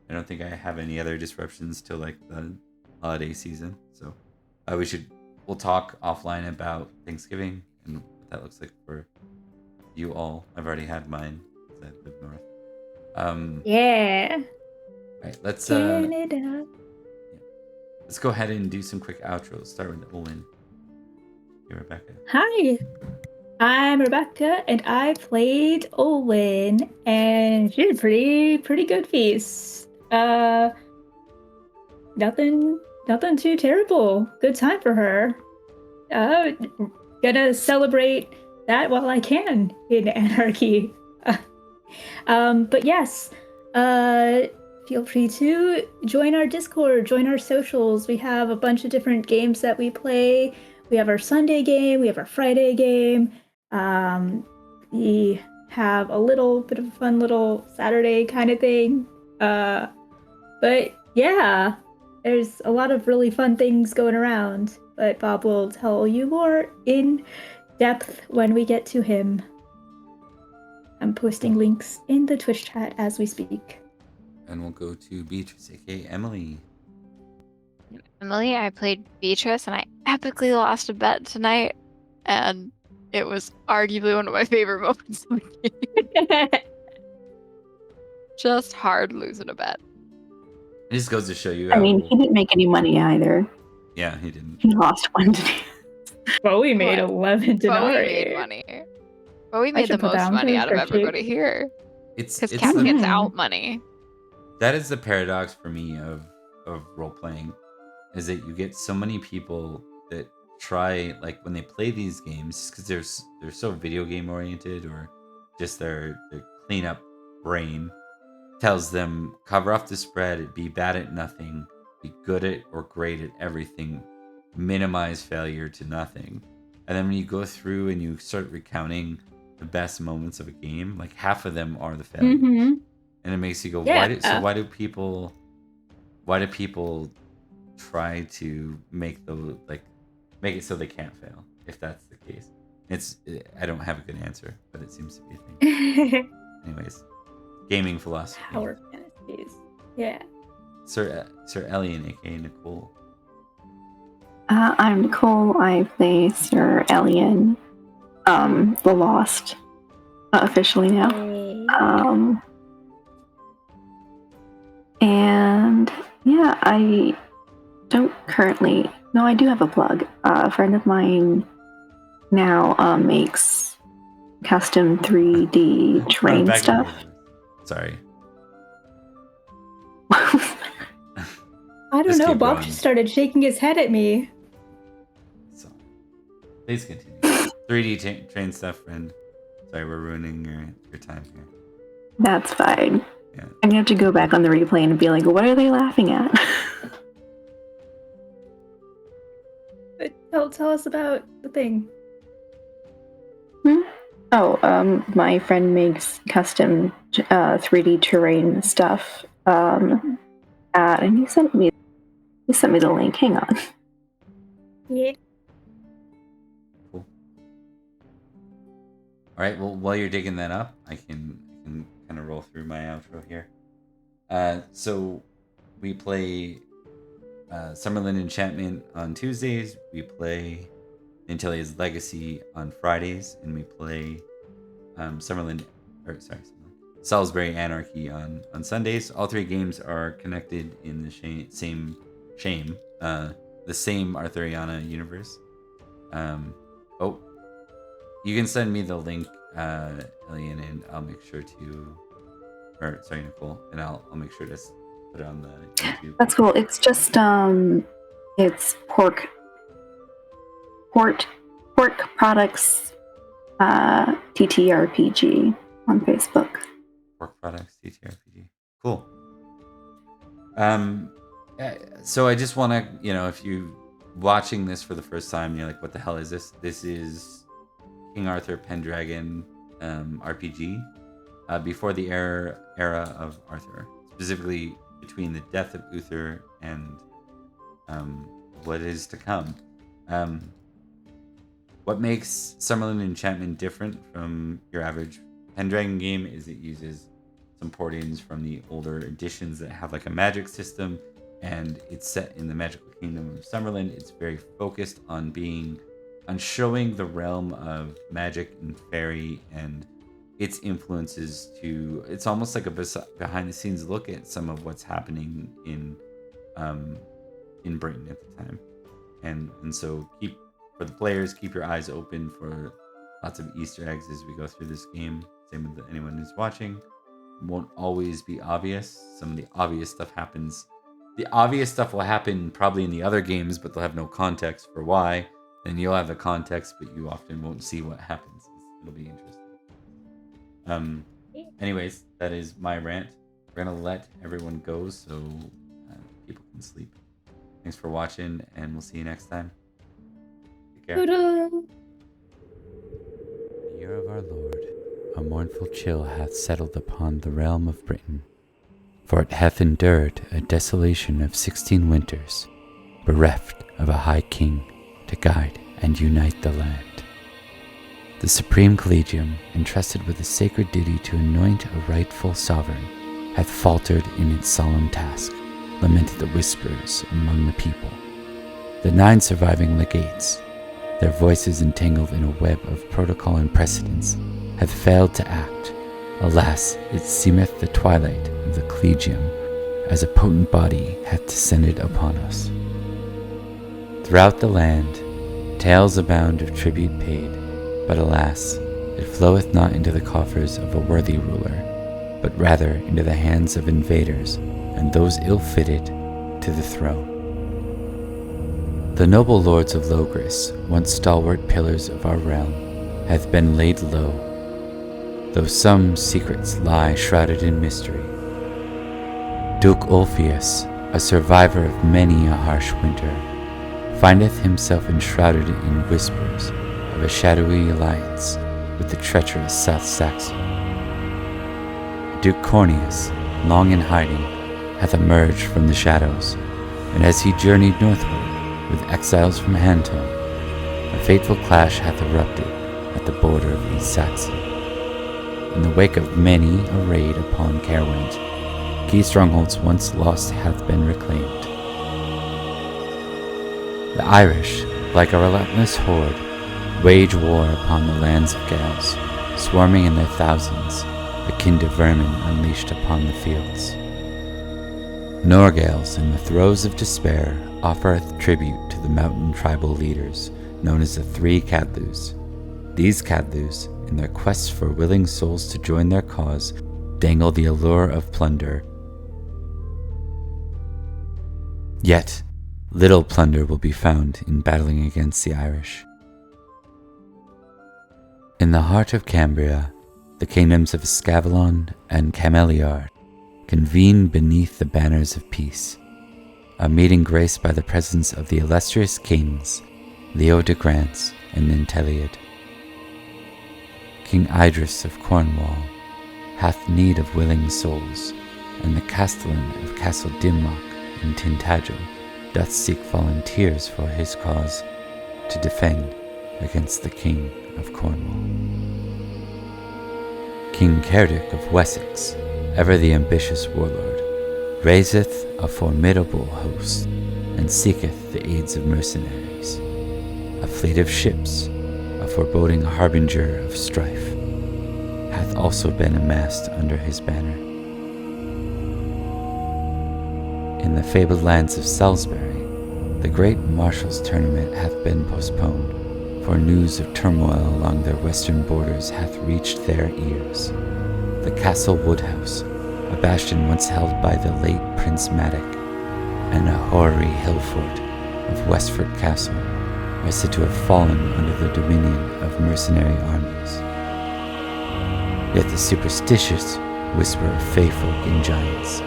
I don't think I have any other disruptions till like the holiday season. So we'll talk offline about Thanksgiving and what that looks like for you all. I've already had mine. I live north. Yeah. All right, let's go ahead and do some quick outros. Start with Olin. Hey, Rebecca. Hi, I'm Rebecca, and I played Olin, and she did a pretty good feast. Nothing too terrible. Good time for her. Gonna celebrate that while I can in Anarchy. But yes, feel free to join our Discord, join our socials. We have a bunch of different games that we play. We have our Sunday game, we have our Friday game. We have a little bit of a fun little Saturday kind of thing. But yeah, there's a lot of really fun things going around. But Bob will tell you more in depth when we get to him. I'm posting links in the Twitch chat as we speak. And we'll go to Beatrice, aka Emily. Emily, I played Beatrice, and I epically lost a bet tonight, and it was arguably one of my favorite moments of the game. Just hard losing a bet. It just goes to show you. I mean, he didn't make any money either. Yeah, he didn't. He lost one today. Well, we made 11 But we denarii. made money. But we I made the should put that most on money for out of spreadsheet. everybody here. It's Because it's Cap the, gets Mhm. out money. that is the paradox for me of role playing, is that you get so many people that try, like, when they play these games, because they're so video game oriented, or just their clean up brain tells them cover off the spread, be bad at nothing, be good at or great at everything, minimize failure to nothing. And then when you go through and you start recounting the best moments of a game, like half of them are the failures. Mm-hmm. And it makes you go, Yeah. why do people try to make it so they can't fail, if that's the case? I don't have a good answer, but it seems to be a thing. Anyways, gaming philosophy. Power fantasies. Yeah. Sir Elian, aka Nicole. I'm Nicole. I play Sir Elian, the Lost, officially now. And yeah, I don't currently. No, I do have a plug. A friend of mine now makes custom 3D terrain Back stuff. Sorry. I don't Just know. keep Bob going. just started shaking his head at me. So, please continue. 3D train stuff, friend. Sorry, we're ruining your time here. That's fine. Yeah. I'm gonna have to go back on the replay and be like, what are they laughing at? But tell us about the thing. Oh, my friend makes custom 3D terrain stuff. And he sent me the link. Hang on. Yeah. Cool. All right. Well, while you're digging that up, I can kind of roll through my outro here. So we play Summerland Enchantment on Tuesdays. We play Intelia's Legacy on Fridays, and we play Salisbury Anarchy on Sundays. All three games are connected in the same Arthuriana universe. You can send me the link, Elian, and I'll make sure to, Nicole, and I'll make sure to put it on the YouTube. That's cool. It's just it's pork products TTRPG on Facebook. Pork products TTRPG. Cool. So I just want to, if you watching this for the first time, you're like, what the hell is this? This is King Arthur Pendragon RPG, before the era of Arthur, specifically between the death of Uther and what is to come. What makes Summerland Enchantment different from your average Pendragon game is it uses some portings from the older editions that have like a magic system, and it's set in the magical kingdom of Summerland. It's very focused on showing the realm of magic and Faerie and its influences to. It's almost like a behind the scenes look at some of what's happening in Britain at the time, and so for the players, keep your eyes open for lots of Easter eggs as we go through this game. Same with anyone who's watching. It won't always be obvious. Some of the obvious stuff happens. The obvious stuff will happen probably in the other games, but they'll have no context for why. Then you'll have the context, but you often won't see what happens. It'll be interesting. Anyways, that is my rant. We're going to let everyone go so people can sleep. Thanks for watching, and we'll see you next time. Take care. Toodle. The year of our Lord, a mournful chill hath settled upon the realm of Britain, for it hath endured a desolation of 16 winters, bereft of a high king to guide and unite the land. The Supreme Collegium, entrusted with the sacred duty to anoint a rightful sovereign, hath faltered in its solemn task, lamented the whispers among the people. The 9 surviving legates, their voices entangled in a web of protocol and precedence, hath failed to act. Alas, it seemeth the twilight of the Collegium, as a potent body hath descended upon us. Throughout the land, tales abound of tribute paid, but alas, it floweth not into the coffers of a worthy ruler, but rather into the hands of invaders and those ill-fitted to the throne. The noble lords of Logris, once stalwart pillars of our realm, hath been laid low, though some secrets lie shrouded in mystery. Duke Ulfius, a survivor of many a harsh winter, findeth himself enshrouded in whispers of a shadowy alliance with the treacherous South Saxon. Duke Corneus, long in hiding, hath emerged from the shadows, and as he journeyed northward with exiles from Hanton, a fateful clash hath erupted at the border of East Saxon. In the wake of many a raid upon Caerwent, key strongholds once lost hath been reclaimed. The Irish, like a relentless horde, wage war upon the lands of Gales, swarming in their thousands, akin to vermin unleashed upon the fields. Norgales, in the throes of despair, offereth tribute to the mountain tribal leaders, known as the Three Cadlus. These Cadlus, in their quest for willing souls to join their cause, dangle the allure of plunder. Yet, little plunder will be found in battling against the Irish. In the heart of Cambria, the kingdoms of Avalon and Camelot convene beneath the banners of peace, a meeting graced by the presence of the illustrious kings Leo de Grance and Ninteliad. King Idris of Cornwall hath need of willing souls, and the castellan of Castle Dimmock in Tintagel doth seek volunteers for his cause to defend against the King of Cornwall. King Cerdic of Wessex, ever the ambitious warlord, raiseth a formidable host, and seeketh the aids of mercenaries. A fleet of ships, a foreboding harbinger of strife, hath also been amassed under his banner. In the fabled lands of Salisbury, the great Marshal's tournament hath been postponed, for news of turmoil along their western borders hath reached their ears. The Castle Woodhouse, a bastion once held by the late Prince Madoc, and a hoary hill fort of Westford Castle, are said to have fallen under the dominion of mercenary armies. Yet the superstitious whisper of fey-folk and giants,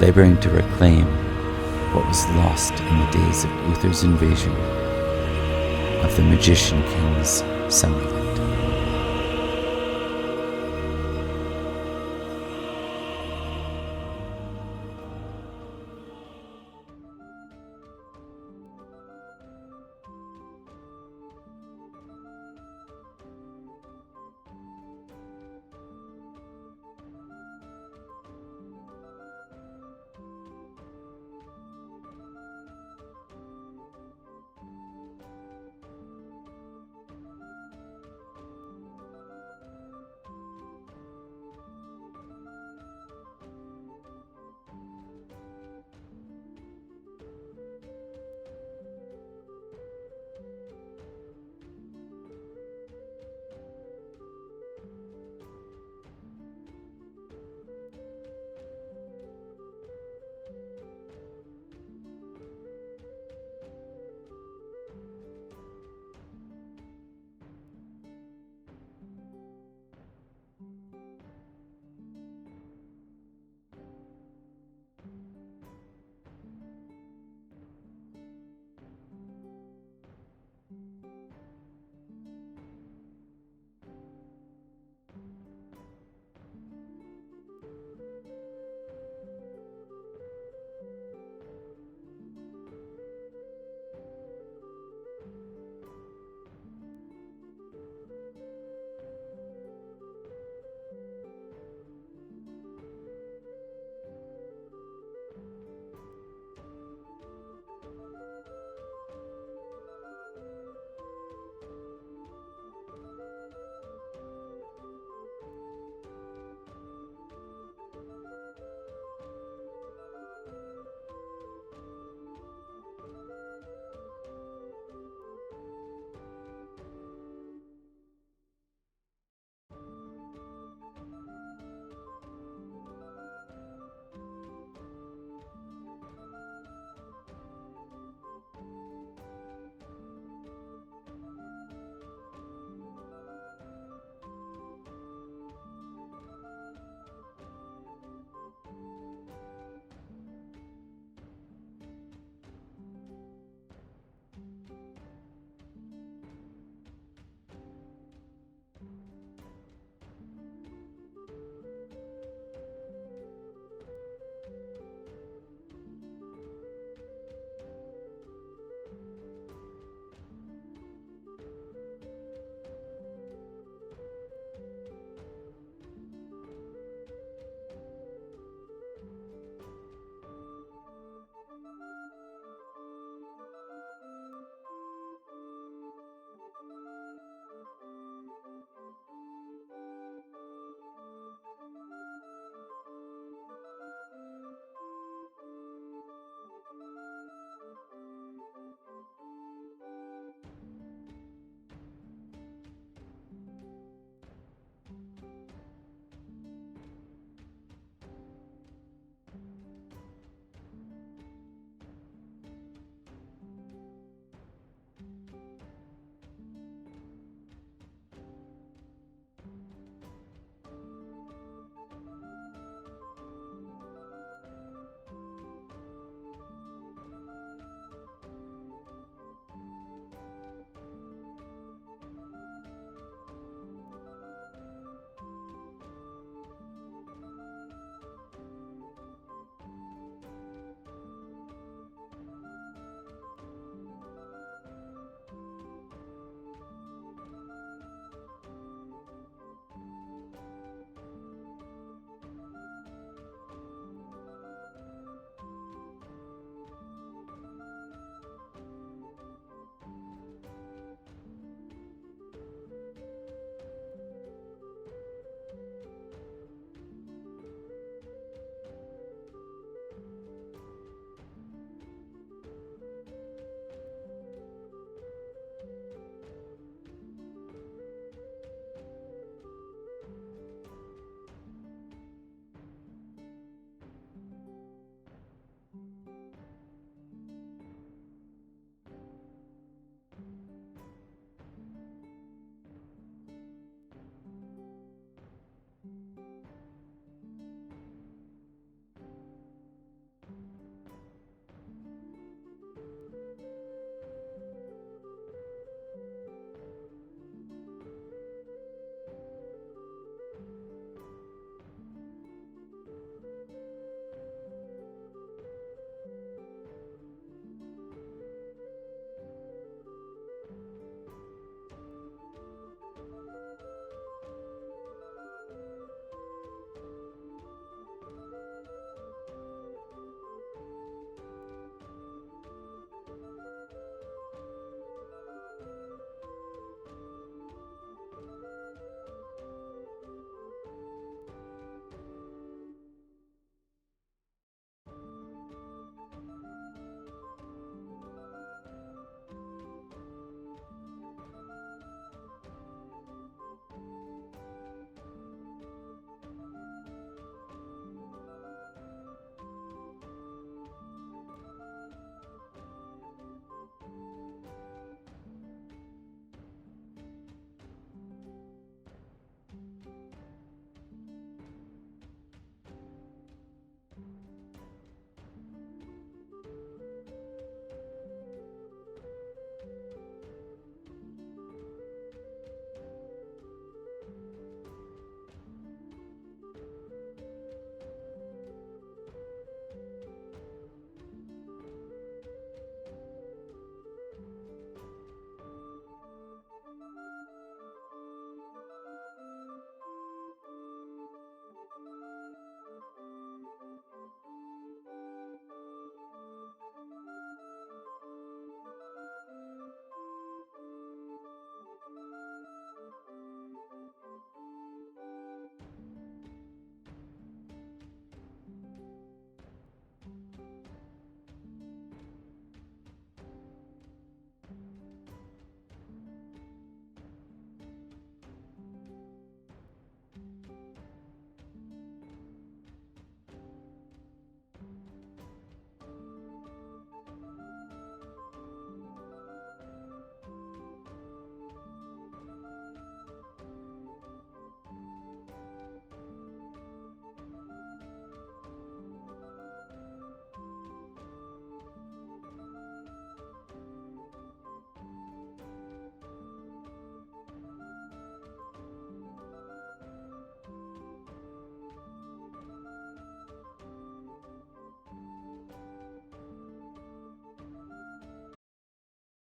laboring to reclaim what was lost in the days of Uther's invasion of the magician king's Summerland.